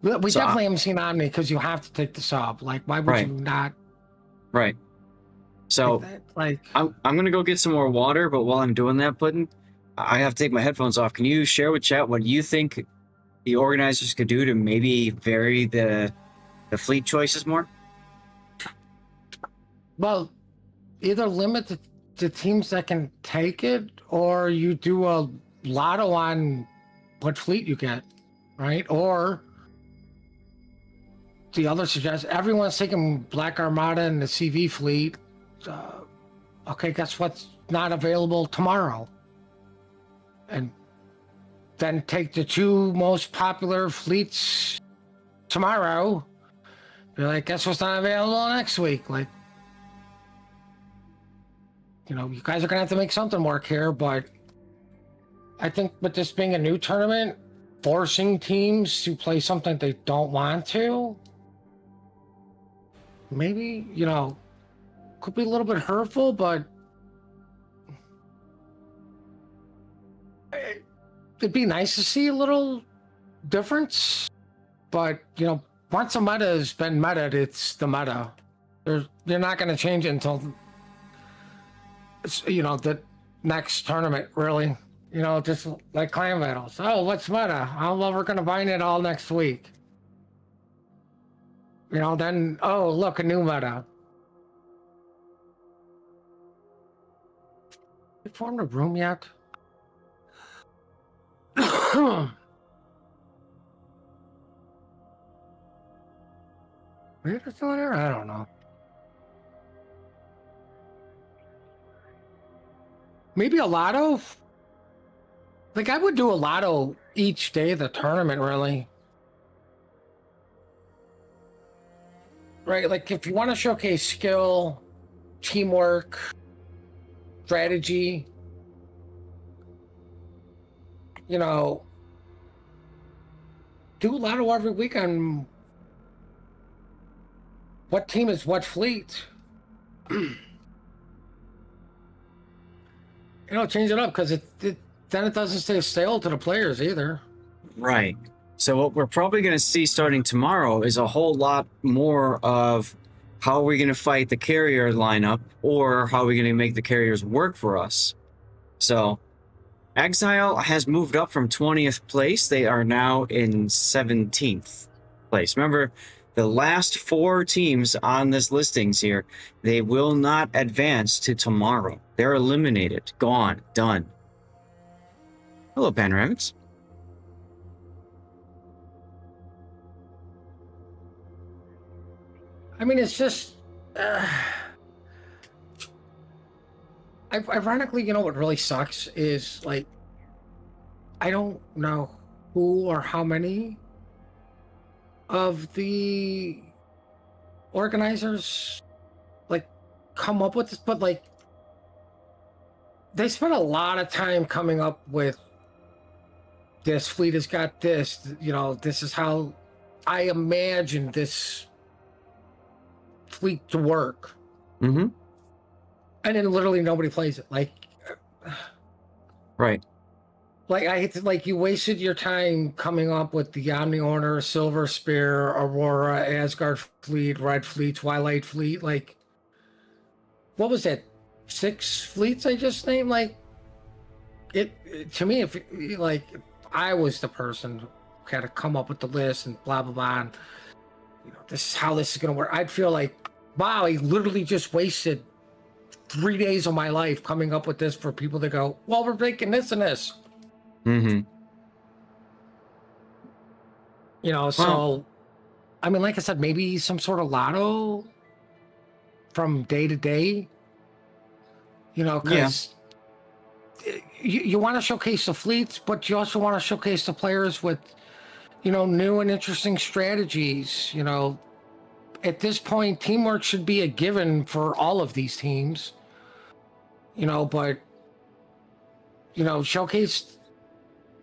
We So, definitely haven't seen Omni because you have to take the sub. Like, why would Right. you not? Right. So I'm gonna go get some more water, but while I'm doing that, Puddin', I have to take my headphones off. Can you share with chat what you think the organizers could do to maybe vary the fleet choices more? Well, either limit the teams that can take it, or you do a lotto on what fleet you get, right? Or the other suggests everyone's taking Black Armada and the CV fleet. Okay, guess what's not available tomorrow? And then take the two most popular fleets tomorrow. Be like, guess what's not available next week? Like, you know, you guys are gonna have to make something work here, but I think with this being a new tournament, forcing teams to play something they don't want to, maybe, you know, could be a little bit hurtful, but it'd be nice to see a little difference. But, you know, once a meta has been meta, it's the meta. You're not going to change it until, you know, the next tournament, really. You know, just like clan battles. Oh, what's meta? Oh, well, we're going to bind it all next week. You know, then, oh, look, a new meta. You formed a room yet? Maybe it's still there? I don't know. Maybe a lotto? Like, I would do a lotto each day of the tournament, really. Right? Like, if you want to showcase skill, teamwork, strategy, you know, do a lotto every week on what team is what fleet. You know, change it up, because then it doesn't stay stale to the players either. Right. So what we're probably going to see starting tomorrow is a whole lot more of how are we going to fight the carrier lineup, or how are we going to make the carriers work for us. So Exile has moved up from 20th place. They are now in 17th place. Remember, the last 4 teams on this listings here, they will not advance to tomorrow. They're eliminated, gone, done. Hello, Panoramics. I mean, it's just... ironically, you know what really sucks is, like, I don't know who or how many of the organizers, like, come up with this, but, like, they spent a lot of time coming up with this fleet has got this, you know, this is how I imagine this fleet to work. Mm-hmm. And then literally nobody plays it. Like, right. Like, I hate to, like, you wasted your time coming up with the Omni Order, Silver Spear, Aurora, Asgard Fleet, Red Fleet, Twilight Fleet. Like, what was that? 6 fleets I just named? Like, it to me, if like, if I was the person who had to come up with the list and blah blah blah, and, you know, this is how this is gonna work, I'd feel like, wow, I literally just wasted 3 days of my life coming up with this for people to go, well, we're making this and this. Mm-hmm. You know, so, I mean, like I said, maybe some sort of lotto from day to day, you know, because you want to showcase the fleets, but you also want to showcase the players with, you know, new and interesting strategies. You know, at this point, teamwork should be a given for all of these teams, you know, but, you know, showcase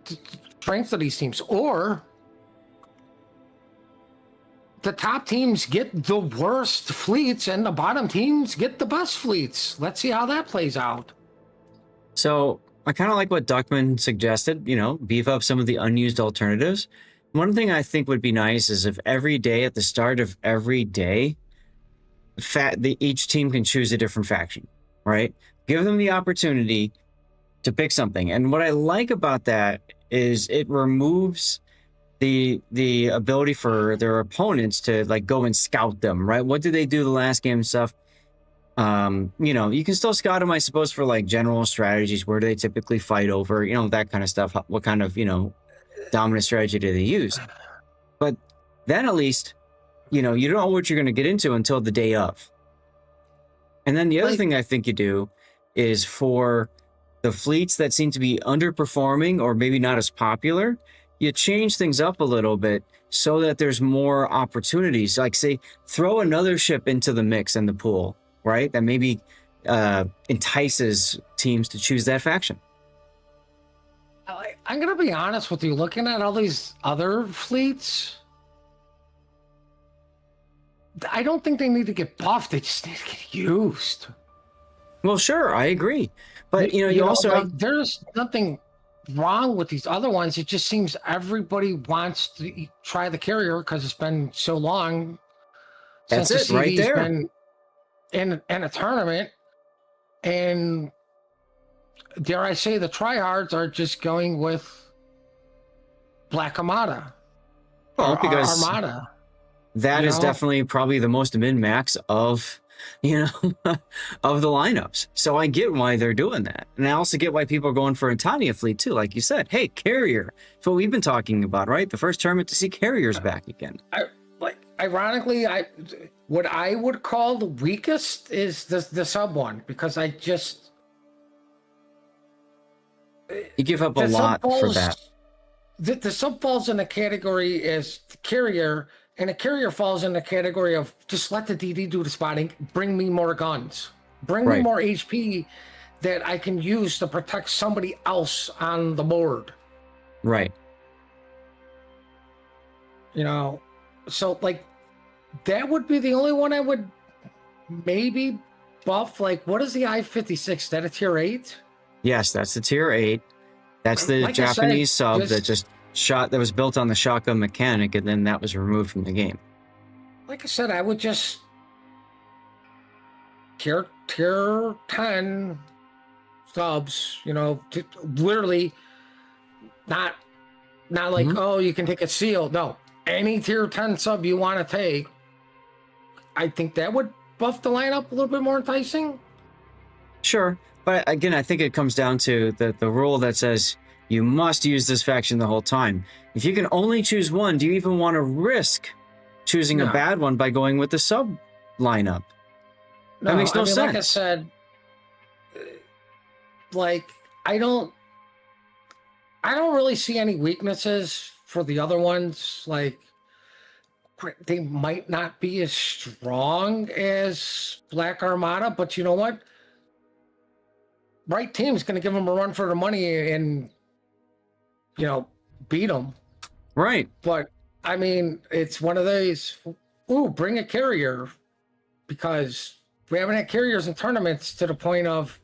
the strengths of these teams, or the top teams get the worst fleets and the bottom teams get the best fleets. Let's see how that plays out. So I kind of like what Duckman suggested, you know, beef up some of the unused alternatives. One thing I think would be nice is if every day, at the start of every day, each team can choose a different faction, right? Give them the opportunity to pick something. And what I like about that is it removes the ability for their opponents to like go and scout them, right? What did they do the last game and stuff? You know, you can still scout them, I suppose, for like general strategies. Where do they typically fight over? You know, that kind of stuff. What kind of, you know, dominant strategy do they use? But then at least, you know, you don't know what you're going to get into until the day of. And then the other thing I think you do is for the fleets that seem to be underperforming or maybe not as popular, you change things up a little bit so that there's more opportunities. Like, say, throw another ship into the mix in the pool, right? That maybe entices teams to choose that faction. I'm going to be honest with you. Looking at all these other fleets, I don't think they need to get buffed. They just need to get used. Well, sure, I agree. But, you know, you also like, there's nothing wrong with these other ones. It just seems everybody wants to try the carrier because it's been so long That's since it, the right CV's there. been in a tournament. And dare I say, the tryhards are just going with Black Armada. Well, because Armada. that is definitely probably the most min-max of, you know, of the lineups. So I get why they're doing that. And I also get why people are going for a Tanya fleet too. Like you said, hey, carrier. That's what we've been talking about, right? The first tournament to see carriers back again. Ironically, what I would call the weakest is the sub one, because I just... You give up a lot for that. The sub falls in the category as carrier, and a carrier falls in the category of just let the DD do the spotting, bring me more guns, bring me more HP that I can use to protect somebody else on the board. Right. You know, so like that would be the only one I would maybe buff. Like, what is the I-56? Is that a tier 8? Yes, that's the tier 8. That's the like Japanese sub that was built on the shotgun mechanic, and then that was removed from the game. Like I said, I would just tier 10 subs, you know, literally not like, oh, you can take a seal. No, any tier 10 sub you want to take. I think that would buff the lineup a little bit more enticing. Sure. But again, I think it comes down to the rule that says you must use this faction the whole time. If you can only choose one, do you even want to risk choosing a bad one by going with the sub lineup? That makes no sense. Like I said, like I don't really see any weaknesses for the other ones. Like, they might not be as strong as Black Armada, but you know what? Right team's going to give them a run for the money and, you know, beat them. Right. But, I mean, it's one of those, ooh, bring a carrier, because we haven't had carriers in tournaments to the point of,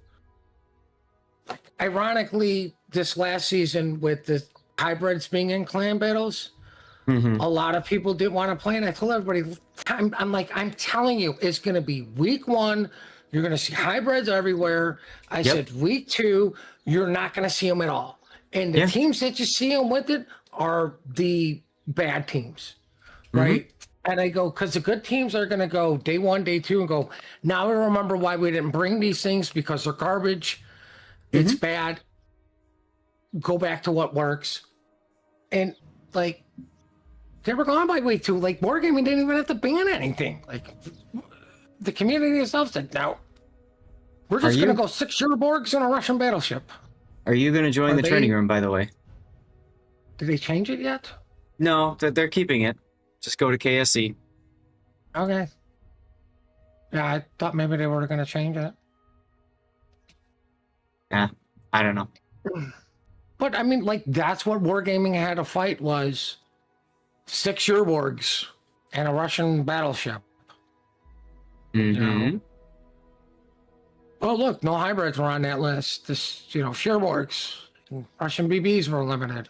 ironically, this last season with the hybrids being in clan battles, a lot of people didn't want to play, and I told everybody, I'm telling you, it's going to be week 1. You're going to see hybrids everywhere. I said week 2, you're not going to see them at all. And the teams that you see them with it are the bad teams, right? And I go, because the good teams are going to go day 1, day 2, and go, now we remember why we didn't bring these things, because they're garbage. It's bad. Go back to what works. And, like, they were gone by week 2. Like, Wargaming didn't even have to ban anything. Like, the community itself said, no, we're just going to go 6 Euroborgs in a Russian battleship. Are you going to join the training room, by the way? Did they change it yet? No, they're keeping it. Just go to KSC. Okay. Yeah, I thought maybe they were going to change it. Yeah, I don't know. But, I mean, like, that's what Wargaming had to fight, was 6 Euroborgs and a Russian battleship. You know? Oh, look, no hybrids were on that list. This, you know, Shearborgs, Russian BBs were limited.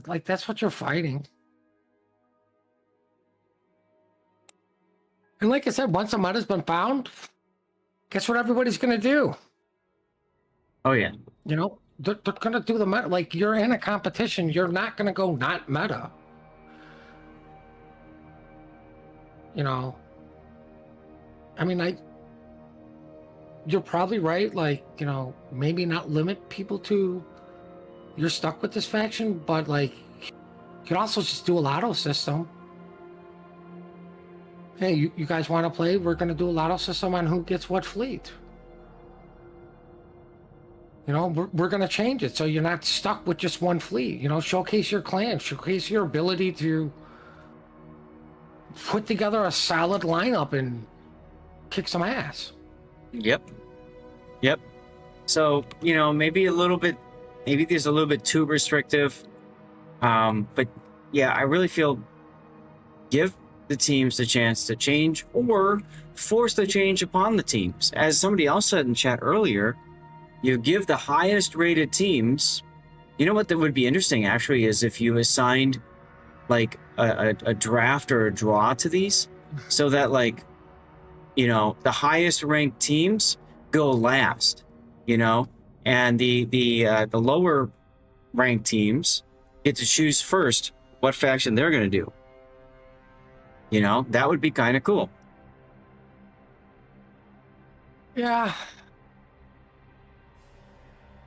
Like that's what you're fighting. And like I said, once a meta's been found, guess what everybody's going to do? Oh yeah. You know, they're going to do the meta. Like, you're in a competition, you're not going to go not meta. You know, I mean, you're probably right. Like, you know, maybe not limit people to you're stuck with this faction, but like, you can also just do a lotto system. Hey, you guys want to play? We're going to do a lotto system on who gets what fleet. You know, we're going to change it so you're not stuck with just one fleet. You know, showcase your clan, showcase your ability to put together a solid lineup and kick some ass. Yep. Yep. So, you know, maybe there's a little bit too restrictive. But yeah, I really feel give the teams the chance to change or force the change upon the teams. As somebody else said in chat earlier, you give the highest rated teams. You know what that would be interesting actually is if you assigned like a draft or a draw to these so that like, you know, the highest ranked teams go last, you know, and the lower ranked teams get to choose first what faction they're going to do. You know, that would be kind of cool. Yeah.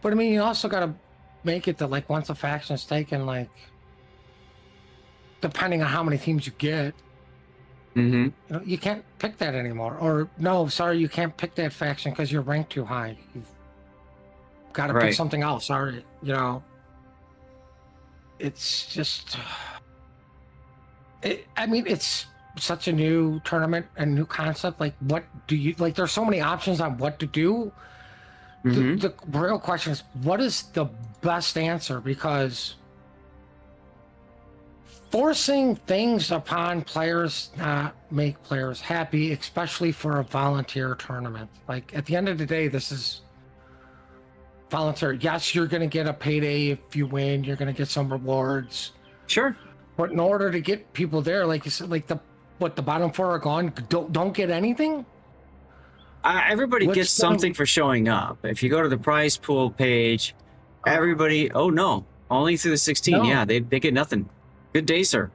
But I mean, you also got to make it that like once a faction's taken, like, depending on how many teams you get, you know, you can't pick that anymore. Or no, sorry, you can't pick that faction because you're ranked too high. You've got to pick something else. Sorry, you know. It's just, I mean, it's such a new tournament and new concept. Like, what do you like? There's so many options on what to do. The real question is, what is the best answer? Because forcing things upon players not make players happy, especially for a volunteer tournament. Like, at the end of the day, this is volunteer. Yes, you're going to get a payday if you win. You're going to get some rewards. Sure. But in order to get people there, like you said, like the bottom four are gone, don't get anything. Everybody gets something for showing up. If you go to the prize pool page, everybody, oh no, only through the 16. No. Yeah, they get nothing. Good day, sir.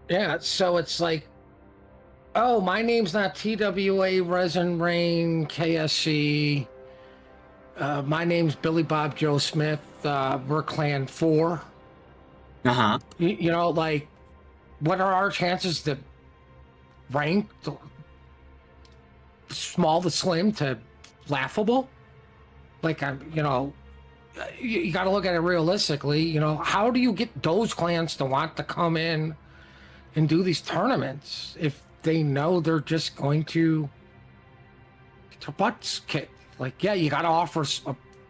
Yeah, so it's like, oh, my name's not TWA Resin Rain KSC. My name's Billy Bob Joe Smith. We're Clan 4. Uh-huh. You know, like, what are our chances to rank small to slim to laughable? Like, you know, you got to look at it realistically. You know, how do you get those clans to want to come in and do these tournaments if they know they're just going to get their butts kicked? Like, yeah, you got to offer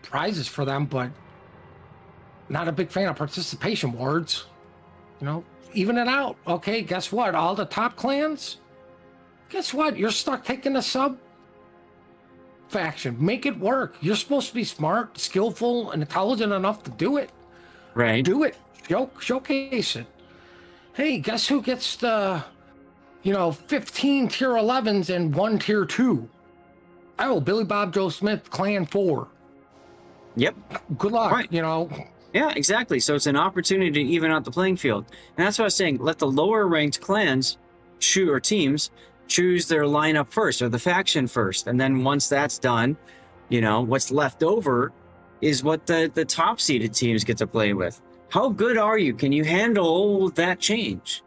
prizes for them, but not a big fan of participation awards. You know, even it out. Okay, guess what? All the top clans, guess what? You're stuck taking a sub faction. Make it work. You're supposed to be smart, skillful, and intelligent enough to do it. Right. Do it. Showcase it. Hey, guess who gets the, you know, 15 tier 11s and 1 tier 2? Oh, Billy Bob Joe Smith, Clan 4. Yep. Good luck, right. You know. Yeah, exactly. So it's an opportunity to even out the playing field. And that's what I was saying. Let the lower ranked clans or teams choose their lineup first or the faction first. And then once that's done, you know, what's left over is what the top seeded teams get to play with. How good are you? Can you handle that change?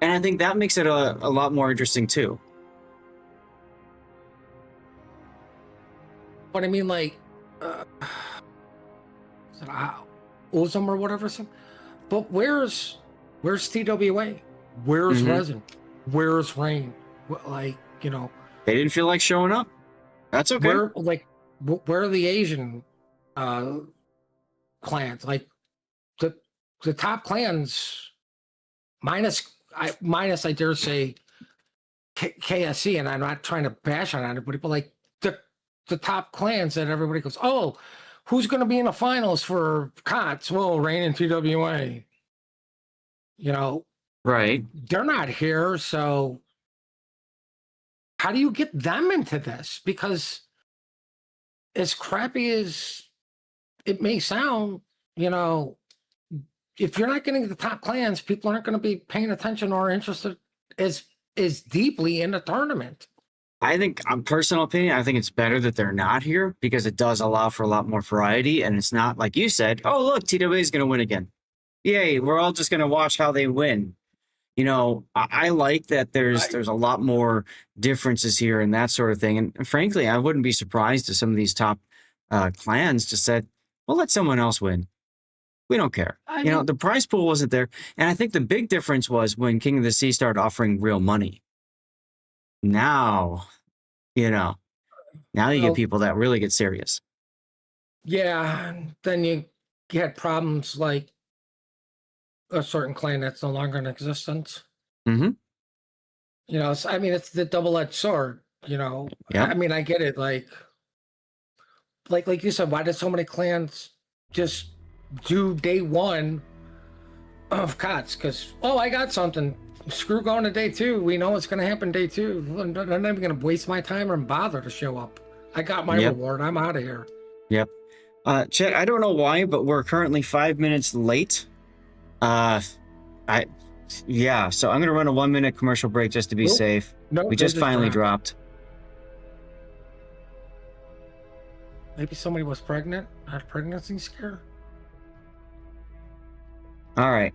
And I think that makes it a lot more interesting too. But I mean, like, Ozum or whatever. But where's TWA? Where's Resin? Where's Rain? Like, you know, they didn't feel like showing up. That's okay. Where are the Asian clans? Like the top clans, minus I dare say KSC, and I'm not trying to bash on anybody, but like the top clans that everybody goes, oh, who's going to be in the finals for COTS? Well, Rain and TWA. You know, right? They're not here, so how do you get them into this? Because as crappy as it may sound, you know, if you're not getting the top clans, people aren't going to be paying attention or interested as deeply in the tournament. I think, personal opinion, I think it's better that they're not here because it does allow for a lot more variety, and it's not like you said, oh, look, TWA is going to win again. Yay, we're all just going to watch how they win. You know, I like that there's a lot more differences here and that sort of thing. And frankly, I wouldn't be surprised if some of these top clans just said, well, let someone else win. We don't care. You know, the prize pool wasn't there. And I think the big difference was when King of the Sea started offering real money. Now, you know, now you get people that really get serious. Yeah, then you get problems like a certain clan that's no longer in existence. Mm-hmm. You know, I mean, it's the double-edged sword, you know. Yep. I mean, I get it. Like you said, why did so many clans just do day one of COTS? Because, oh, I got something. Screw going to day two. We know what's going to happen day two. I'm not even going to waste my time or bother to show up. I got my reward. I'm out of here. Yep. Chet, I don't know why, but we're currently 5 minutes late. So I'm going to run a 1 minute commercial break just to be safe. Nope, we just finally dropped. Maybe somebody was pregnant, had a pregnancy scare. All right.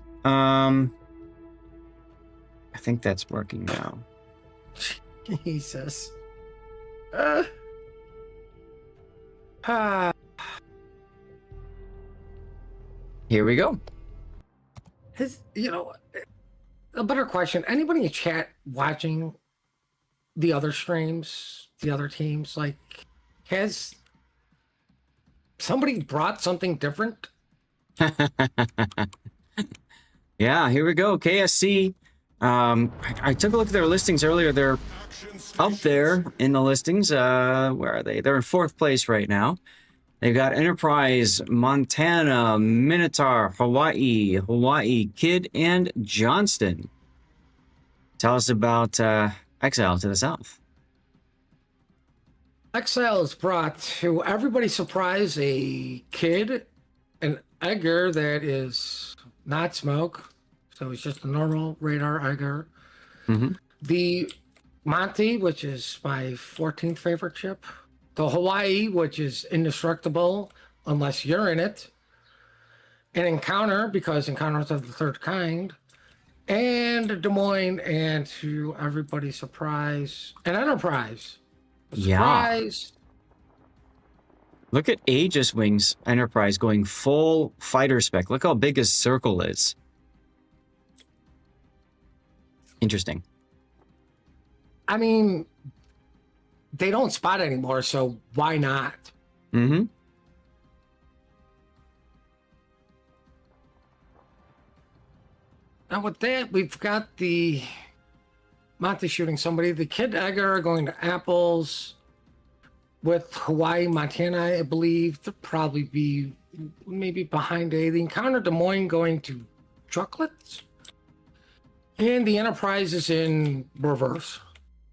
I think that's working now. Jesus. Here we go. You know, a better question. Anybody in chat watching the other streams, the other teams, like, has somebody brought something different? Yeah, here we go. KSC. I took a look at their listings earlier. They're up there in the listings. Where are they? They're in 4th place right now. They've got Enterprise, Montana, Minotaur, Hawaii, Kidd, and Johnston. Tell us about Exile to the south. Exile has brought, to everybody's surprise, a Kidd, an Edgar that is not smoke. So it's just a normal radar Edgar. Mm-hmm. The Monty, which is my 14th favorite ship. The Hawaii, which is indestructible unless you're in it. An Encounter, because encounters of the third kind. And Des Moines, and to everybody's surprise, an Enterprise. Surprise! Yeah. Look at Aegis Wings Enterprise going full fighter spec. Look how big his circle is. Interesting. I mean, they don't spot anymore, so why not? Mm-hmm. Now with that, we've got the Monty shooting somebody. The Kidd Edgar going to Apples. With Hawaii, Montana, I believe, they'll probably be maybe behind A. The Encounter Des Moines going to Chocolates. And the Enterprise is in reverse.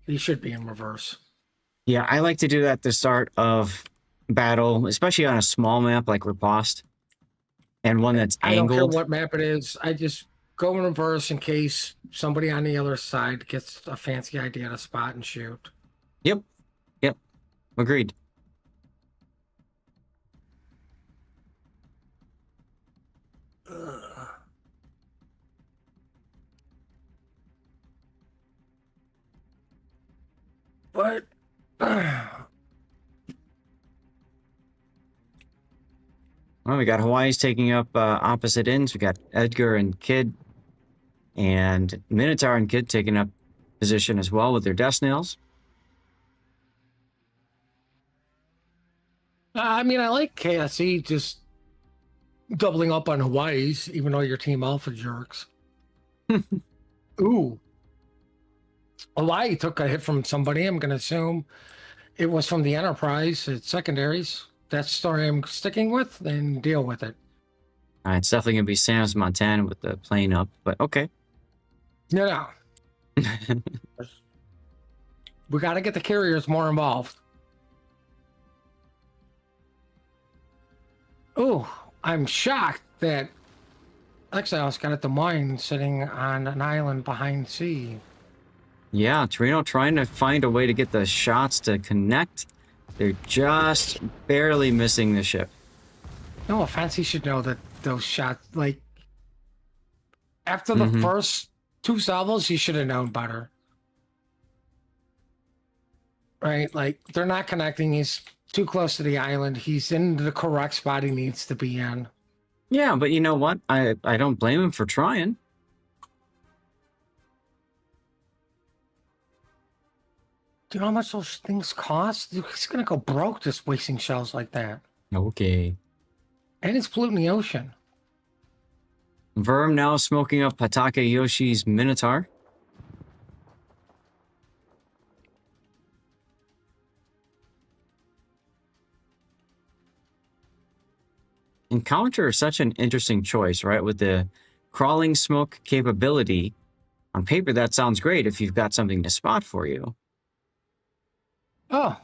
He should be in reverse. Yeah, I like to do that at the start of battle, especially on a small map like Riposte. And one that's angled. I don't care what map it is. I just go in reverse in case somebody on the other side gets a fancy idea to spot and shoot. Yep. Agreed. But Well, we got Hawaii's taking up opposite ends. We got Edgar and Kidd, and Minotaur and Kidd taking up position as well with their death snails. I mean, I like KSE just doubling up on Hawaii's, even though your team alpha jerks. Ooh. Hawaii took a hit from somebody. I'm going to assume it was from the Enterprise. It's secondaries. That's the story I'm sticking with, and deal with it. It's definitely going to be Sam's Montana with the plane up, but okay. No. We got to get the carriers more involved. Oh, I'm shocked that Exile's got a Des Moines sitting on an island behind sea. Yeah, Torino trying to find a way to get the shots to connect. They're just barely missing the ship. No offense, he should know that those shots, like, after the first 2 salvos, he should have known better. Right? Like, they're not connecting. He's too close to the island. He's in the correct spot he needs to be in. Yeah, but you know what? I don't blame him for trying. Do you know how much those things cost? He's going to go broke just wasting shells like that. Okay. And it's polluting the ocean. Verm now smoking up Hatake Yoshi's Minotaur. Encounter is such an interesting choice, right? With the crawling smoke capability, on paper that sounds great if you've got something to spot for you. Oh,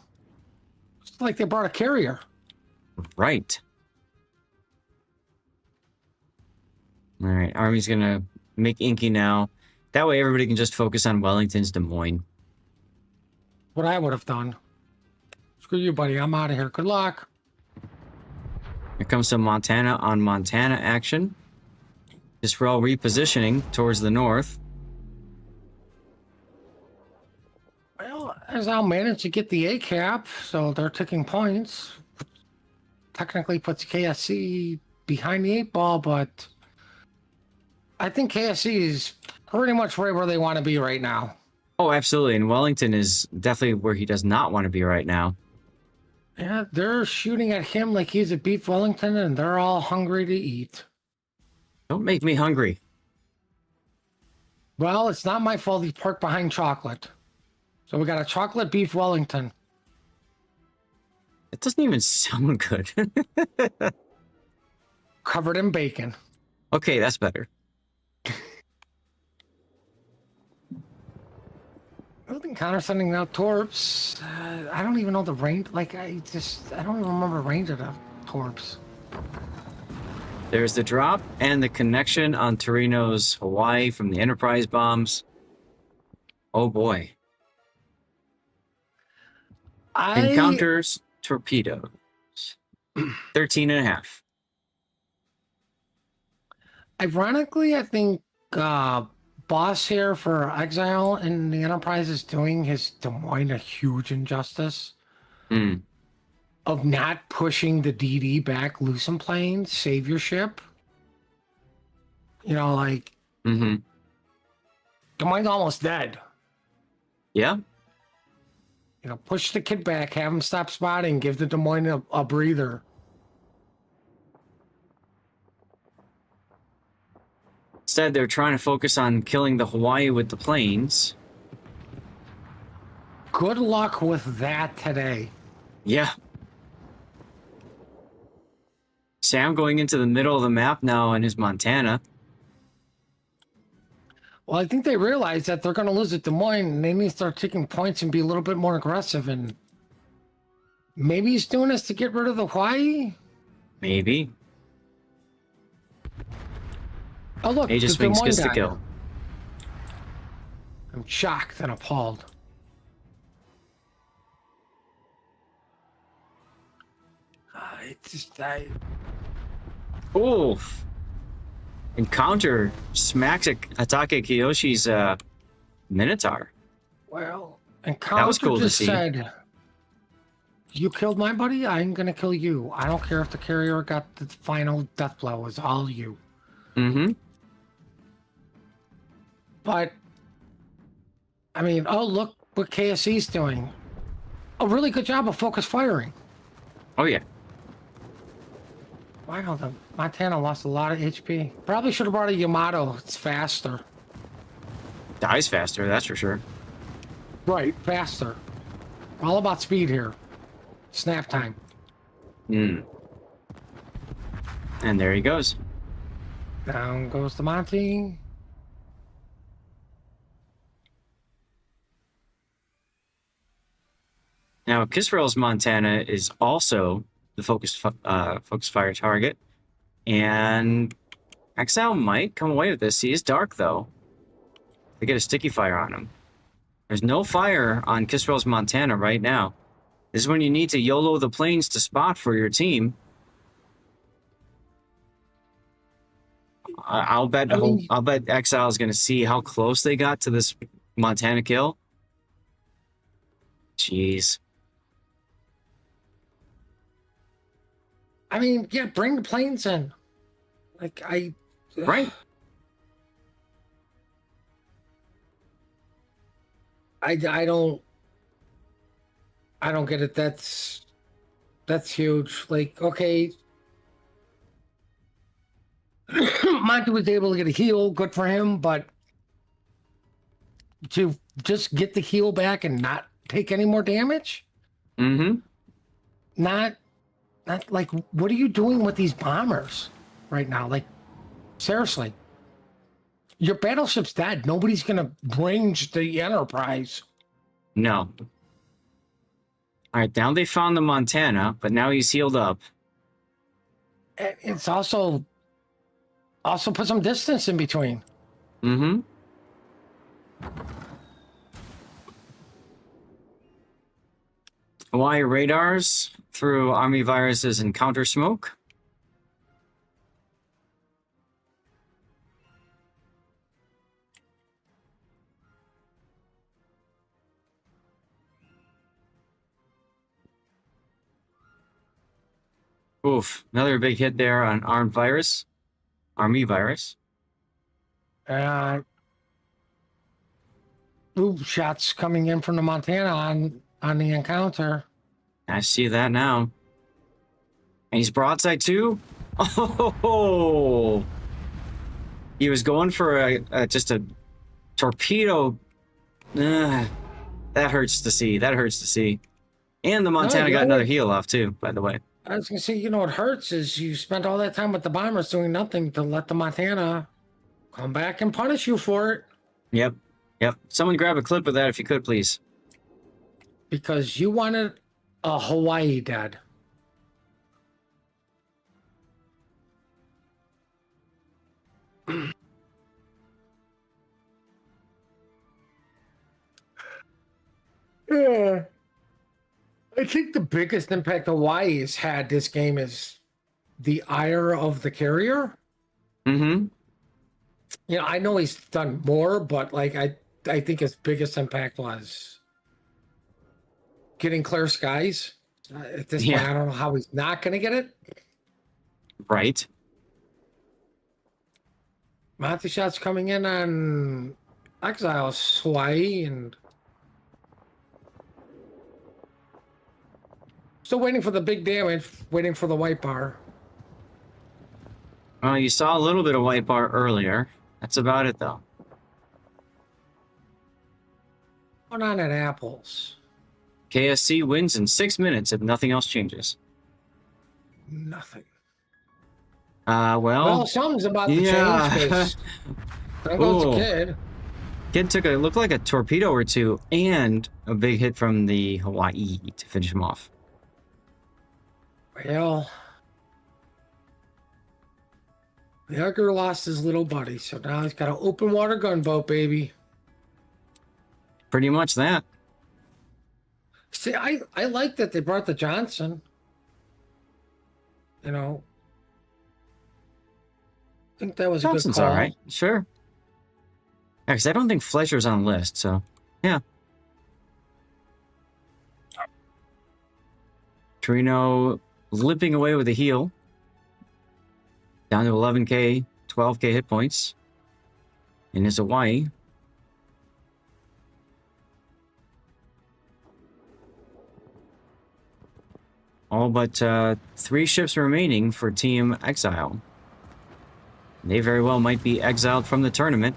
it's like they brought a carrier. Right. All right, Army's gonna make Inky now. That way everybody can just focus on Wellington's Des Moines. What I would have done. Screw you, buddy. I'm out of here. Good luck. Here comes some Montana on Montana action. Disrael repositioning towards the north. Well, as I'll manage to get the A cap, so they're taking points. Technically puts KSC behind the 8 ball, but I think KSC is pretty much right where they want to be right now. Oh, absolutely. And Wellington is definitely where he does not want to be right now. Yeah, they're shooting at him like he's a beef Wellington, and they're all hungry to eat. Don't make me hungry. Well, it's not my fault he parked behind chocolate. So we got a chocolate beef Wellington. It doesn't even sound good. Covered in bacon. Okay, that's better. Building counter sending out torps. I don't even know the range. Like, I don't even remember the range of the torps. There's the drop and the connection on Torino's Hawaii from the Enterprise bombs. Oh boy. Encounters torpedoes. 13 and a half. Ironically, I think Boss here for Exile in the Enterprise is doing his Des Moines a huge injustice of not pushing the DD back, loosen planes, save your ship. You know, like, Des Moines almost dead. Yeah. You know, push the kid back, have him stop spotting, give the Des Moines a breather. Instead, they're trying to focus on killing the Hawaii with the planes. Good luck with that today. Yeah. Sam going into the middle of the map now in his Montana. Well, I think they realize that they're going to lose at Des Moines, and they need to start taking points and be a little bit more aggressive. And maybe he's doing this to get rid of the Hawaii? Maybe. Oh, look, Aegis the Des Wings Moines gets the guy. kill. I'm shocked and appalled. Oof. Encounter smacks Hatake Kiyoshi's Minotaur. Well, That Encounter was cool to just see. said, you killed my buddy, I'm going to kill you. I don't care if the carrier got the final death blow. It's all you. But, I mean, oh, look what KSC's doing. A really good job of focus firing. Oh, yeah. Wow, the Montana lost a lot of HP. Probably should have brought a Yamato. It's faster. Dies faster, that's for sure. Right, faster. All about speed here. Snap time. And there he goes. Down goes the Monty. Now, Kisrael's Montana is also the focus fire target, and Exile might come away with this. He is dark, though. They get a sticky fire on him. There's no fire on Kisrael's Montana right now. This is when you need to YOLO the planes to spot for your team. I'll bet Exile is going to see how close they got to this Montana kill. Jeez. I mean, yeah, bring the planes in. Like, Right. I don't get it. That's huge. Like, okay, Monty was able to get a heal, good for him, but to just get the heal back and not take any more damage? Mm-hmm. Not like, what are you doing with these bombers right now? Like, seriously. Your battleship's dead. Nobody's gonna range the Enterprise. No. All right, now they found the Montana, but now he's healed up. It's also put some distance in between. Mm-hmm. Hawaii radars through Army viruses and counter smoke. Oof, another big hit there on Army virus. Shots coming in from the Montana on the encounter. I see that now. And he's broadside too? Oh! He was going for just a torpedo. That hurts to see. That hurts to see. And the Montana got another heal off too, by the way. I was gonna say, you know what hurts is you spent all that time with the bombers doing nothing to let the Montana come back and punish you for it. Yep. Someone grab a clip of that if you could, please. Because you wanted a Hawaii dead. Yeah. I think the biggest impact Hawaii has had this game is the ire of the carrier. Mm-hmm. You know, I know he's done more, but like I think his biggest impact was getting clear skies. At this point, I don't know how he's not going to get it. Right. Monty shots coming in on Exiles, Hawaii, and still waiting for the big damage, waiting for the white bar. Well, you saw a little bit of white bar earlier. That's about it, though. Going on at Apples. KSC wins in 6 minutes if nothing else changes. Nothing. Well, something's about to change. 'Cause there goes the kid. Kid took looked like a torpedo or two and a big hit from the Hawaii to finish him off. Well, the Edgar lost his little buddy, so now he's got an open water gunboat, baby. Pretty much that. See, I like that they brought the Johnson. You know, I think that was Johnson's a good call. all right. Sure. Yeah, because I don't think Fletcher's on the list, so yeah. Torino limping away with a heal. Down to 11k, 12k hit points. In his Hawaii. All but 3 ships remaining for Team Exile. They very well might be exiled from the tournament.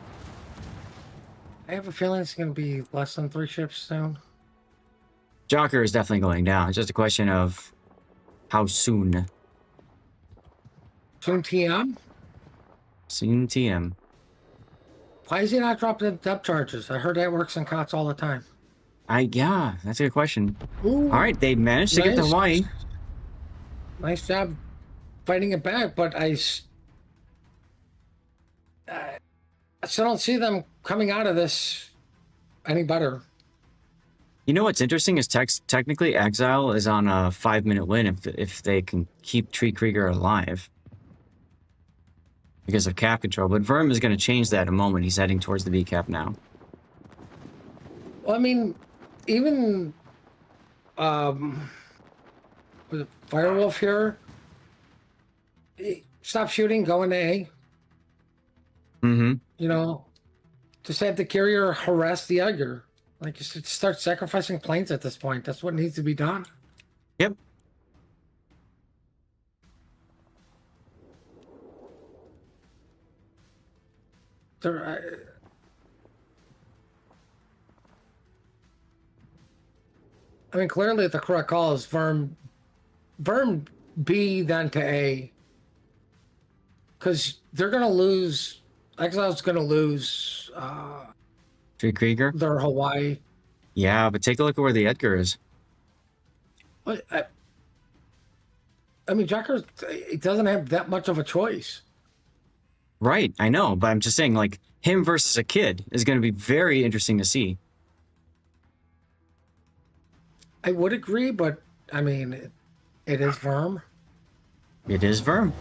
I have a feeling it's going to be less than 3 ships soon. Jocker is definitely going down. It's just a question of how soon. Soon TM? Soon TM. Why is he not dropping the depth charges? I heard that works in COTS all the time. Yeah, that's a good question. Ooh, All right, they managed to get to nice. Hawaii. Nice job fighting it back, but I still don't see them coming out of this any better. You know what's interesting is technically Exile is on a 5-minute win if they can keep Tree Krieger alive because of cap control. But Verm is going to change that in a moment. He's heading towards the V cap now. Well, I mean, even with Firewolf here, stop shooting, go into A. Mm-hmm. You know, just have the carrier harass the Edgar. Like, you should start sacrificing planes at this point. That's what needs to be done. Yep. I mean, clearly the correct call is Verm B then to A. Because they're going to lose, Exile's going to lose Tree Krieger? their Hawaii. Yeah, but take a look at where the Edgar is. But I mean, Jacker, it doesn't have that much of a choice. Right, I know, but I'm just saying, like, him versus a kid is going to be very interesting to see. I would agree, but I mean, it is Verm. It is Verm.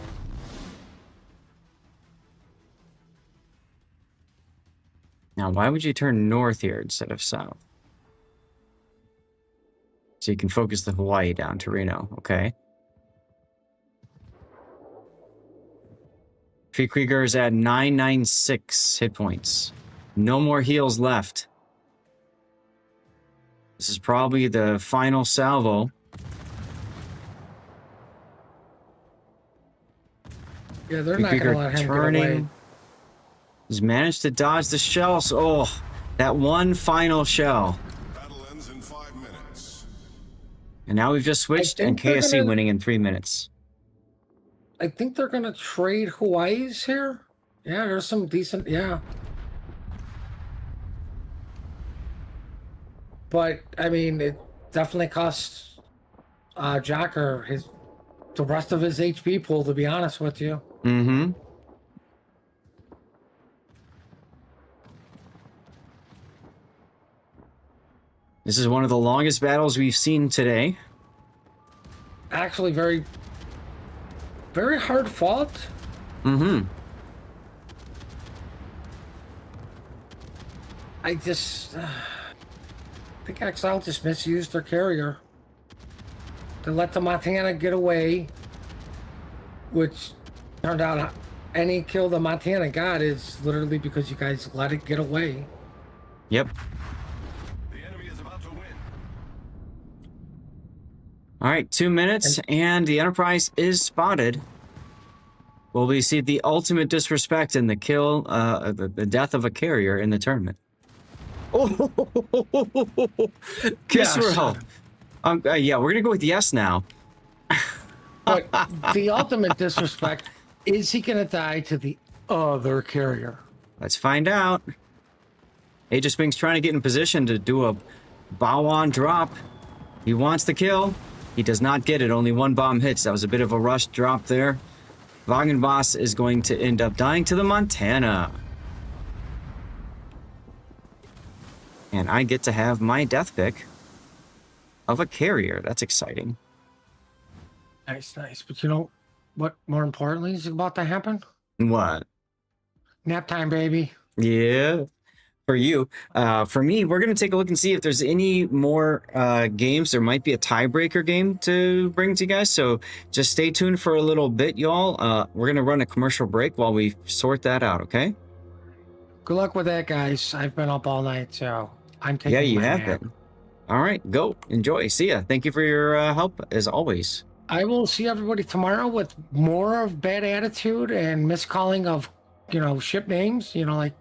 Now, why would you turn north here instead of south? So you can focus the Hawaii down to Reno, okay? Tree Krieger is at 996 hit points. No more heals left. This is probably the final salvo. Yeah, they're Tree not going Krieger to let him get away. He's managed to dodge the shells. Oh, that one final shell. Battle ends in 5 minutes. And now we've just switched, and think they're KSC gonna- winning in 3 minutes. I think they're going to trade Hawaii's here. Yeah, there's some decent, yeah. But, I mean, it definitely costs Jocker the rest of his HP pool, to be honest with you. Mm-hmm. This is one of the longest battles we've seen today. Actually, very, very hard fought. Mm-hmm. I think Exile just misused their carrier. They let the Montana get away, which turned out any kill the Montana got is literally because you guys let it get away. Yep. The enemy is about to win. All right, 2 minutes, and the Enterprise is spotted. Well, we see the ultimate disrespect in the kill, the death of a carrier in the tournament. Oh, Kisrael. Yeah, we're gonna go with yes now. But the ultimate disrespect is he going to die to the other carrier? Let's find out. Aegis Wing's trying to get in position to do a bow-on drop. He wants the kill. He does not get it. Only one bomb hits. That was a bit of a rush drop there. Wagenboss is going to end up dying to the Montana. And I get to have my death pick of a carrier. That's exciting. Nice, nice. But you know what more importantly is about to happen? What? Nap time, baby. Yeah. For you. For me, we're going to take a look and see if there's any more games. There might be a tiebreaker game to bring to you guys. So just stay tuned for a little bit, y'all. We're going to run a commercial break while we sort that out, okay? Good luck with that, guys. I've been up all night, so I'm taking Yeah, you my have nap. been. All right, go. Enjoy. See ya. Thank you for your help, as always. I will see everybody tomorrow with more of bad attitude and miscalling of, ship names, the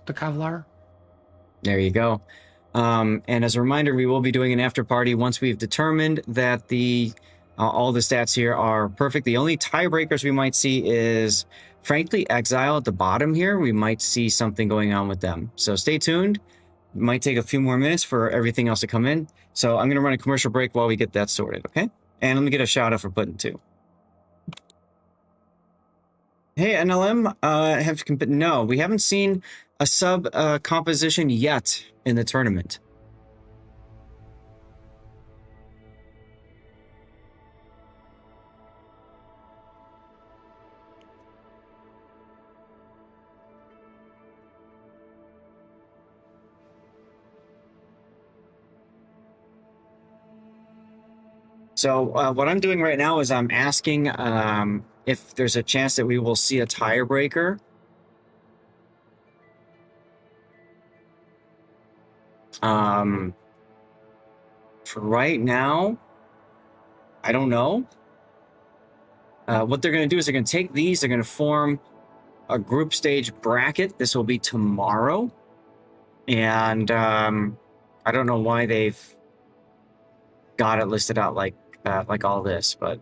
Kevlar. There you go. And as a reminder, we will be doing an after party once we've determined that all the stats here are perfect. The only tiebreakers we might see is, frankly, Exile at the bottom here. We might see something going on with them. So stay tuned. Might take a few more minutes for everything else to come in. So I'm going to run a commercial break while we get that sorted, okay? And let me get a shout out for Puddin' too. Hey, NLM, no, we haven't seen a sub composition yet in the tournament. So what I'm doing right now is I'm asking if there's a chance that we will see a tiebreaker. For right now, I don't know. What they're going to do is they're going to take these, they're going to form a group stage bracket. This will be tomorrow. And I don't know why they've got it listed out like all this, but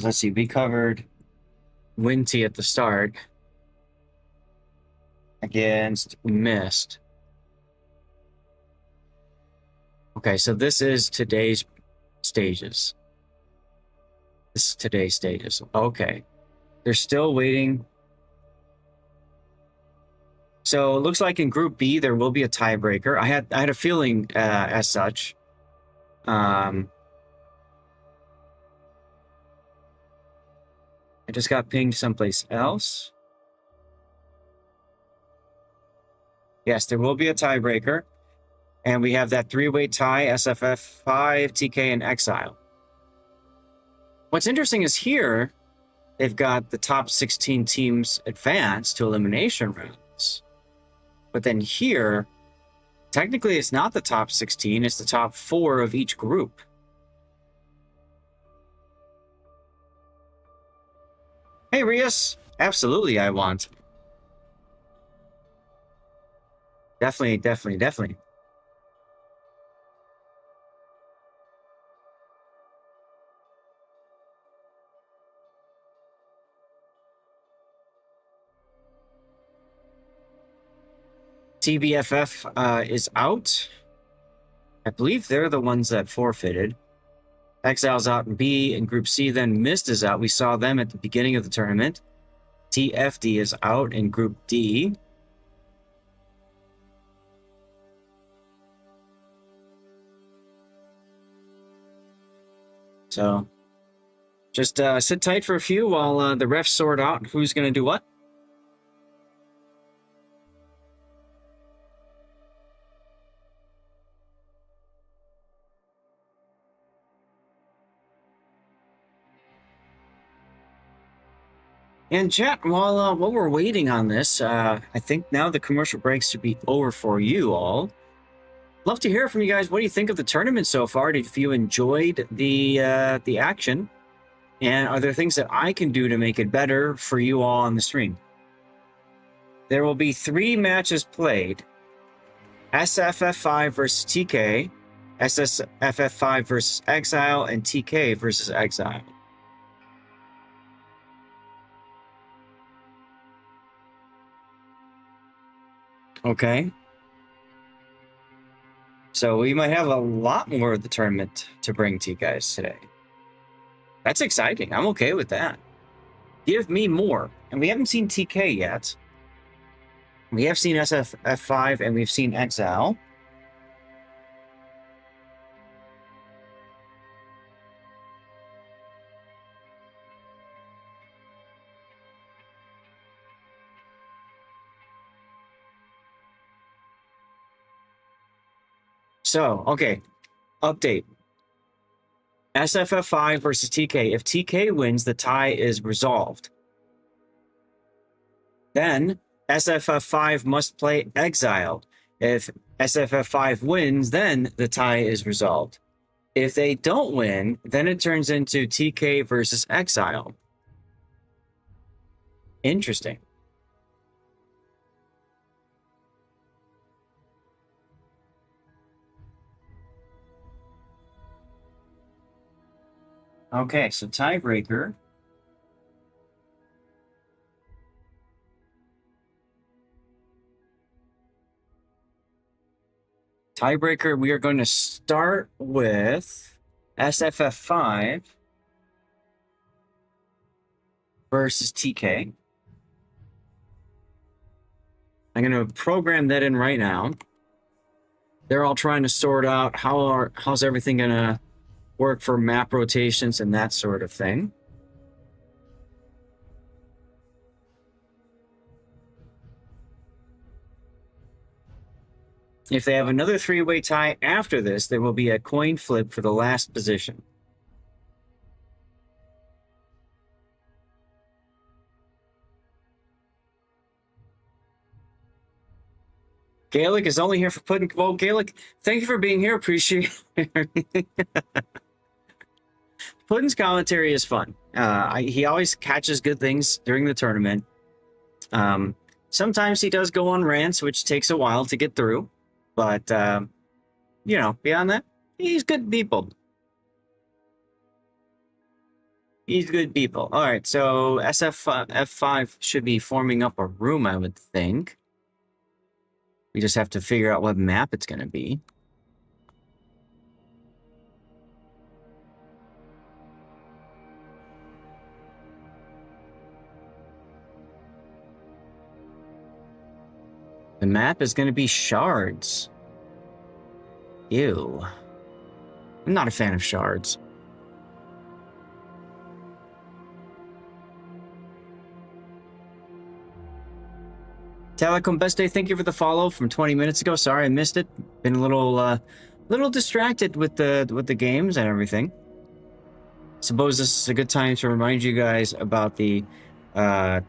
let's see, we covered Winty at the start against Mist. Okay, so this is today's stages. This is today's stages. Okay. They're still waiting. So it looks like in Group B there will be a tiebreaker. I had a feeling as such. I just got pinged someplace else. Yes, there will be a tiebreaker. And we have that three-way tie, SFF 5, TK, and Exile. What's interesting is here, they've got the top 16 teams advance to elimination rounds. But then here, technically it's not the top 16, it's the top 4 of each group. Hey, Rios. Absolutely, I want. Definitely. TBFF is out. I believe they're the ones that forfeited. Exile's out in B, and Group C then Mist is out. We saw them at the beginning of the tournament. TFD is out in Group D. So just sit tight for a few while the refs sort out who's going to do what. And chat, while we're waiting on this, I think now the commercial breaks should be over for you all. Love to hear from you guys. What do you think of the tournament so far? If you enjoyed the action, and are there things that I can do to make it better for you all on the stream? There will be 3 matches played: SFF5 versus TK, SSFF5 versus Exile, and TK versus Exile. Okay. So we might have a lot more of the tournament to bring to you guys today. That's exciting. I'm okay with that. Give me more. And we haven't seen TK yet. We have seen SFF5 and we've seen Exile. So, okay, update. SFF5 versus TK. If TK wins, the tie is resolved. Then SFF5 must play Exile. If SFF5 wins, then the tie is resolved. If they don't win, then it turns into TK versus Exile. Interesting. Okay, so tiebreaker. Tiebreaker, we are going to start with SFF5 versus TK. I'm going to program that in right now. They're all trying to sort out how's everything going to work for map rotations and that sort of thing. If they have another three-way tie after this, there will be a coin flip for the last position. Gaelic is only here for pudding. Well, Gaelic, thank you for being here. Appreciate it. Puddin's commentary is fun. He always catches good things during the tournament. Sometimes he does go on rants, which takes a while to get through. But, you know, beyond that, he's good people. He's good people. All right, so SF5 should be forming up a room, I would think. We just have to figure out what map it's going to be. The map is going to be shards. Ew. I'm not a fan of shards. Telecom Best Day, thank you for the follow from 20 minutes ago. Sorry I missed it. Been a little distracted with the games and everything. Suppose this is a good time to remind you guys about the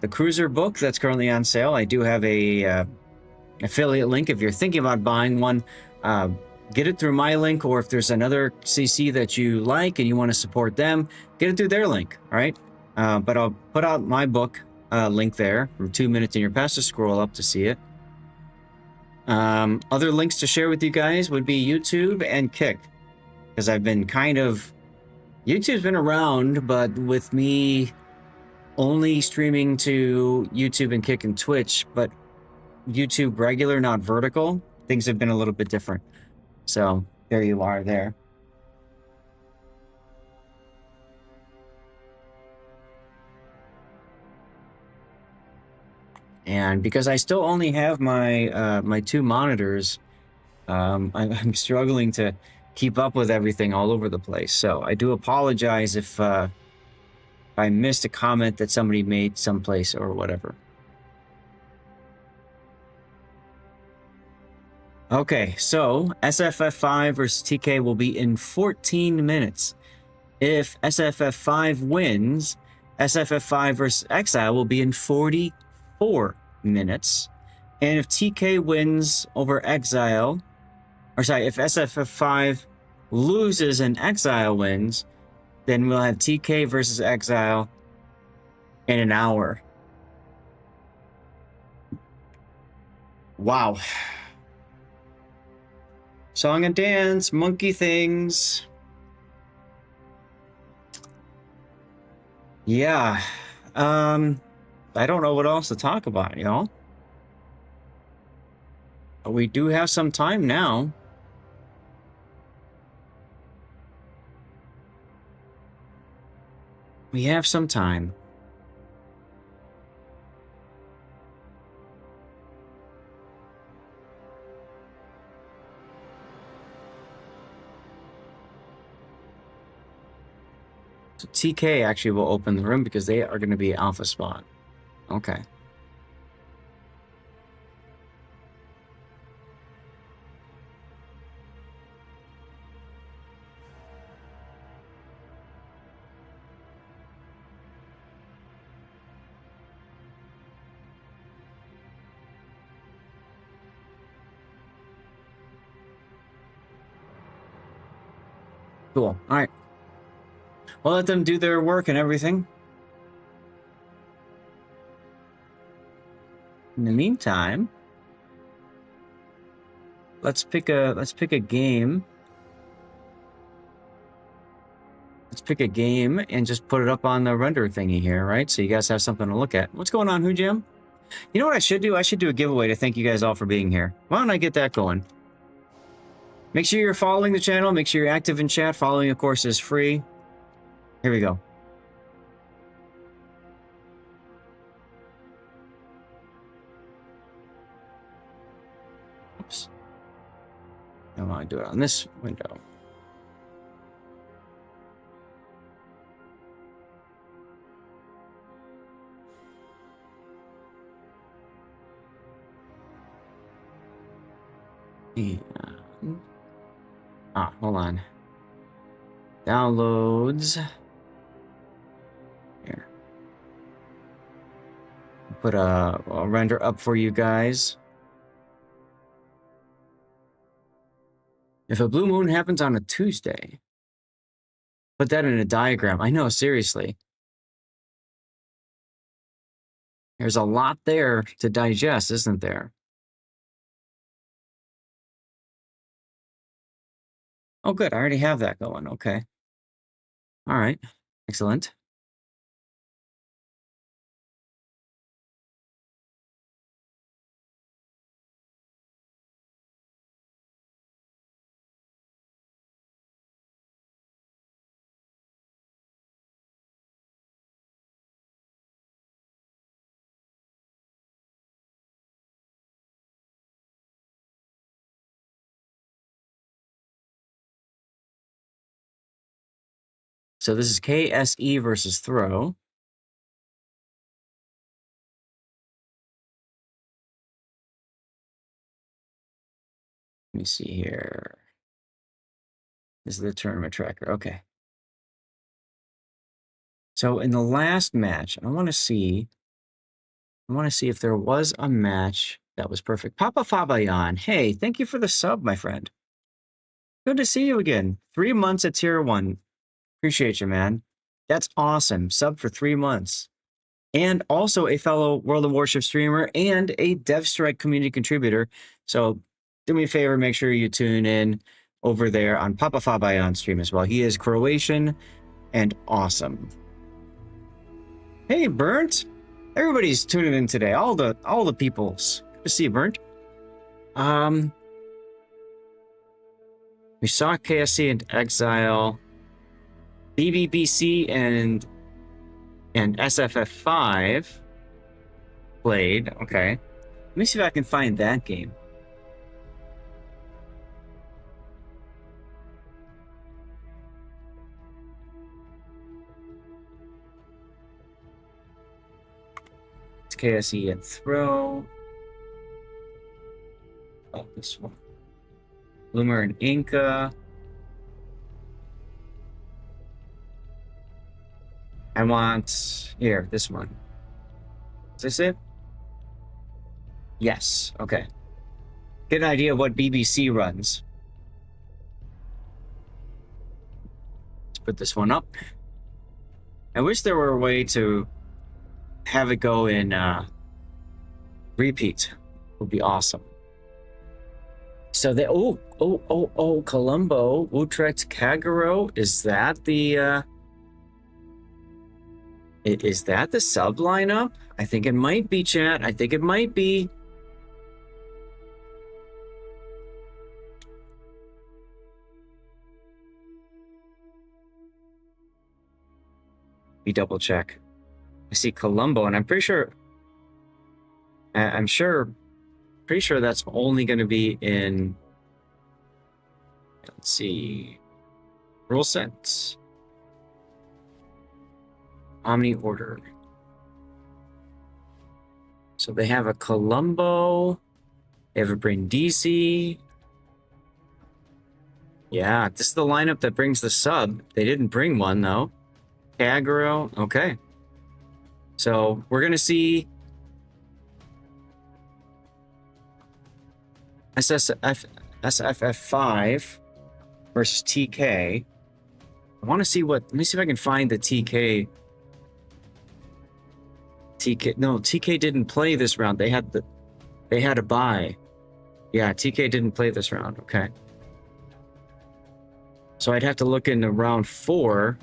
cruiser book that's currently on sale. I do have a affiliate link. If you're thinking about buying one, get it through my link, or if there's another CC that you like and you want to support them, get it through their link. All right. But I'll put out my book link there from 2 minutes in your past to scroll up to see it. Other links to share with you guys would be YouTube and Kick, because I've been YouTube's been around, but with me only streaming to YouTube and Kick and Twitch, but YouTube regular, not vertical, things have been a little bit different. So there you are there. And because I still only have my my two monitors, I'm struggling to keep up with everything all over the place. So I do apologize if I missed a comment that somebody made someplace or whatever. Okay, so SFF5 versus TK will be in 14 minutes. If SFF5 wins, SFF5 versus Exile will be in 44 minutes. And if TK wins over Exile, or sorry, if SFF5 loses and Exile wins, then we'll have TK versus Exile in an hour. Wow. Song and dance, monkey things. Yeah. I don't know what else to talk about, you know? But we do have some time now. We have some time. So TK actually will open the room because they are going to be alpha spot. Okay. Cool. All right. We'll let them do their work and everything. In the meantime, let's pick a game. Let's pick a game and just put it up on the render thingy here, right? So you guys have something to look at. What's going on, Who Jim? You know what I should do? I should do a giveaway to thank you guys all for being here. Why don't I get that going? Make sure you're following the channel. Make sure you're active in chat. Following, of course, is free. Here we go. Oops. I want to do it on this window. And, hold on. Downloads. Here. Put a render up for you guys. If a blue moon happens on a Tuesday, put that in a diagram. I know, seriously. There's a lot there to digest, isn't there? Oh, good. I already have that going. Okay. All right. Excellent. So this is KSE versus throw. Let me see here. This is the tournament tracker. Okay. So in the last match, I want to see if there was a match that was perfect. Papa Fabayan, hey, thank you for the sub, my friend. Good to see you again. 3 months at tier 1. Appreciate you, man. That's awesome. Sub for 3 months. And also a fellow World of Warships streamer and a DevStrike community contributor. So do me a favor, make sure you tune in over there on Papa Fabayan stream as well. He is Croatian and awesome. Hey, Burnt. Everybody's tuning in today. All the peoples. Good to see you, Burnt. We saw KSC and Exile. BBBC and SFF5 played. Okay. Let me see if I can find that game. It's KSE and throw. Oh, this one. Bloomer and Inca. I want here, this one. Is this it? Yes. Okay. Get an idea of what BBC runs. Let's put this one up. I wish there were a way to have it go in repeat. Would be awesome. So they Colombo, Utrecht, Kagero. Is that the Is that the sub lineup? I think it might be, chat. I think it might be. We double check. I see Colombo, and I'm pretty sure. Pretty sure that's only going to be in. Let's see. Rule sets. Omni order. So they have a Colombo. They have a Brindisi. Yeah, this is the lineup that brings the sub. They didn't bring one though. Kagero. Okay. So we're gonna see SFF5 versus TK. I want to see what. Let me see if I can find the TK TK. No, TK didn't play this round. They had a bye. Yeah, TK didn't play this round. Okay. So I'd have to look into round 4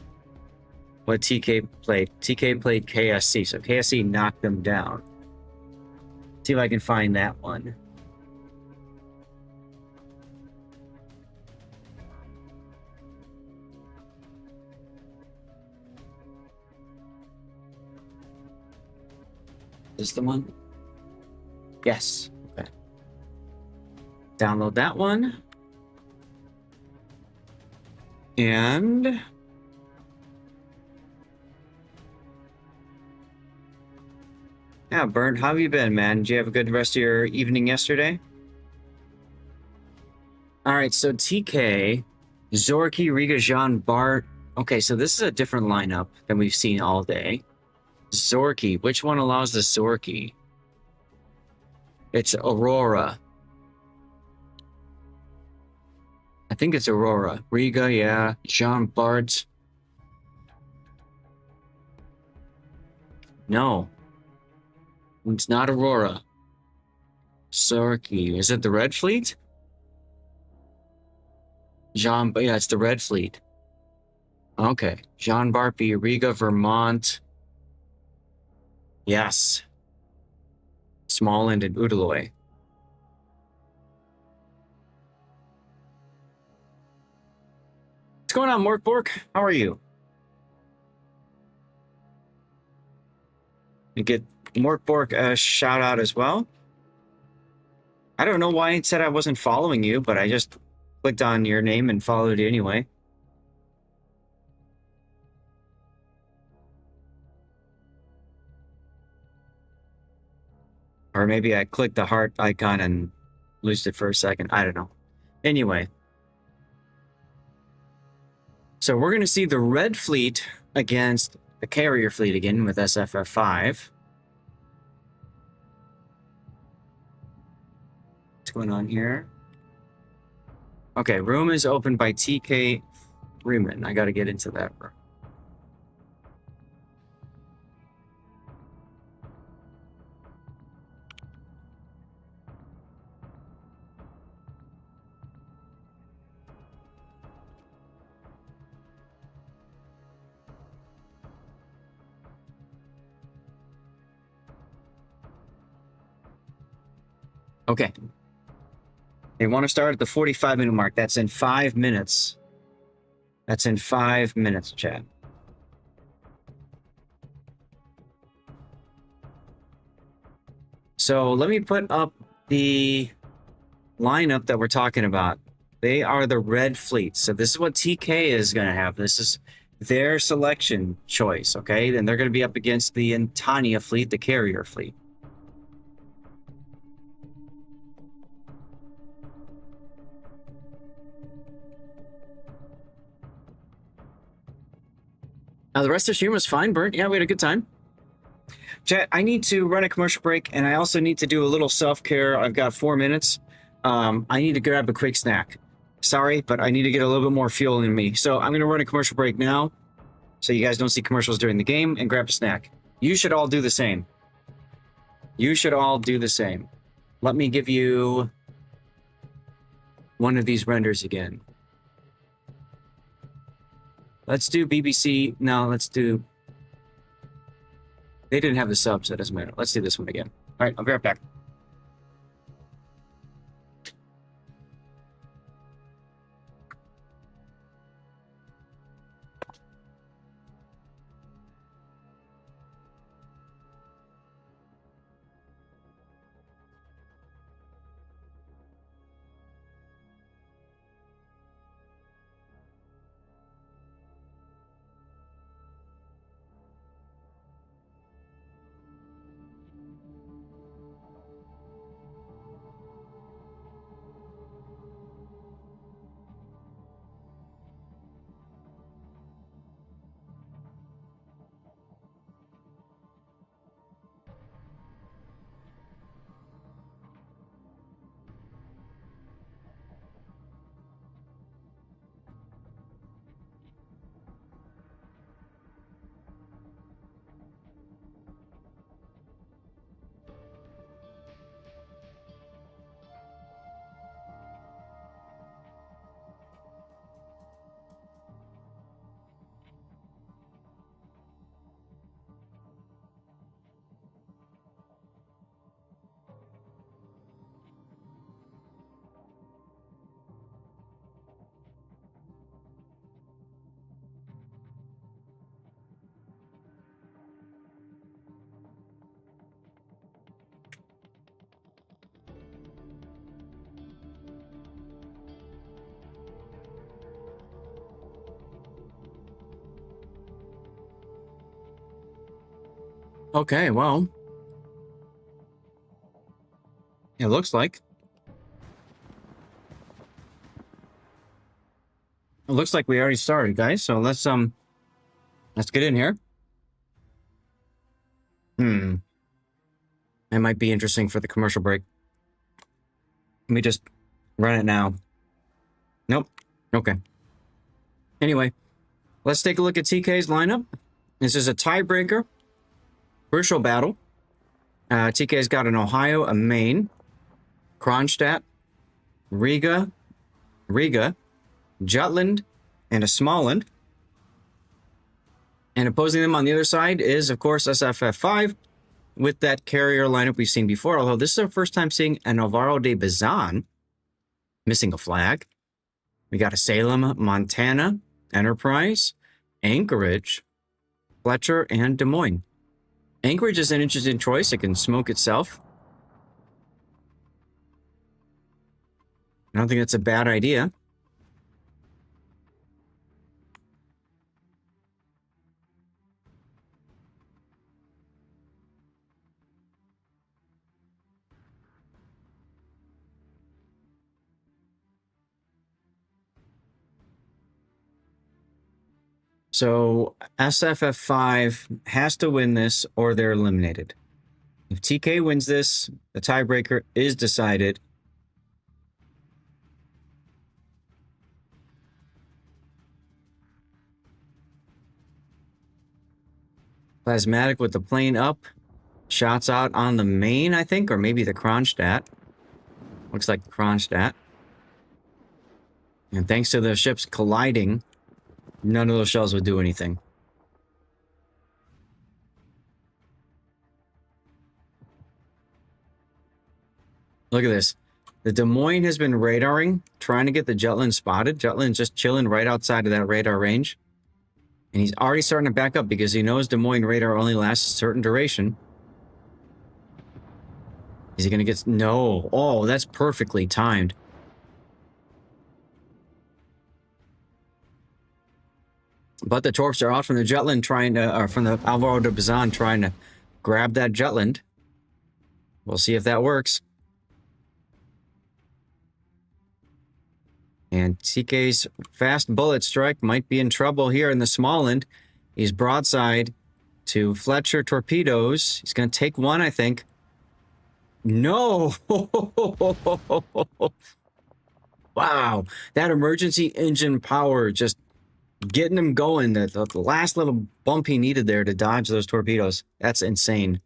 what TK played. TK played KSC, so KSC knocked them down. See if I can find that one. Is this the one? Yes. Okay. Download that one. And yeah, Bernd, how have you been, man? Did you have a good rest of your evening yesterday? All right, so TK, Zorky, Riga, Jean, Bart. Okay, so this is a different lineup than we've seen all day. Zorky, which one allows the Zorky? It's Aurora. I think it's Aurora. Riga, yeah. Jean, Bart. No. It's not Aurora. Zorky. Is it the Red Fleet? Jean, yeah, it's the Red Fleet. Okay. Jean Barpy, Riga, Vermont. Yes. Smallland and Udaloy. What's going on, Morkbork? How are you? You get Morkbork a shout out as well. I don't know why it said I wasn't following you, but I just clicked on your name and followed you anyway. Or maybe I clicked the heart icon and loosed it for a second. I don't know. Anyway. So we're going to see the Red Fleet against the Carrier Fleet again with SFF5. What's going on here? Okay, room is opened by TK Freeman. I got to get into that room. Okay. They want to start at the 45-minute mark. That's in 5 minutes. That's in 5 minutes, chat. So let me put up the lineup that we're talking about. They are the Red Fleet. So this is what TK is going to have. This is their selection choice, okay? And they're going to be up against the Antania Fleet, the Carrier Fleet. The rest of the stream was fine, Bert. Yeah, we had a good time. Chat, I need to run a commercial break, and I also need to do a little self-care. I've got 4 minutes. I need to grab a quick snack. Sorry, but I need to get a little bit more fuel in me. So I'm going to run a commercial break now, so you guys don't see commercials during the game, and grab a snack. You should all do the same. You should all do the same. Let me give you one of these renders again. Let's do BBC. No, let's do... They didn't have the subs, so it doesn't matter. Let's do this one again. All right, I'll be right back. Okay, well. It looks like. It looks like we already started, guys. So let's get in here. It might be interesting for the commercial break. Let me just run it now. Nope. Okay. Anyway, let's take a look at TK's lineup. This is a tiebreaker. Crucial battle. TK's got an Ohio, a Maine, Kronstadt, Riga, Jutland, and a Smallland. And opposing them on the other side is, of course, SFF5 with that carrier lineup we've seen before. Although this is our first time seeing an Alvaro de Bazan missing a flag. We got a Salem, Montana, Enterprise, Anchorage, Fletcher, and Des Moines. Anchorage is an interesting choice. It can smoke itself. I don't think that's a bad idea. So SFF5 has to win this or they're eliminated. If TK wins this, the tiebreaker is decided. Plasmatic with the plane up. Shots out on the main, I think, or maybe the Kronstadt. Looks like Kronstadt. And thanks to the ships colliding, none of those shells would do anything. Look at this. The Des Moines has been radaring, trying to get the Jutland spotted. Jutland's just chilling right outside of that radar range. And he's already starting to back up because he knows Des Moines radar only lasts a certain duration. Is he going to get... No. Oh, that's perfectly timed. But the torps are out from the Jutland trying to... Or from the Alvaro de Bazan trying to grab that Jutland. We'll see if that works. And TK's fast bullet strike might be in trouble here in the Smallland. He's broadside to Fletcher torpedoes. He's going to take one, I think. No! Wow. That emergency engine power just getting him going. The last little bump he needed there to dodge those torpedoes. That's insane.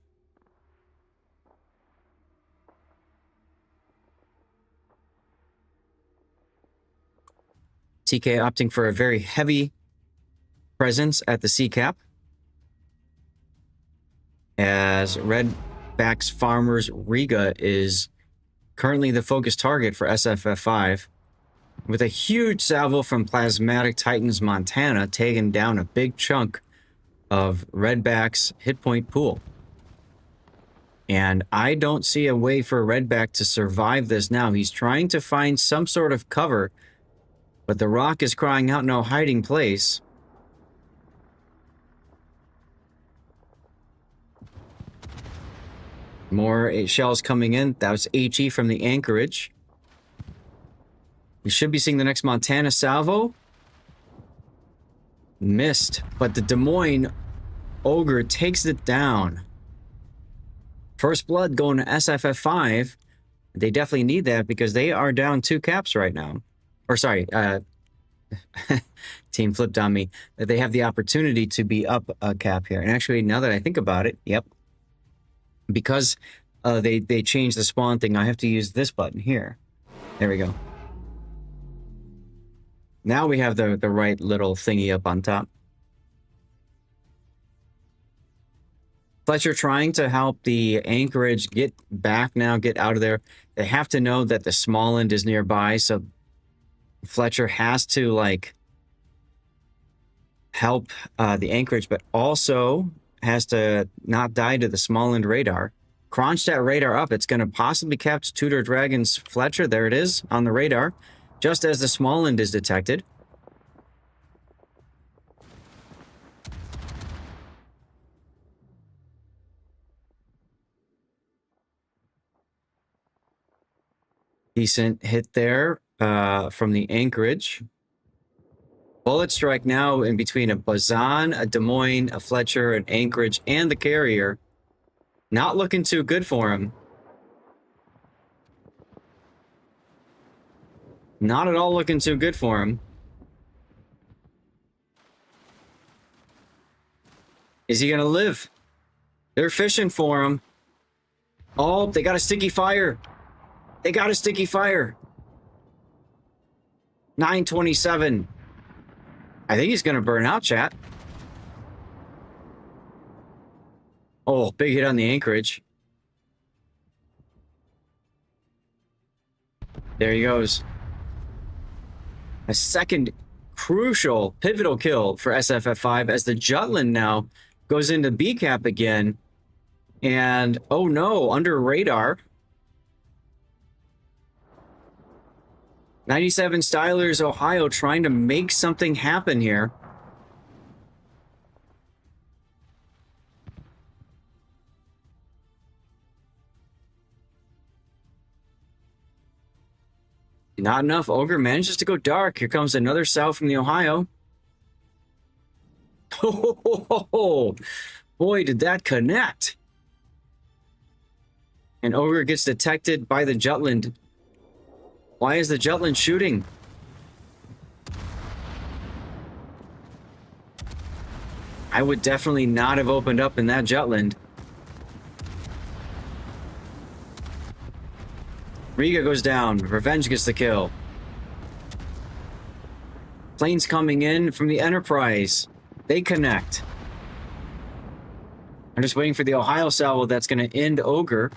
TK opting for a very heavy presence at the sea cap. As Redback's Farmers Riga is currently the focus target for SFF5. With a huge salvo from Plasmatic Titans Montana taking down a big chunk of Redback's hit point pool. And I don't see a way for Redback to survive this now. He's trying to find some sort of cover, but the rock is crying out no hiding place. More shells coming in. That was HE from the Anchorage. We should be seeing the next Montana salvo. Missed, but the Des Moines Ogre takes it down. First blood going to SFF5. They definitely need that because they are down 2 caps right now. Or sorry, team flipped on me. That they have the opportunity to be up a cap here. And actually, now that I think about it, yep. Because they changed the spawn thing, I have to use this button here. There we go. Now we have the right little thingy up on top. Fletcher trying to help the Anchorage get back now, get out of there. They have to know that the Smallland is nearby, so Fletcher has to, like, help the Anchorage, but also has to not die to the Smallland radar. Kronstadt radar up. It's going to possibly catch Tudor Dragon's Fletcher. There it is on the radar, just as the Smallland is detected. Decent hit there from the anchorage. Bullet strike now in between a Bazan, a Des Moines, a Fletcher, an Anchorage, and the carrier. Not looking too good for him. Not at all looking too good for him. Is he going to live? They're fishing for him. Oh, they got a sticky fire. They got a sticky fire. 927. I think he's going to burn out, chat. Oh, big hit on the anchorage. There he goes. A second crucial, pivotal kill for SFF5 as the Jutland now goes into B-cap again. And, oh no, under radar. 97 Stylers, Ohio, trying to make something happen here. Not enough. Ogre manages to go dark. Here comes another south from the Ohio. Oh, boy, did that connect. And Ogre gets detected by the Jutland. Why is the Jutland shooting? I would definitely not have opened up in that Jutland. Riga goes down. Revenge gets the kill. Planes coming in from the Enterprise. They connect. I'm just waiting for the Ohio salvo that's going to end Ogre.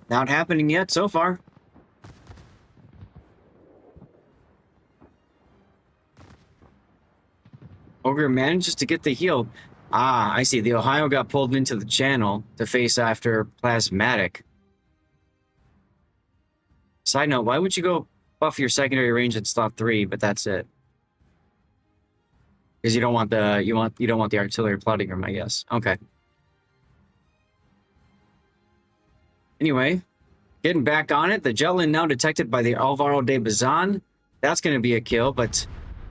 Not happening yet so far. Ogre manages to get the heal. Ah, I see. The Ohio got pulled into the channel to face after Plasmatic. Side note, why would you go buff your secondary range at slot 3, but that's it? Because you don't want the you don't want the artillery plotting room, I guess. Okay. Anyway, getting back on it. The Jutland now detected by the Alvaro de Bazan. That's going to be a kill, but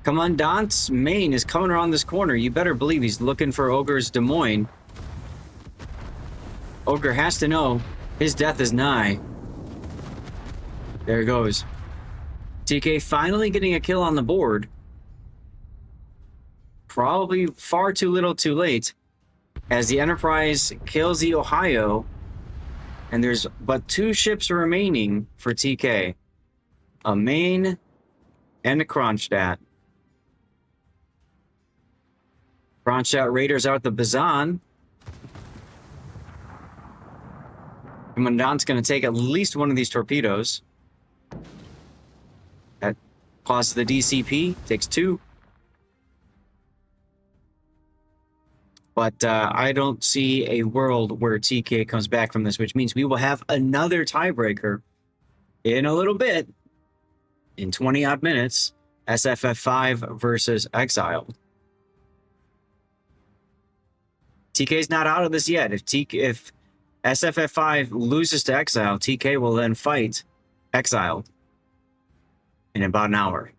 Commandant's main is coming around this corner. You better believe he's looking for Ogre's Des Moines. Ogre has to know his death is nigh. There it goes. TK finally getting a kill on the board. Probably far too little too late, as the Enterprise kills the Ohio, and there's but 2 ships remaining for TK. A Maine and a Kronstadt. Kronstadt Raiders out the Bazan. Commandant's going to take at least one of these torpedoes. That costs the DCP, takes 2. But I don't see a world where TK comes back from this, which means we will have another tiebreaker in a little bit, in 20-odd minutes, SFF5 versus Exile. TK's not out of this yet. If SFF5 loses to Exile, TK will then fight Exile in about an hour.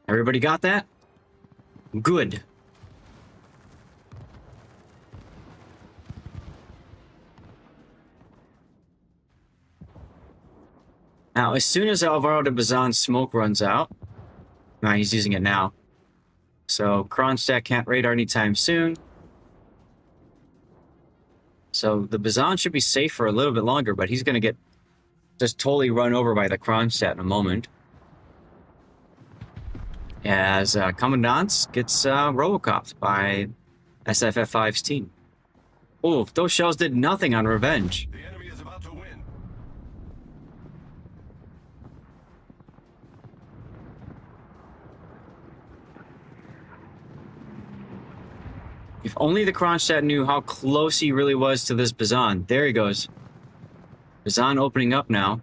Everybody got that? Good. Now, as soon as Alvaro de Bazan's smoke runs out, he's using it now. So Kronstadt can't radar anytime soon. So the Bazan should be safe for a little bit longer, but he's going to get just totally run over by the Kronstadt in a moment. As Commandant gets Robocopped by SFF5's team. Oh, those shells did nothing on Revenge. The enemy is about to win. If only the Kronstadt knew how close he really was to this Bazan. There he goes. Bazan opening up now.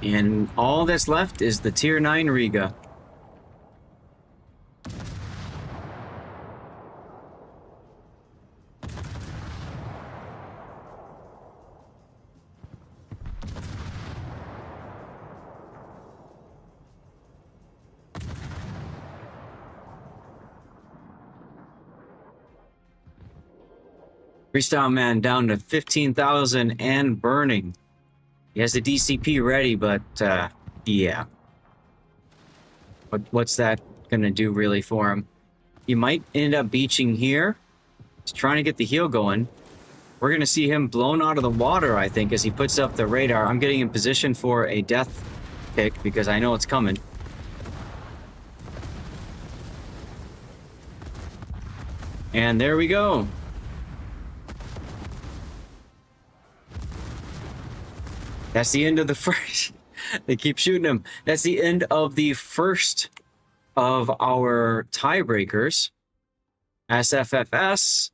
And all that's left is the Tier 9 Riga. Freestyle Man down to 15,000 and burning. He has the DCP ready, but yeah. What's that gonna do really for him? He might end up beaching here. He's trying to get the heel going. We're gonna see him blown out of the water, I think, as he puts up the radar. I'm getting in position for a death pick because I know it's coming. And there we go. That's the end of the first. They keep shooting him. That's the end of the first of our tiebreakers. SFFS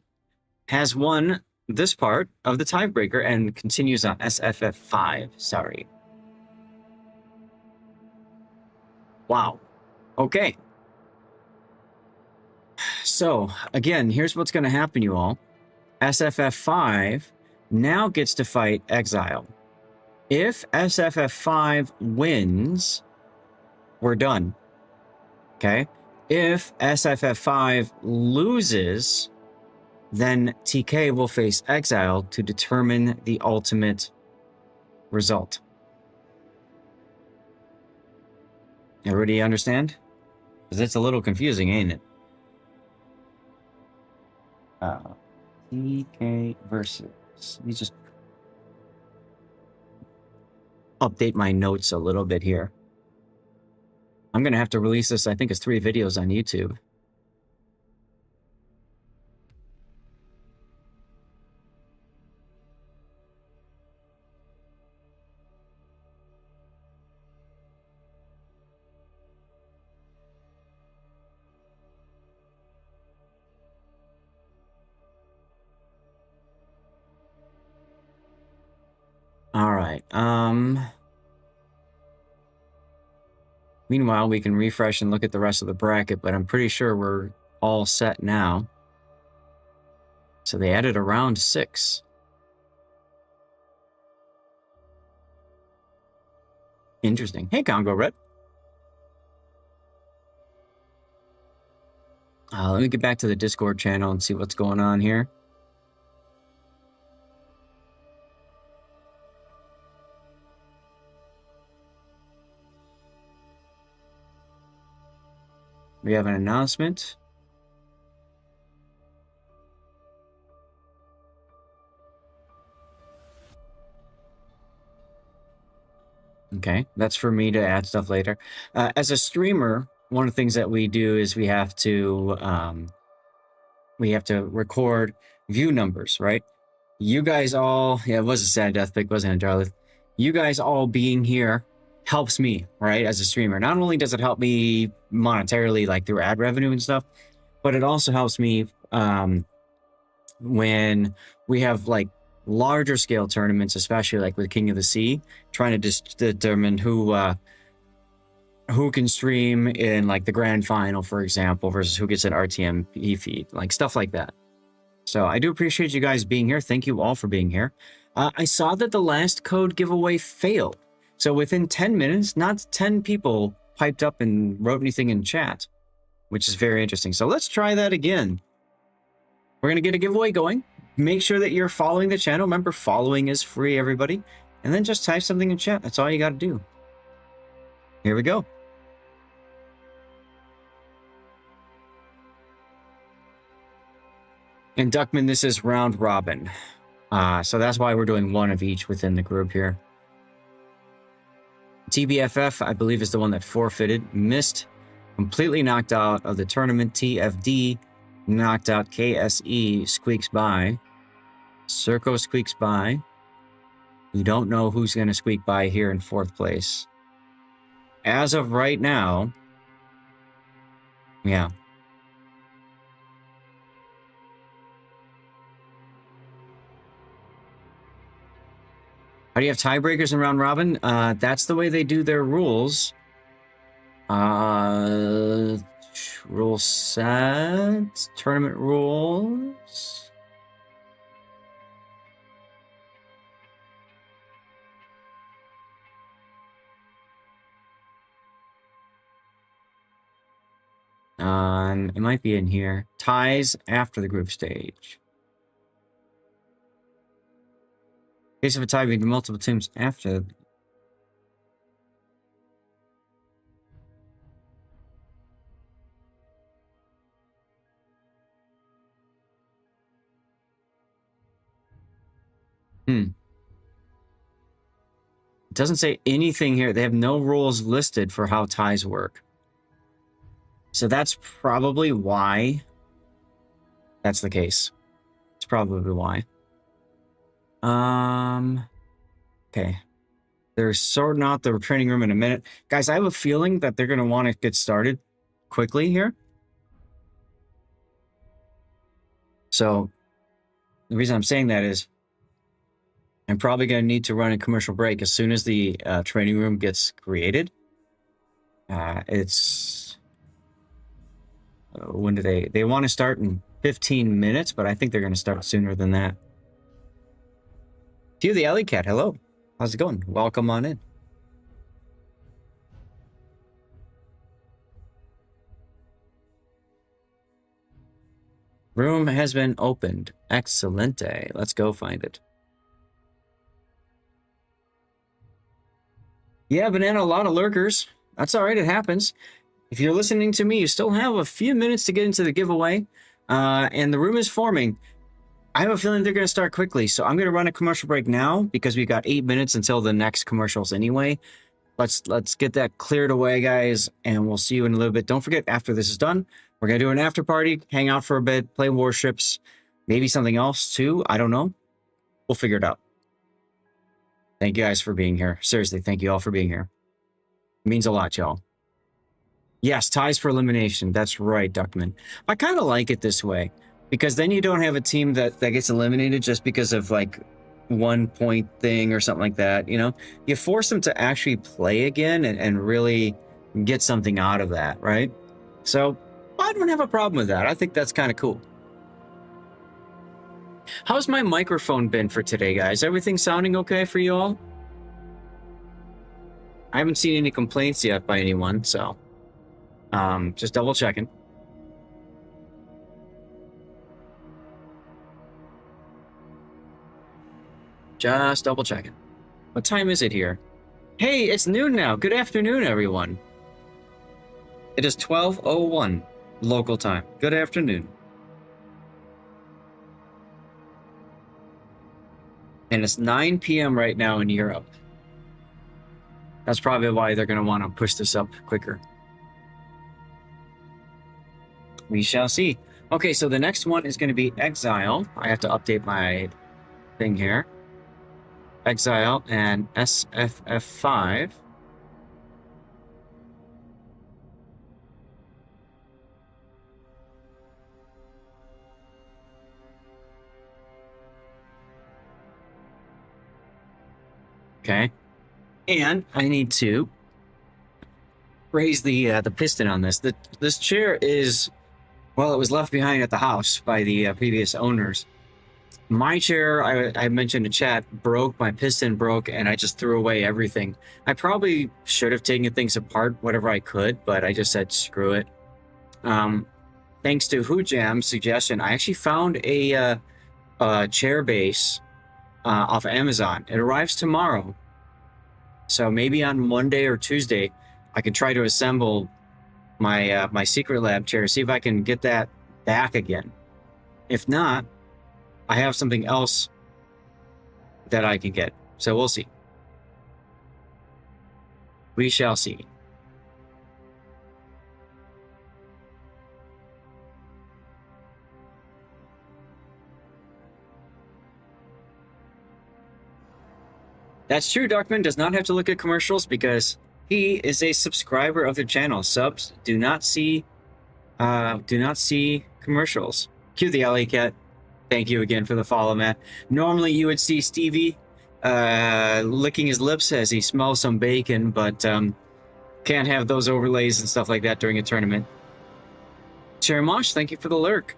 has won this part of the tiebreaker and continues on SFF5. Sorry. Wow. Okay. So, again, here's what's going to happen, you all. SFF5 now gets to fight Exile. If SFF5 wins, we're done. Okay? If SFF5 loses, then TK will face Exile to determine the ultimate result. Everybody understand? Because it's a little confusing, ain't it? TK versus... Let me just update my notes a little bit here. I'm going to have to release this, I think it's 3 videos on YouTube. All right. Meanwhile, we can refresh and look at the rest of the bracket, but I'm pretty sure we're all set now. So they added a round 6. Interesting. Hey, Congo Red. Let me get back to the Discord channel and see what's going on here. We have an announcement. Okay, that's for me to add stuff later. As a streamer, one of the things that we do is we have to record view numbers, right? You guys all, yeah, it was a sad death pick, wasn't it, Jarlath? You guys all being here helps me, right, as a streamer. Not only does it help me monetarily, like through ad revenue and stuff, but it also helps me when we have like larger scale tournaments, especially like with King of the Sea, trying to just determine who can stream in like the grand final, for example, versus who gets an RTMP feed, like stuff like that. So I do appreciate you guys being here. Thank you all for being here. I saw that the last code giveaway failed. So within 10 minutes, not 10 people piped up and wrote anything in chat, which is very interesting. So let's try that again. We're going to get a giveaway going. Make sure that you're following the channel. Remember, following is free, everybody. And then just type something in chat. That's all you got to do. Here we go. And Duckman, this is round robin. So that's why we're doing one of each within the group here. TBFF, I believe, is the one that forfeited. Missed. Completely knocked out of the tournament. TFD knocked out. KSE squeaks by. Circo squeaks by. We don't know who's going to squeak by here in 4th place. As of right now, yeah. How do you have tiebreakers in round robin? That's the way they do their rules. Rule set, tournament rules. It might be in here. Ties after the group stage. In case of a tie between multiple teams after. It doesn't say anything here. They have no rules listed for how ties work. So that's probably why that's the case. It's probably why. Okay. They're sorting out the training room in a minute. Guys, I have a feeling that they're going to want to get started quickly here. So the reason I'm saying that is I'm probably going to need to run a commercial break as soon as the training room gets created. When do they want to start in 15 minutes, but I think they're going to start sooner than that. To the alley cat, hello. How's it going? Welcome on in. Room has been opened. Excelente. Let's go find it. Yeah, Banana, a lot of lurkers. That's all right. It happens. If you're listening to me, you still have a few minutes to get into the giveaway, and the room is forming. I have a feeling they're going to start quickly, so I'm going to run a commercial break now because we've got 8 minutes until the next commercials anyway. Let's get that cleared away, guys, and we'll see you in a little bit. Don't forget, after this is done, we're going to do an after party, hang out for a bit, play warships, maybe something else too. I don't know. We'll figure it out. Thank you guys for being here. Seriously, thank you all for being here. It means a lot, y'all. Yes, ties for elimination. That's right, Duckman. I kind of like it this way because then you don't have a team that gets eliminated just because of like 1 point thing or something like that. You know, you force them to actually play again and really get something out of that, right? So I don't have a problem with that. I think that's kind of cool. How's my microphone been for today, guys? Everything sounding okay for you all? I haven't seen any complaints yet by anyone, so just double checking. Just double checking. What time is it here? Hey, it's noon now. Good afternoon, everyone. It is 12:01 local time. Good afternoon. And it's 9 p.m. right now in Europe. That's probably why they're going to want to push this up quicker. We shall see. Okay, so the next one is going to be Exile. I have to update my thing here. Exile and SFF5. Okay, and I need to raise the piston on this. This chair is, well, it was left behind at the house by the previous owners. My chair, I mentioned in chat, broke. My piston broke, and I just threw away everything. I probably should have taken things apart, whatever I could, but I just said screw it. Thanks to Hoojam's suggestion, I actually found a chair base off Amazon. It arrives tomorrow, so maybe on Monday or Tuesday I can try to assemble my my secret lab chair, see if I can get that back again. If not, I have something else that I can get, so we'll see. We shall see. That's true. Darkman does not have to look at commercials because he is a subscriber of the channel. Subs do not see commercials. Cue the alley cat. Thank you again for the follow, Matt. Normally you would see Stevie licking his lips as he smells some bacon, but can't have those overlays and stuff like that during a tournament. Cherimosh, thank you for the lurk.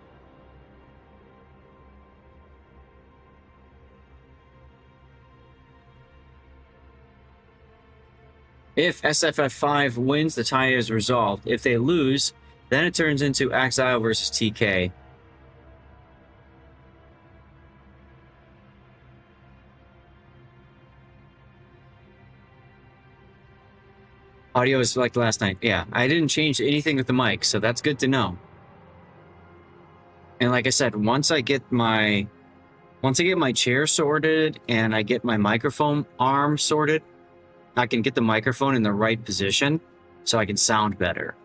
If SFF5 wins, the tie is resolved. If they lose, then it turns into Exile versus TK. Audio is like last night. Yeah, I didn't change anything with the mic, so that's good to know. And like I said, once I get my chair sorted and I get my microphone arm sorted, I can get the microphone in the right position so I can sound better.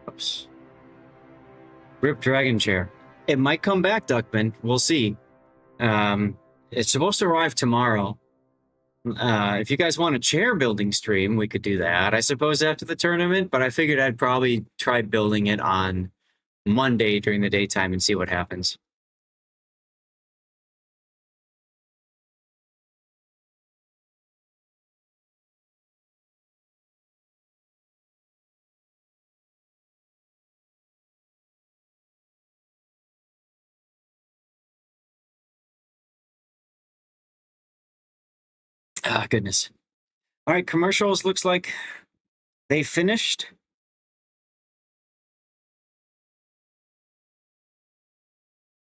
Oops. Rip Dragon Chair. It might come back, Duckman. We'll see. It's supposed to arrive tomorrow. If you guys want a chair building stream, we could do that, I suppose, after the tournament, but I figured I'd probably try building it on Monday during the daytime and see what happens. Ah, goodness. All right, commercials looks like they finished.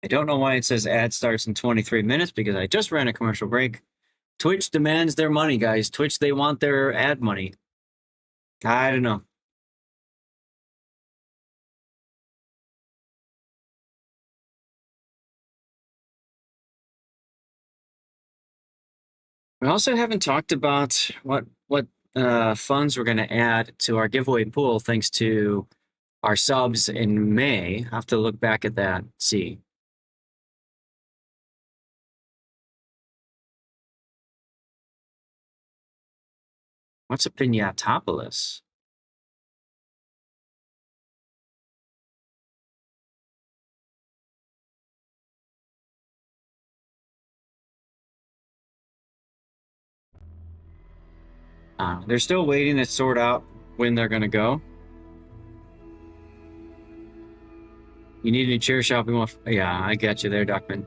I don't know why it says ad starts in 23 minutes because I just ran a commercial break. Twitch demands their money, guys. Twitch, they want their ad money. I don't know. We also haven't talked about what funds we're going to add to our giveaway pool thanks to our subs in May. I have to look back at that, see. What's a Pinatopolis? They're still waiting to sort out when they're going to go. You need any chair shopping? Yeah, I got you there, Duckman.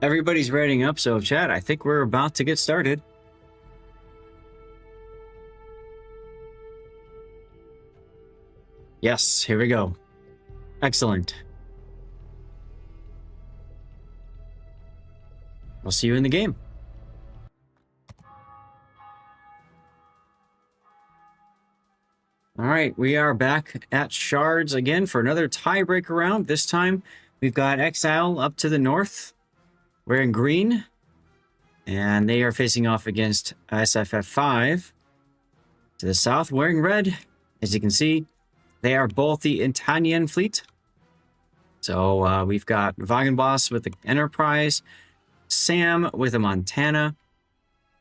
Everybody's rating up, so chat, I think we're about to get started. Yes, here we go. Excellent. I'll see you in the game. All right, we are back at Shards again for another tiebreaker round. This time, we've got Exile up to the north, wearing green, and they are facing off against SFF5 to the south, wearing red. As you can see, they are both the Italian fleet. So we've got Wagenboss with the Enterprise, Sam with a Montana,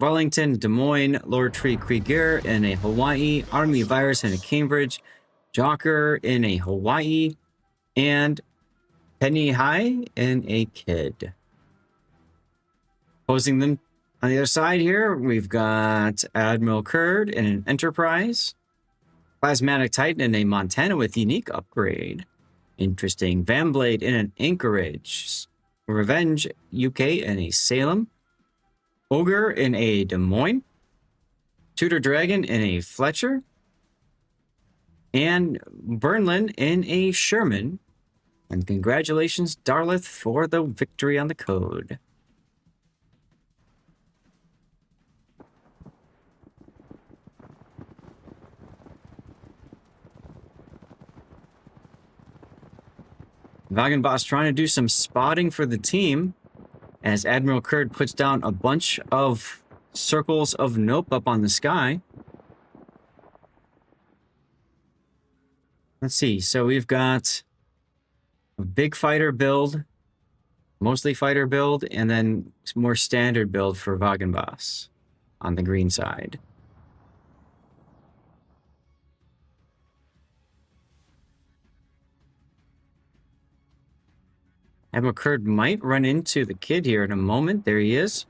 Wellington, Des Moines, Lord Tree Krieger in a Hawaii, Army Virus in a Cambridge, Jocker in a Hawaii, and Penny High in a Kid. Opposing them, On the other side here, we've got Admiral Kurd in an Enterprise. Plasmatic Titan in a Montana with unique upgrade. Interesting. Vanblade in an Anchorage. Revenge UK in a Salem. Ogre in a Des Moines. Tudor Dragon in a Fletcher. And Burnlin in a Sherman. And congratulations, Darlith, for the victory on the code. Wagenboss trying to do some spotting for the team as Admiral Kurd puts down a bunch of circles of nope up on the sky. Let's see. So we've got a big fighter build, mostly fighter build, and then more standard build for Wagenboss on the green side. Admiral Kurd might run into the kid here in a moment. There he is.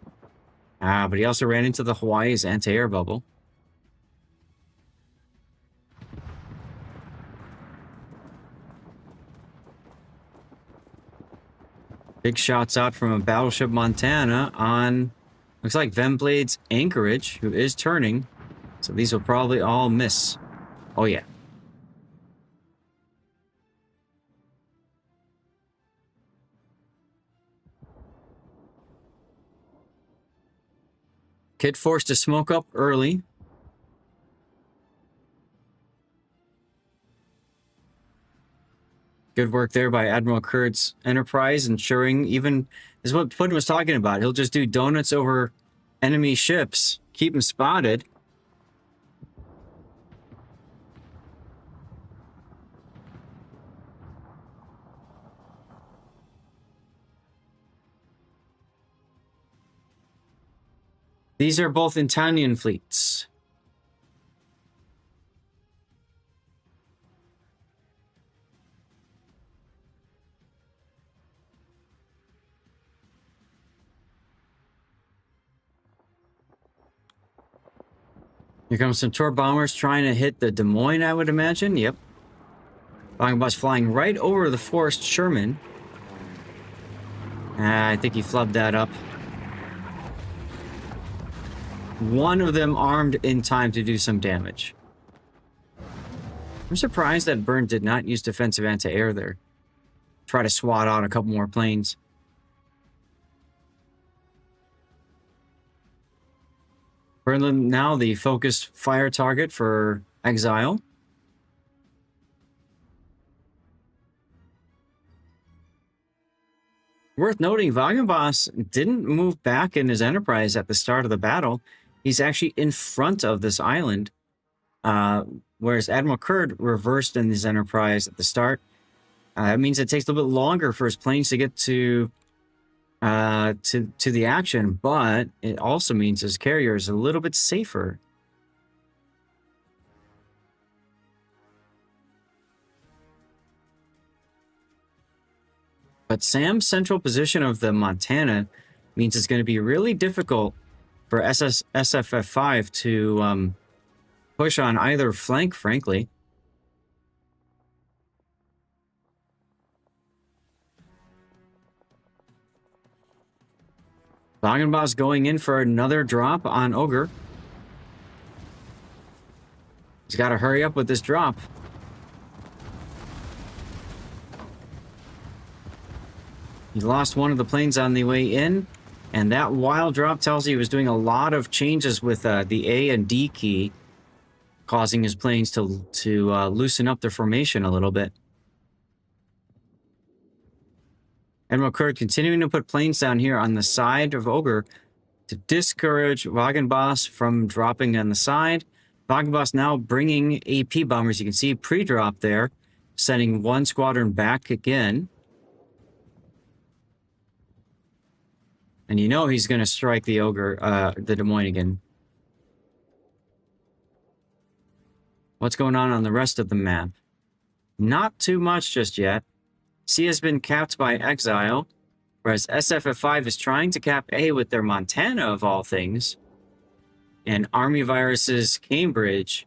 But he also ran into the Hawaii's anti-air bubble. Big shots out from a battleship Montana on, looks like Vanblade's Anchorage, who is turning. So these will probably all miss. Oh yeah. Kid forced to smoke up early. Good work there by Admiral Kurd's Enterprise, ensuring even, this is what Putin was talking about. He'll just do donuts over enemy ships, keep them spotted. These are both Italian fleets. Here comes some tour bombers trying to hit the Des Moines, I would imagine. Yep. Wagenboss flying right over the forced Sherman. I think he flubbed that up. One of them armed in time to do some damage. I'm surprised that Byrne did not use defensive anti-air there. Try to swat out a couple more planes. Burnlin now the focused fire target for Exile. Worth noting, Wagenboss didn't move back in his Enterprise at the start of the battle. He's actually in front of this island, whereas Admiral Kurd reversed in his Enterprise at the start. That means it takes a little bit longer for his planes to get to the action, but it also means his carrier is a little bit safer. But Sam's central position of the Montana means it's going to be really difficult for SFF5 to push on either flank, frankly. Wagenboss going in for another drop on Ogre. He's got to hurry up with this drop. He lost one of the planes on the way in, and that wild drop tells you he was doing a lot of changes with the A and D key, causing his planes to loosen up their formation a little bit. Admiral Kurd continuing to put planes down here on the side of Ogre to discourage Wagenboss from dropping on the side. Wagenboss now bringing AP bombers. You can see pre-drop there, sending one squadron back again. And you know he's going to strike the Ogre, the Des Moines again. What's going on the rest of the map? Not too much just yet. Sea has been capped by Exile. Whereas SFF5 is trying to cap A with their Montana of all things, and Army Virus's Cambridge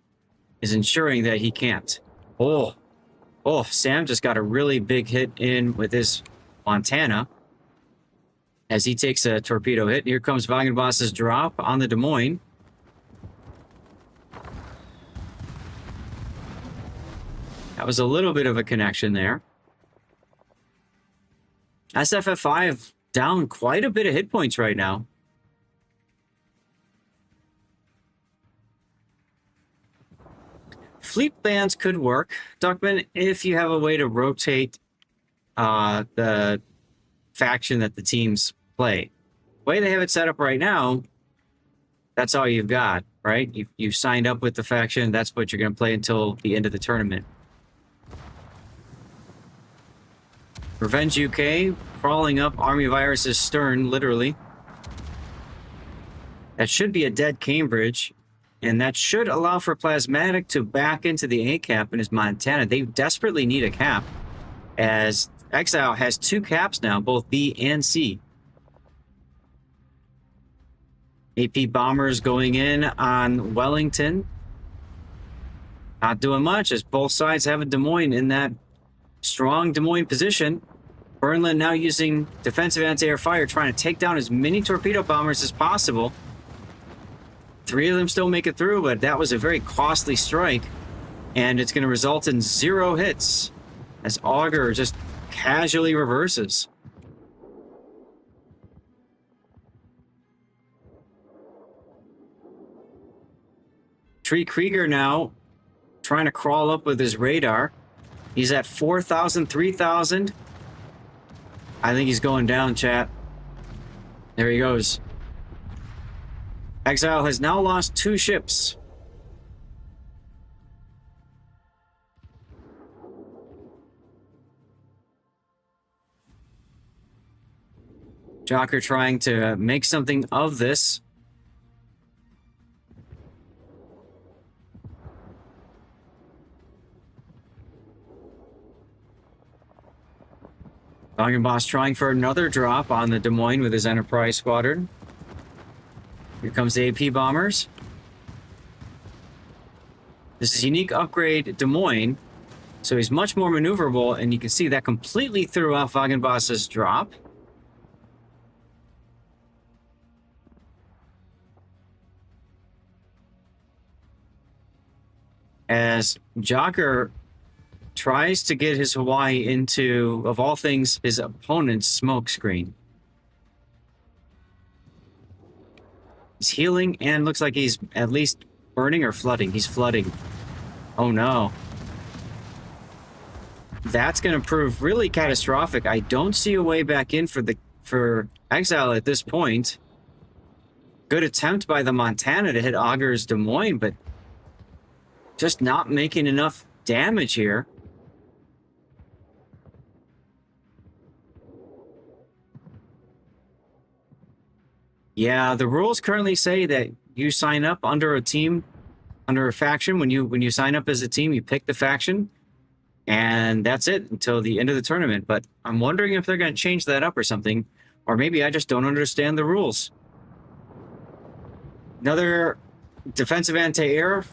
is ensuring that he can't. Oh, Sam just got a really big hit in with his Montana as he takes a torpedo hit. Here comes Wagenboss's drop on the Des Moines. That was a little bit of a connection there. SFF5 down quite a bit of hit points right now. Fleet bans could work, Duckman, if you have a way to rotate the faction that the teams play. The way they have it set up right now, that's all you've got, right? You signed up with the faction, that's what you're going to play until the end of the tournament. Revenge UK crawling up Army Virus's stern, literally. That should be a dead Cambridge, and that should allow for Plasmatic to back into the A cap in his Montana. They desperately need a cap, as Exile has 2 caps now, both B and C. AP bombers going in on Wellington. Not doing much, as both sides have a Des Moines in that strong Des Moines position. Burnland now using defensive anti-air fire, trying to take down as many torpedo bombers as possible. 3 of them still make it through, but that was a very costly strike, and it's going to result in 0 hits as Augur just casually reverses. Tree Krieger now trying to crawl up with his radar. He's at 4,000, 3,000. I think he's going down, chat. There he goes. Exile has now lost 2 ships. Jocker trying to make something of this. Boss trying for another drop on the Des Moines with his Enterprise squadron. Here comes the AP bombers. This is unique upgrade Des Moines, so he's much more maneuverable, and you can see that completely threw off Wagenboss's drop. As Jocker tries to get his Hawaii into, of all things, his opponent's smoke screen. He's healing and looks like he's at least burning or flooding. He's flooding. Oh no. That's going to prove really catastrophic. I don't see a way back in for Exile at this point. Good attempt by the Montana to hit Augur's Des Moines, but just not making enough damage here. Yeah, the rules currently say that you sign up under a team, under a faction. When you sign up as a team, you pick the faction, and that's it until the end of the tournament. But I'm wondering if they're going to change that up or something, or maybe I just don't understand the rules. Another defensive anti-air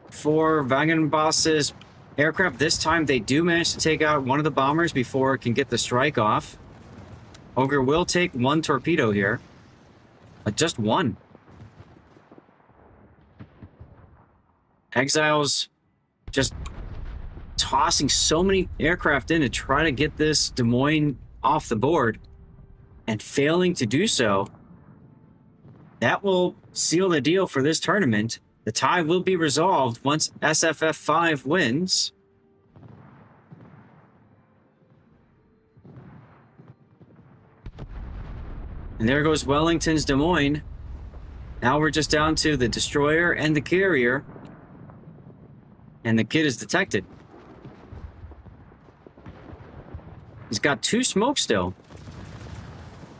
for Wagenboss's aircraft. This time they do manage to take out one of the bombers before it can get the strike off. Ogre will take 1 torpedo here. Just 1. Exile's just tossing so many aircraft in to try to get this Des Moines off the board, and failing to do so. That will seal the deal for this tournament. The tie will be resolved once SFF5 wins. And there goes Wellington's Des Moines. Now we're just down to the destroyer and the carrier. And the kid is detected. He's got 2 smokes still.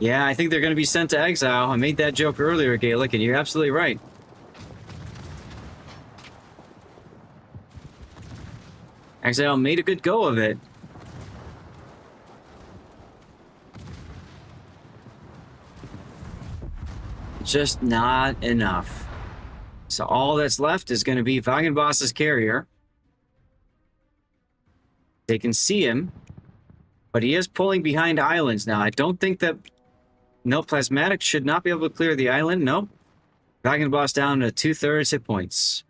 Yeah, I think they're going to be sent to exile. I made that joke earlier, Gaelic, and you're absolutely right. Exile made a good go of it. just not enough. So all that's left is going to be Wagenboss's carrier. They can see him, but he is pulling behind islands now. I don't think that... No, Plasmatic should not be able to clear the island. Nope. Wagenboss down to 2/3 hit points.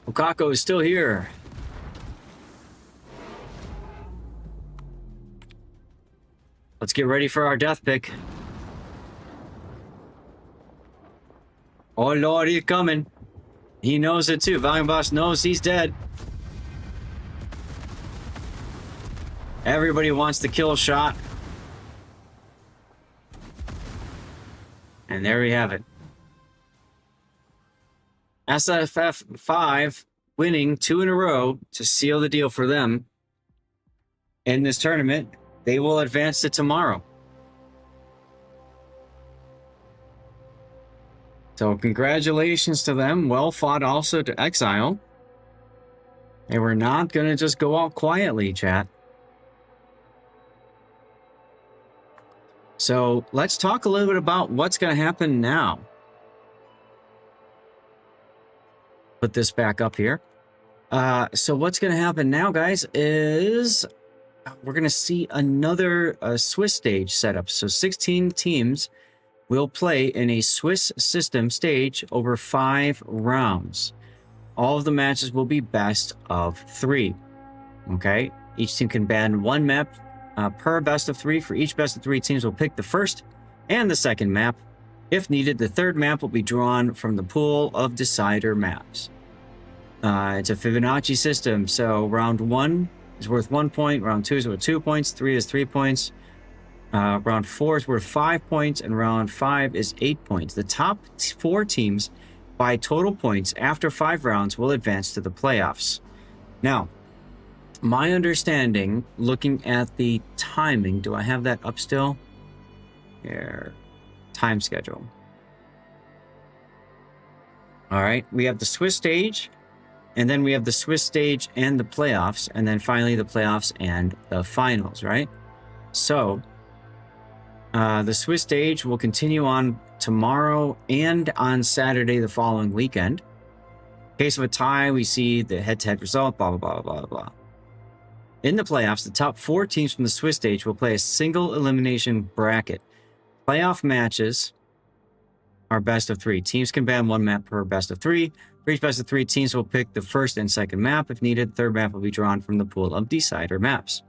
Okako is still here. Let's get ready for our death pick. Oh Lord, he's coming. He knows it too. Wagenboss knows he's dead. Everybody wants the kill shot. And there we have it. SFF 5 winning 2 in a row to seal the deal for them in this tournament. They will advance to tomorrow. So congratulations to them. Well fought also to Exile. They were not going to just go out quietly, chat. So let's talk a little bit about what's going to happen now. Put this back up here. So what's going to happen now, guys, is we're going to see another Swiss stage setup. So 16 teams will play in a Swiss system stage over 5 rounds. All of the matches will be best of 3. Okay? Each team can ban 1 map per best of 3. For each best of 3, teams will pick the first and the second map. If needed, the third map will be drawn from the pool of decider maps. It's a Fibonacci system, so round 1 is worth 1 point, round 2 is worth 2 points, 3 is 3 points, round 4 is worth 5 points, and round 5 is 8 points. The top 4 teams by total points after 5 rounds will advance to the playoffs. Now, my understanding, looking at the timing, do I have that up still? Here, time schedule. All right, we have the Swiss stage, and then we have the Swiss stage and the playoffs, and then finally the playoffs and the finals, right? So, the Swiss stage will continue on tomorrow and on Saturday the following weekend. In case of a tie, we see the head-to-head result, blah, blah, blah, blah, blah. In the playoffs, the top 4 teams from the Swiss stage will play a single elimination bracket. Playoff matches are best of 3. Teams can ban 1 map per best of 3. For each best of 3, teams will pick the first and second map. If needed, the third map will be drawn from the pool of decider maps.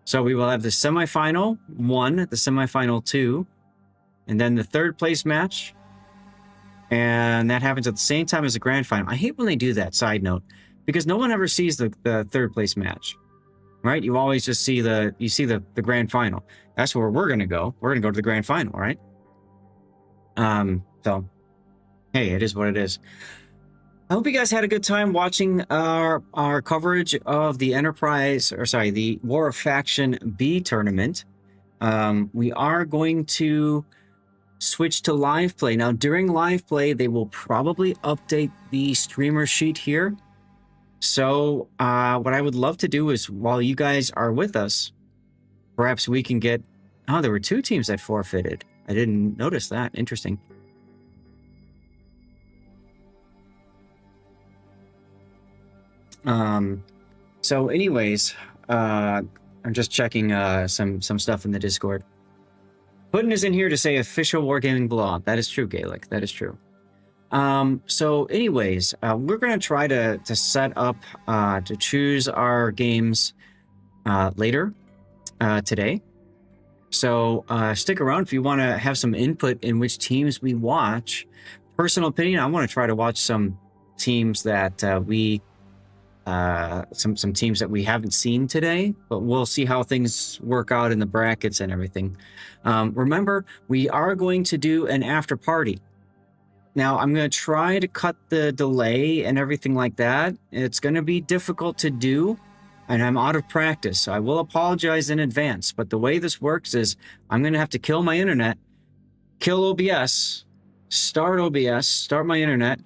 So we will have the semifinal 1, the semifinal 2, and then the third place match. And that happens at the same time as the grand final. I hate when they do that, side note, because no one ever sees the third place match, right? You always just see the grand final. That's where we're going to go. We're going to go to the grand final, right? So, hey, it is what it is. I hope you guys had a good time watching our coverage of the the War of Faction B tournament. We are going to switch to live play. Now, during live play, they will probably update the streamer sheet here. So, what I would love to do is, while you guys are with us, perhaps we can get... Oh, there were 2 teams that forfeited. I didn't notice that. Interesting. So anyways, I'm just checking some stuff in the Discord. Putin is in here to say official Wargaming blog. That is true, Gaelic. That is true. So anyways, we're going to try to set up to choose our games later today. So stick around if you want to have some input in which teams we watch. Personal opinion, I want to try to watch some teams that some teams that we haven't seen today, but we'll see how things work out in the brackets and everything. Remember, we are going to do an after party. Now, I'm going to try to cut the delay and everything like that. It's going to be difficult to do, and I'm out of practice, so I will apologize in advance. But the way this works is I'm going to have to kill my internet, kill OBS, start my internet,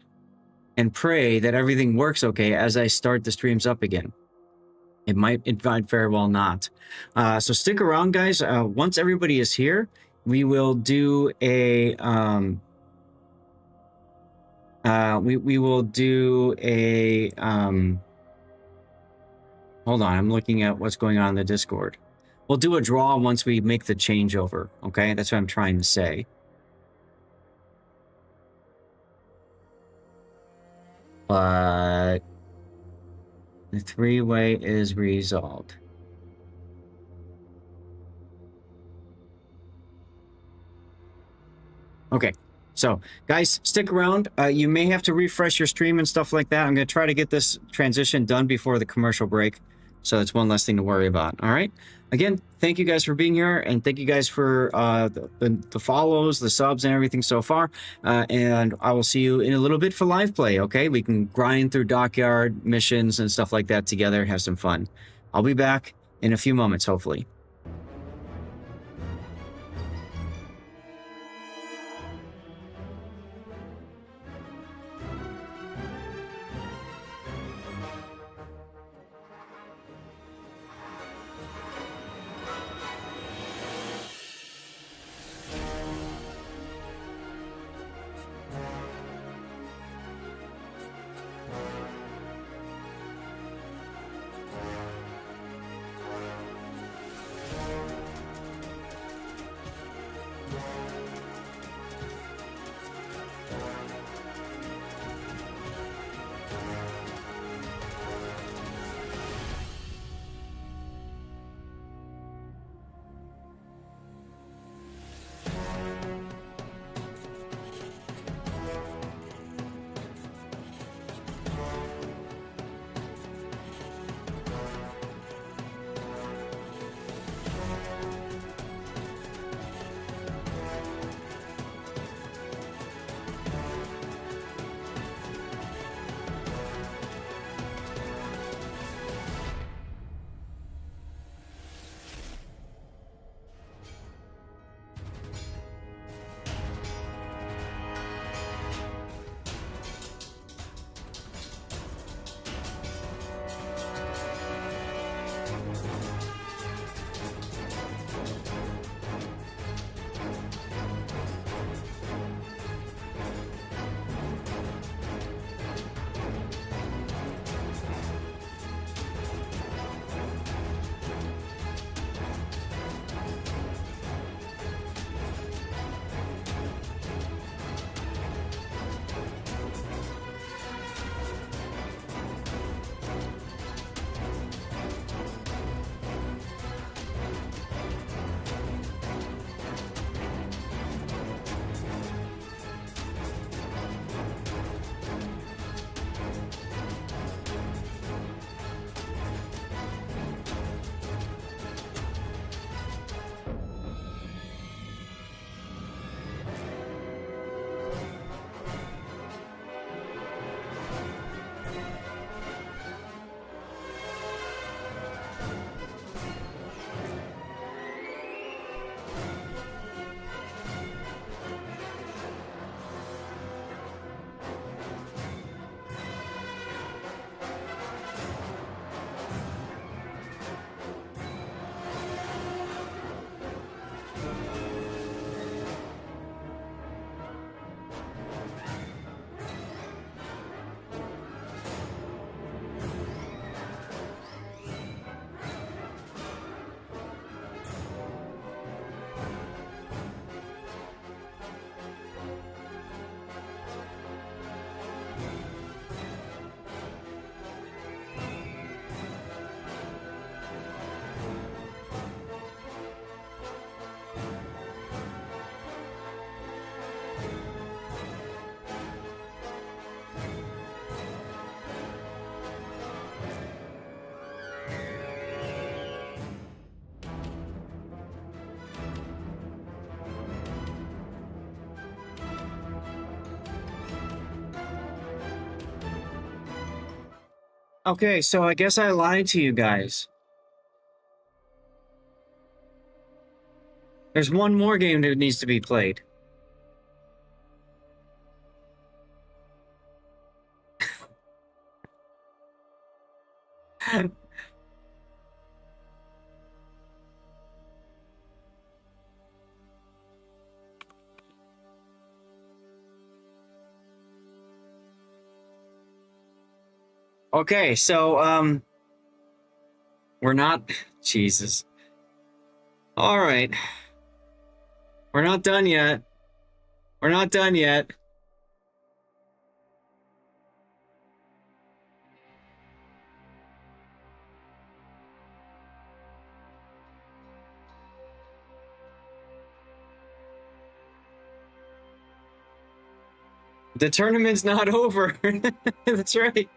and pray that everything works okay as I start the streams up again. It might very well not. So stick around, guys. Once everybody is here, we will do a... we will do a... hold on, I'm looking at what's going on in the Discord. We'll do a draw once we make the changeover, okay? That's what I'm trying to say. But the three-way is resolved. Okay, so guys, stick around. You may have to refresh your stream and stuff like that. I'm going to try to get this transition done before the commercial break. So that's one less thing to worry about. All right. Again, thank you guys for being here, and thank you guys for the follows, the subs, and everything so far. And I will see you in a little bit for live play. Okay, we can grind through Dockyard missions and stuff like that together, have some fun. I'll be back in a few moments, hopefully. Okay, so I guess I lied to you guys. There's one more game that needs to be played. Okay, so we're not Jesus. All right. We're not done yet. We're not done yet. The tournament's not over. That's right.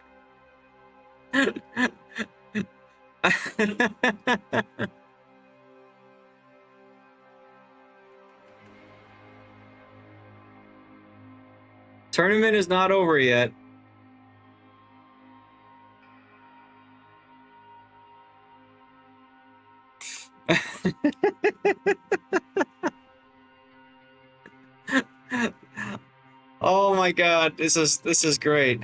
Tournament is not over yet. Oh my god, this is great.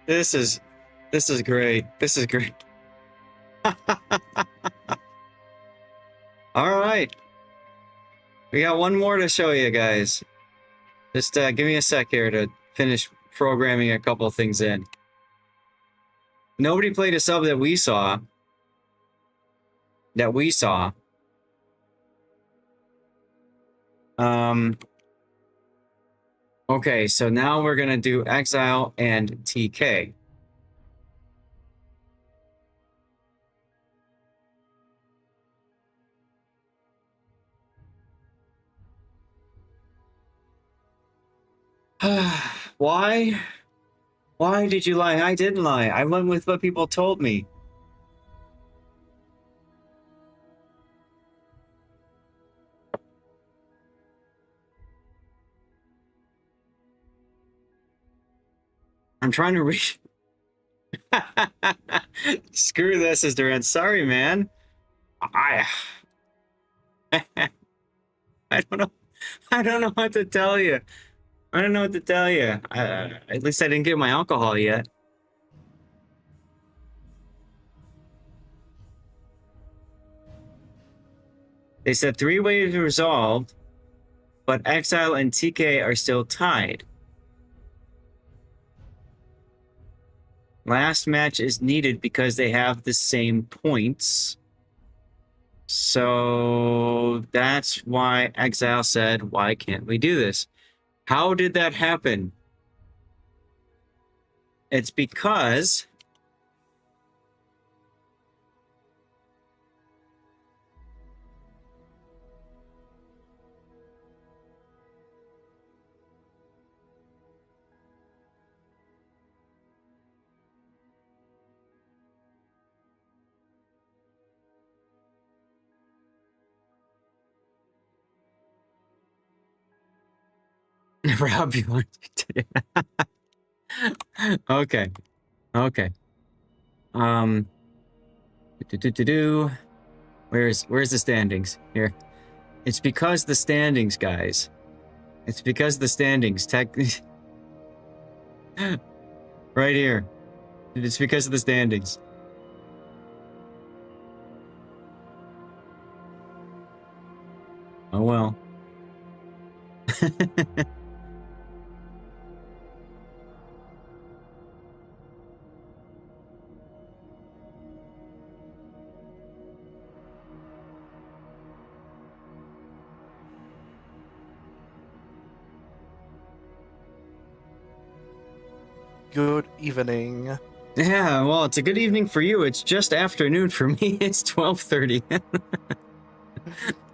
This is great. This is great. All right. We got one more to show you guys. Just give me a sec here to finish programming a couple of things in. Nobody played a sub that we saw. Okay, so now we're gonna do Exile and TK. Why? Why did you lie? I didn't lie. I went with what people told me. I'm trying to reach. Screw this, is Durant. Sorry, man. I don't know. I don't know what to tell you. I don't know what to tell you. At least I didn't get my alcohol yet. They said 3 waves resolved, but Exile and TK are still tied. Last match is needed because they have the same points. So that's why Exile said, why can't we do this? How did that happen? It's because Rob, you want to Okay. Okay. Where's the standings? Here. It's because the standings, guys. It's because the standings. Right here. It's because of the standings. Oh well. Good evening. Yeah, well, it's a good evening for you. It's just afternoon for me. It's 12:30.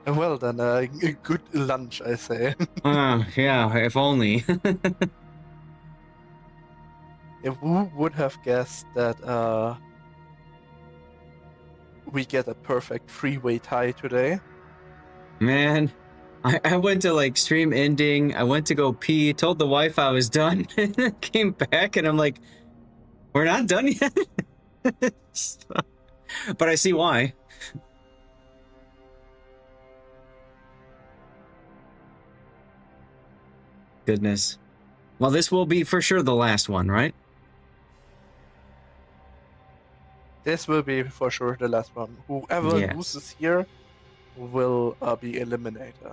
Well then, a good lunch, I say. Yeah, if only. Who would have guessed that we get a perfect 3-way tie today? Man, I went to like stream ending. I went to go pee, told the wife I was done, and then came back and I'm like, we're not done yet. So- but I see why. Goodness. Well, this will be for sure the last one, right? This will be for sure the last one. Whoever Yes. loses here will be eliminated.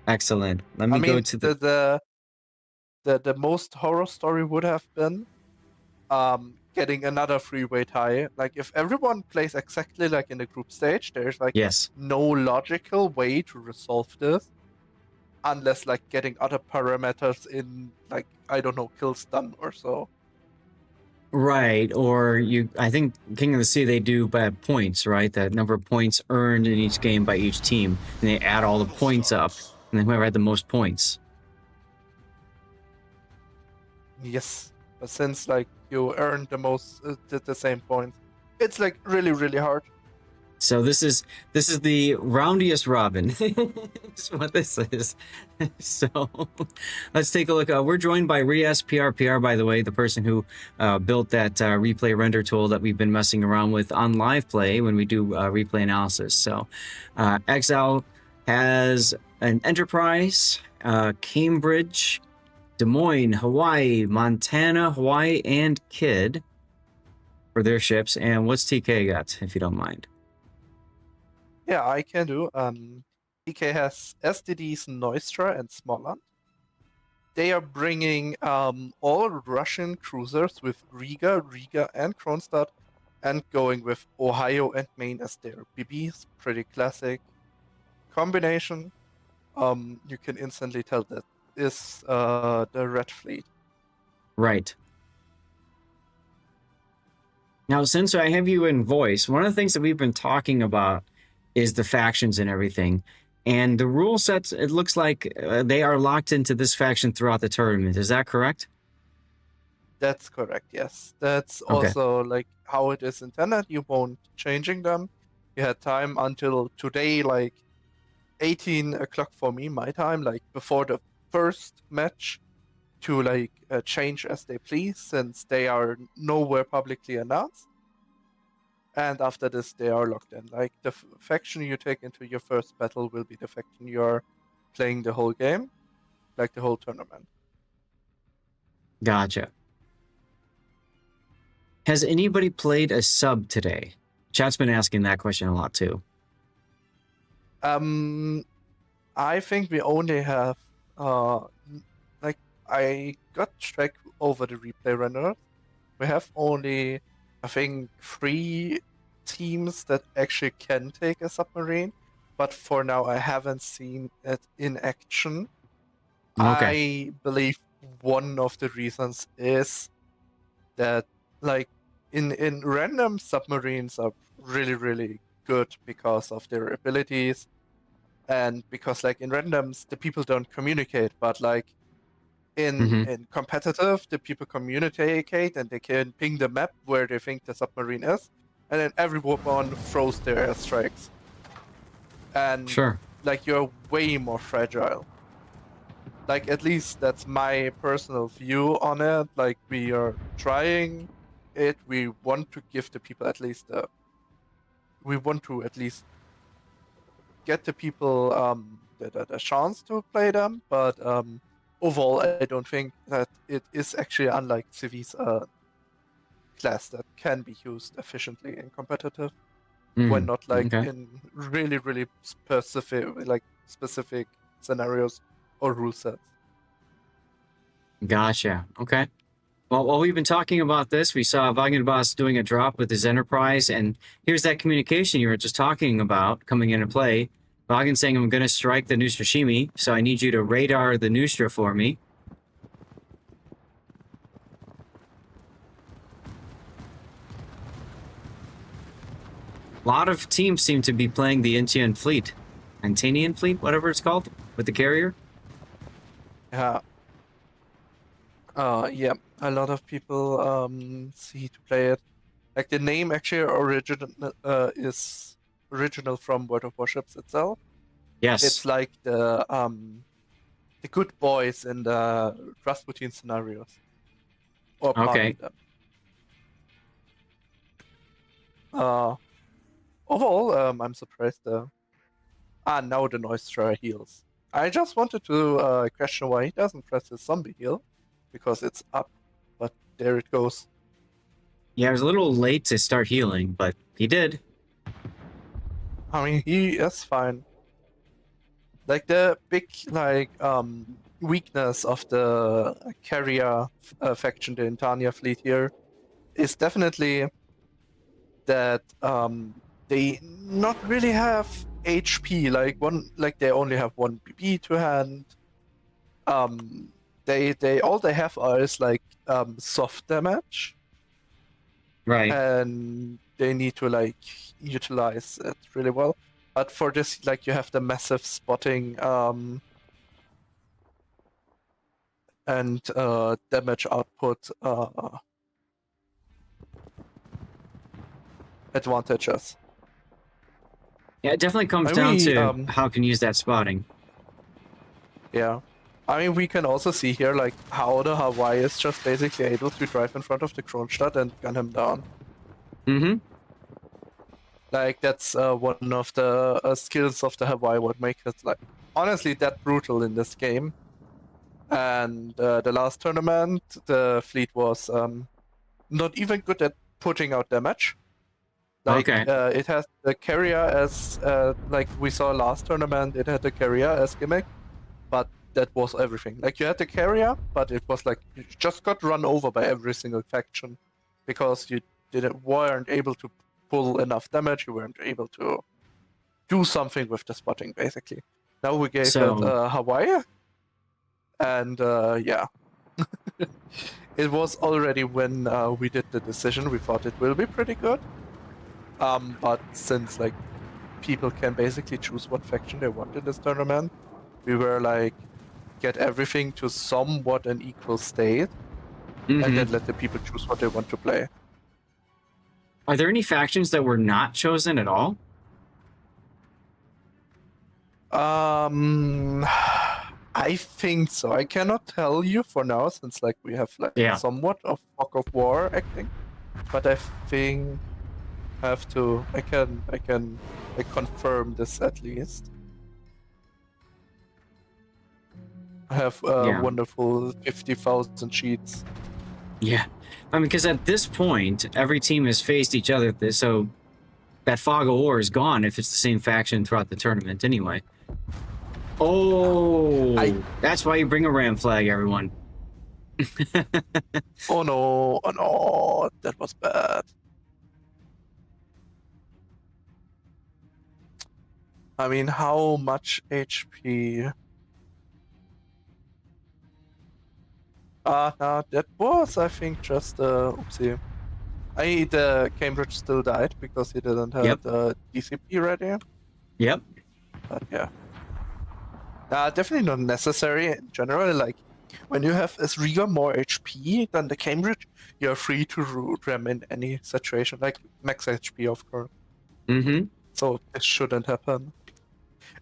Excellent. Let me I go mean, to the the most horror story would have been getting another three-way tie. Like if everyone plays exactly like in the group stage, there's like yes. no logical way to resolve this unless like getting other parameters in, like I don't know, kill stun or so. Right, or I think King of the Sea, they do by points, right? The number of points earned in each game by each team, and they add all the points up, and then whoever had the most points. Yes, but since like you earned the most, the same points, it's like really, really hard. So this is the roundiest robin. That's what this is. So let's take a look. We're joined by Rias PRPR, by the way, the person who built that replay render tool that we've been messing around with on live play when we do replay analysis. So Exile has an Enterprise, Cambridge, Des Moines, Hawaii, Montana, Hawaii, and Kidd for their ships. And what's TK got, if you don't mind? Yeah, I can do. PK has STDs Neustra and Smoland. They are bringing all Russian cruisers with Riga, and Kronstadt, and going with Ohio and Maine as their BBs. Pretty classic combination. You can instantly tell that is the Red Fleet. Right. Now, since I have you in voice, one of the things that we've been talking about is the factions and everything. And the rule sets, it looks like they are locked into this faction throughout the tournament. Is that correct? That's correct, yes. That's Okay. also like how it is intended. You won't changing them. You had time until today, like 18 o'clock for me, my time, like before the first match, to like change as they please, since they are nowhere publicly announced. And after this, they are locked in. Like the faction you take into your first battle will be the faction you're playing the whole game, like the whole tournament. Gotcha. Has anybody played a sub today? Chat's been asking that question a lot too. I think we only have like I got track over the replay render. We have only, I think, 3 teams that actually can take a submarine, but for now I haven't seen it in action. Okay. I believe one of the reasons is that like in random, submarines are really, really good because of their abilities, and because like in randoms the people don't communicate, but like in competitive the people communicate and they can ping the map where they think the submarine is, and then everyone throws their airstrikes, and Sure. like you're way more fragile. Like at least that's my personal view on it. Like we are trying it, we want to give the people at least we want to at least get the people the chance to play them, but overall I don't think that it is actually, unlike Civis, class that can be used efficiently in competitive when not like Okay. in really, really specific scenarios or rule sets. Gotcha. Okay. Well, while we've been talking about this, we saw Vagenboss doing a drop with his Enterprise, and here's that communication you were just talking about coming into play. Vagen saying, I'm going to strike the Nustra Shimi, so I need you to radar the Nustra for me. A lot of teams seem to be playing the Intian fleet. Antanian fleet, whatever it's called, with the carrier. Yeah. Yeah, a lot of people see to play it. Like the name actually is original from World of Warships itself. Yes. It's like the good boys in the Rasputin scenarios, or part Okay. of them. Overall, I'm surprised. Now the Noistra heals. I just wanted to question why he doesn't press his zombie heal, because it's up. But there it goes. Yeah, I was a little late to start healing, but he did. I mean, he is fine. Like the big weakness of the carrier faction, the Intania fleet here, is definitely that they not really have HP. Like they only have one BB to hand. They all they have is like soft damage, Right. and they need to like utilize it really well. But for this, like you have the massive spotting and damage output advantages. Yeah, it definitely comes I down mean, to how can use that spotting. Yeah. I mean, we can also see here, like, how the Hawaii is just basically able to drive in front of the Kronstadt and gun him down. Mm-hmm. Like, that's one of the skills of the Hawaii, what makes it, like, honestly that brutal in this game. And the last tournament, the fleet was not even good at putting out damage. Like, Okay. it has the carrier as, like we saw last tournament, it had the carrier as gimmick, but that was everything. Like, you had the carrier, but it was like, you just got run over by every single faction, because you weren't able to pull enough damage, you weren't able to do something with the spotting, basically. Now we gave So- it Hawaii, and yeah. It was already when we did the decision, we thought it will be pretty good. But since like people can basically choose what faction they want in this tournament, we were like, get everything to somewhat an equal state, and Mhm. then let the people choose what they want to play. Are there any factions that were not chosen at all? I think so. I cannot tell you for now, since like we have like Yeah. somewhat of fog of war acting, but I think have to. I can like, confirm this at least. I have Yeah. wonderful 50,000 sheets. Yeah. I mean, because at this point, every team has faced each other, so that fog of war is gone if it's the same faction throughout the tournament anyway. Oh, that's why you bring a ram flag, everyone. Oh no, oh no, that was bad. I mean, how much HP? No, that was, I think, just oopsie. The Cambridge still died because he didn't have Yep. the DCP ready. Yep. But yeah. Definitely not necessary in general. Like, when you have as Riga more HP than the Cambridge, you're free to root them in any situation. Like, max HP, of course. Mm-hmm. So this shouldn't happen.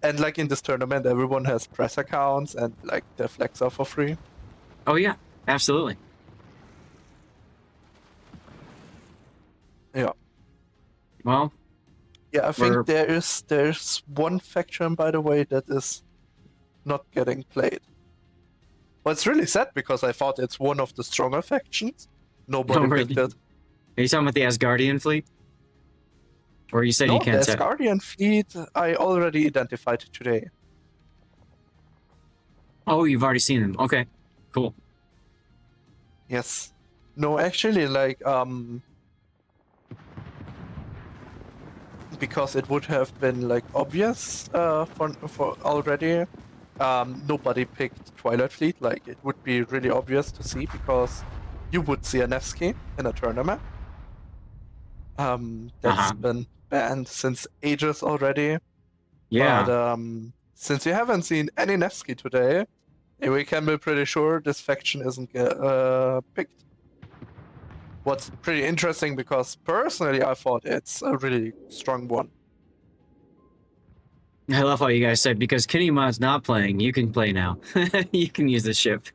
And like in this tournament, everyone has press accounts and like the flags are for free. Oh, yeah. Absolutely. Yeah. Well, Yeah, I think We're- there's one faction, by the way, that is not getting played. Well, it's really sad because I thought it's one of the stronger factions. Nobody Oh, really? picked it. are you talking about the Asgardian fleet? Or you said No, you can't the say? Asgardian fleet I already identified today. Oh, you've already seen them. Okay, cool. Yes. No, actually, like, because it would have been like obvious for already. Nobody picked Twilight Fleet. Like, it would be really obvious to see because you would see a Nevsky in a tournament. That's been banned since ages already. Yeah. But since you haven't seen any Nevsky today, we can be pretty sure this faction isn't picked. What's pretty interesting, because personally I thought it's a really strong one. I love how you guys said because Kinemod's not playing, you can play now. You can use the ship.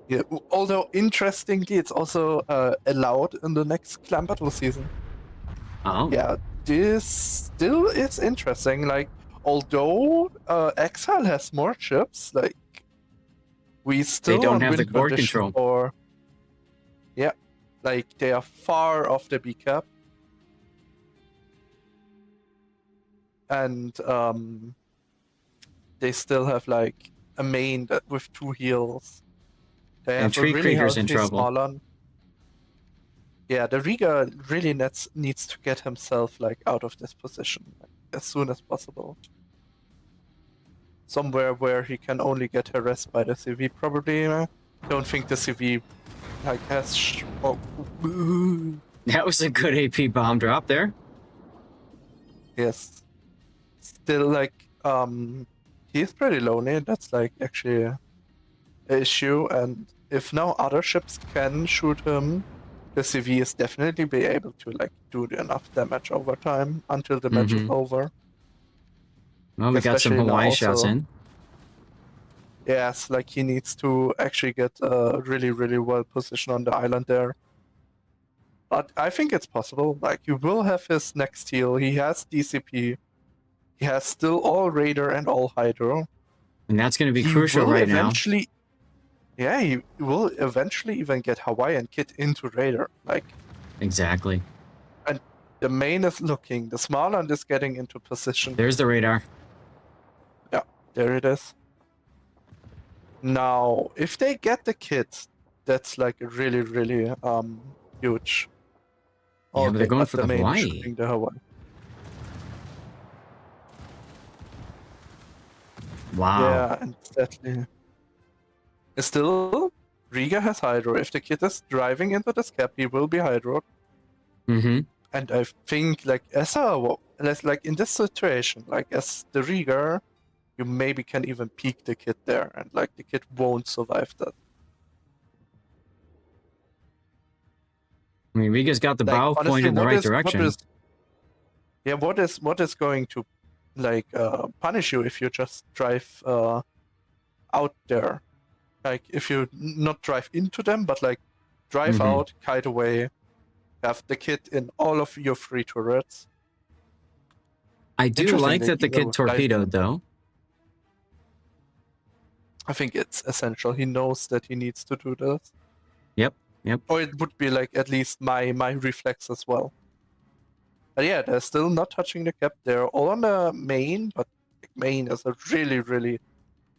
Yeah, although interestingly, it's also allowed in the next clan battle season. Oh, Yeah, this still is interesting. Like, although Exile has more ships, like we still don't on have the win board condition control. for. Yeah, like they are far off the B cap, and they still have like a main that with 2 heals. They And have a Tree really Krieger's in healthy trouble. Smaller. Yeah, the Riga really needs to get himself like out of this position like, as soon as possible. Somewhere where he can only get harassed by the CV, probably. Don't think the CV like has. Oh, That was a good AP bomb drop there. yes. Still, like, he's pretty lonely. That's like actually an issue. And if now other ships can shoot him, the CV is definitely be able to like do enough damage over time until the match is over. Well, we got some Especially now Hawaii shots also- in. Yes, like he needs to actually get really, really well positioned on the island there. But I think it's possible. Like, he will have his next heal. He has DCP. He has still all Raider and all Hydro. And that's going to be He crucial will right now. eventually, yeah, he will eventually even get Hawaiian Kit into Raider. Like, Exactly. the main is looking. The Smarland is getting into position. There's the radar. Yeah, there it is. Now, if they get the kit, that's like really, really huge. Yeah, but they're going but for the main is Hawaii. shooting the Hawaii. Wow. Yeah, and exactly. Still, Riga has Hydro. If the kid is driving into the scap, he will be Hydro. Mm-hmm. And I think, like, like in this situation, like as the Riga, you maybe can even peek the kid there, and like the kid won't survive that. I mean, Riga's got the Like, bow honestly, pointed in the what right is- direction. what is going to like punish you if you just drive out there? Like if you not drive into them, but like drive Mhm. out, kite away, have the kid in all of your 3 turrets. I do Interesting like that the idea kid with light. torpedoed, though. I think it's essential. He knows that he needs to do this. Yep. Or it would be like at least my reflex as well. But yeah, they're still not touching the cap. They're all on the main, but main is a really, really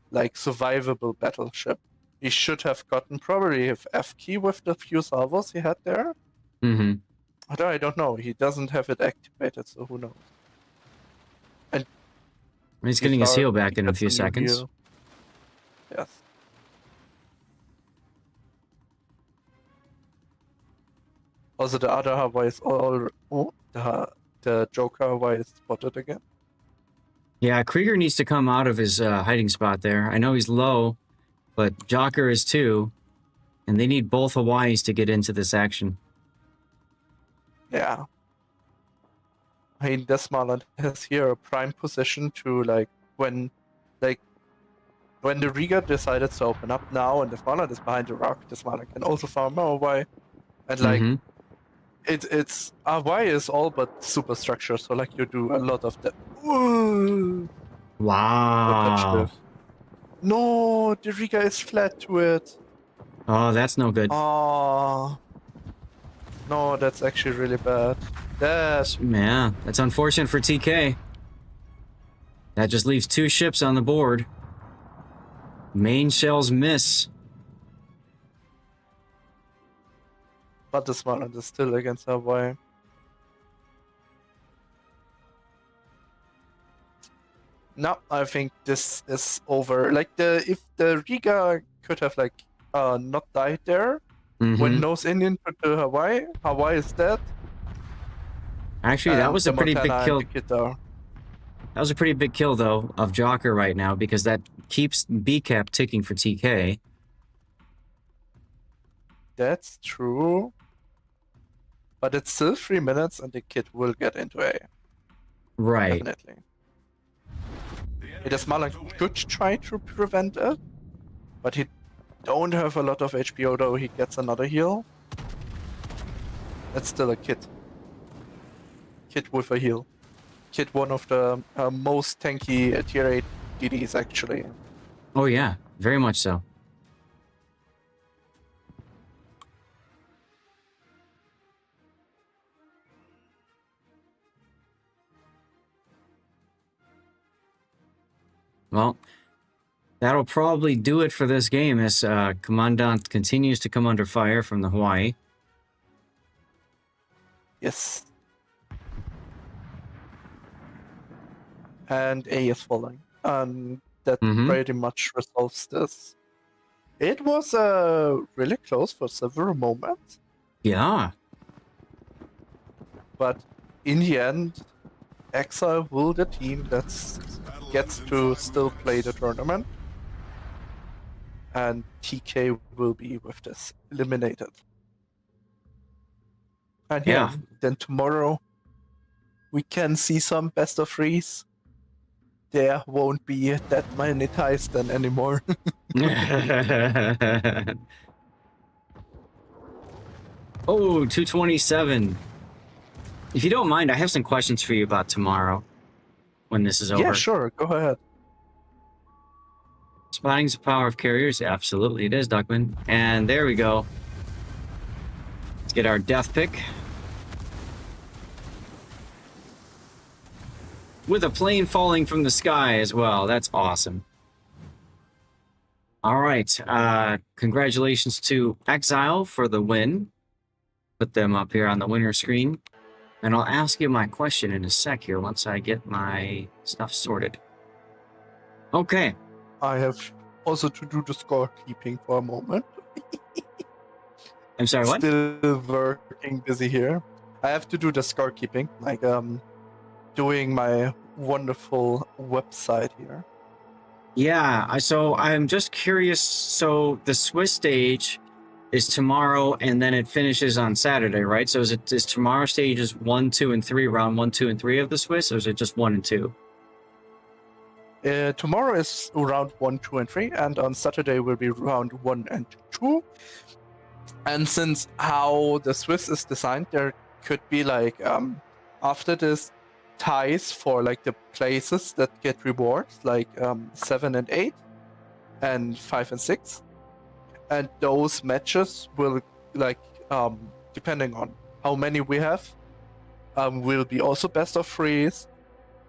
like survivable battleship. He should have gotten probably if F key with the few salvos he had there. Mm-hmm. Although I don't know. He doesn't have it activated, so who knows? He's getting his heel He back in a gets few new seconds. heal. Yes. Also, the other Hawaii is all. Oh, the Joker Hawaii is spotted again. Yeah, Krieger needs to come out of his hiding spot there. I know he's low, but Jocker is too. And they need both Hawaiis to get into this action. Yeah. I mean, the Smarland has here a prime position to like when the Riga decided to open up now and the Smarland is behind the rock, the Smarland can also farm Hawaii. And like Mhm. it's Hawaii is all but superstructure, so like you do a lot of that. Ooh, Wow. no, the Riga is flat to it. Oh, that's no good. Oh, no, that's actually really bad. That's Yeah, that's unfortunate for TK. That just leaves 2 ships on the board. Main shells miss. but the Smartland is still against Hawaii. No, I think this is over. Like if the Riga could have like not died there when Mhm. Nose Indian put to Hawaii, Hawaii is dead. Actually, that and was a the pretty big Montana and kill. the Kid are- That was a pretty big kill, though, of Jocker right now, because that keeps B-cap ticking for TK. That's true. But it's still 3 minutes and the kid will get into A. Right. Definitely. It is Malan could try to prevent it, but he don't have a lot of HP, although he gets another heal. That's still a kit. Kit with a heal. Kit, one of the most tanky tier 8 DDs actually. Oh yeah, very much so. Well, that'll probably do it for this game as Commandant continues to come under fire from the Hawaii. Yes. And A is falling. And that pretty much resolves this. It was really close for several moments, Yeah. but in the end, Exile will the team that gets to still play the tournament, and TK will be with this eliminated. And yeah, then tomorrow we can see some best of threes. There won't be that many ties then anymore. Oh, 227. If you don't mind, I have some questions for you about tomorrow when this is over. Yeah, sure. Go ahead. Spotting's the power of carriers. Absolutely, it is, Duckman. And there we go. Let's get our death pick. With a plane falling from the sky as well. That's awesome. All right. Congratulations to Exile for the win. Put them up here on the winner screen. And I'll ask you my question in a sec here once I get my stuff sorted. Okay. I have also to do the scorekeeping for a moment. I'm sorry, what? Still working busy here. I have to do the scorekeeping, like doing my wonderful website here. Yeah, so I'm just curious. So the Swiss stage is tomorrow, and then it finishes on Saturday, right? So is tomorrow stages 1, 2, and 3, round 1, 2, and 3 of the Swiss, or is it just 1 and 2? Tomorrow is round 1, 2, and 3, and on Saturday will be round 1 and 2. And since how the Swiss is designed, there could be like after this ties for like the places that get rewards, like 7 and 8, and 5 and 6. And those matches will, like, depending on how many we have, will be also best of threes.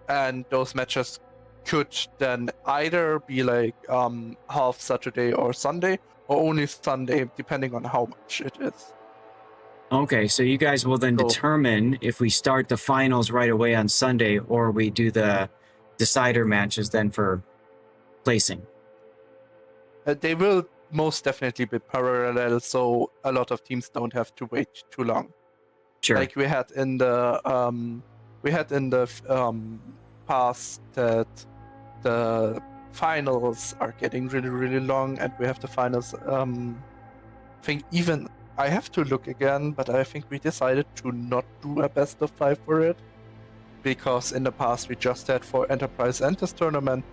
And those matches could then either be like half Saturday or Sunday, or only Sunday, depending on how much it is. Okay, so you guys will then determine if we start the finals right away on Sunday, or we do the decider matches then for placing. They will most definitely be parallel, so a lot of teams don't have to wait too long. Sure. Like we had in the past that the finals are getting really, really long, and we have the finals. I think even I have to look again, but I think we decided to not do a best of 5 for it, because in the past we just had for Enterprise and this tournament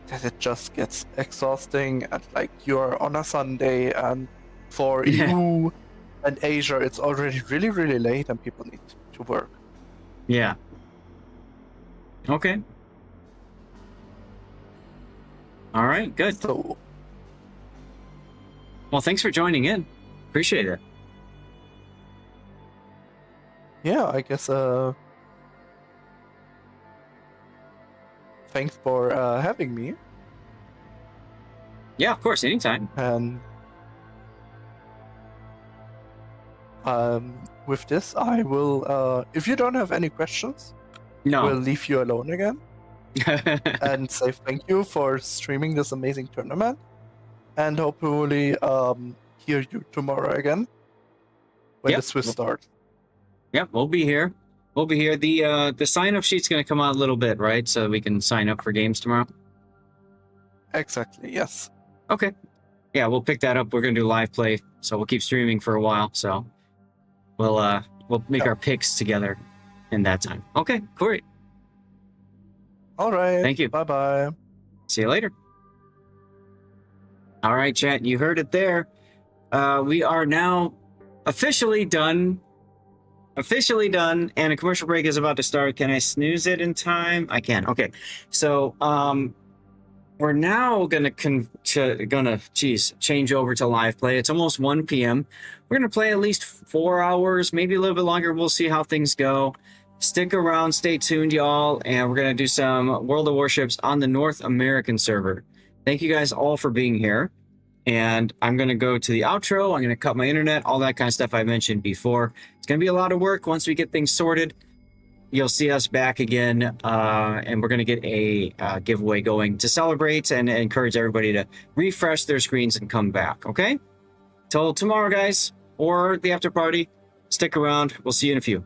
that it just gets exhausting, and like you're on a Sunday, and for EU and Asia it's already really, really late and people need to work. Yeah. Okay. All right, good. So, well, thanks for joining in. Appreciate it. yeah, I guess thanks for having me. Yeah, of course, anytime. And with this, I will, if you don't have any questions, No. we'll leave you alone again and say thank you for streaming this amazing tournament, and hopefully hear you tomorrow again when the Swiss start. Yep, we'll be here. We'll be here. The sign-up sheet's going to come out a little bit, right? So we can sign up for games tomorrow? Exactly, yes. Okay. Yeah, we'll pick that up. We're going to do live play, so we'll keep streaming for a while. So we'll make our picks together in that time. Okay, great. All right. Thank you. Bye-bye. See you later. All right, chat, you heard it there. We are now officially done. Officially done, and a commercial break is about to start. Can I snooze it in time? I can. Okay, so we're now gonna change over to live play. It's almost 1 p.m. We're gonna play at least 4 hours, maybe a little bit longer. We'll see how things go. Stick around, stay tuned, y'all, and we're gonna do some World of Warships on the North American server. Thank you guys all for being here. And I'm going to go to the outro. I'm going to cut my internet, all that kind of stuff I mentioned before. It's going to be a lot of work. Once we get things sorted, you'll see us back again. And we're going to get a giveaway going to celebrate and encourage everybody to refresh their screens and come back. Okay? Till tomorrow, guys, or the after party. Stick around. We'll see you in a few.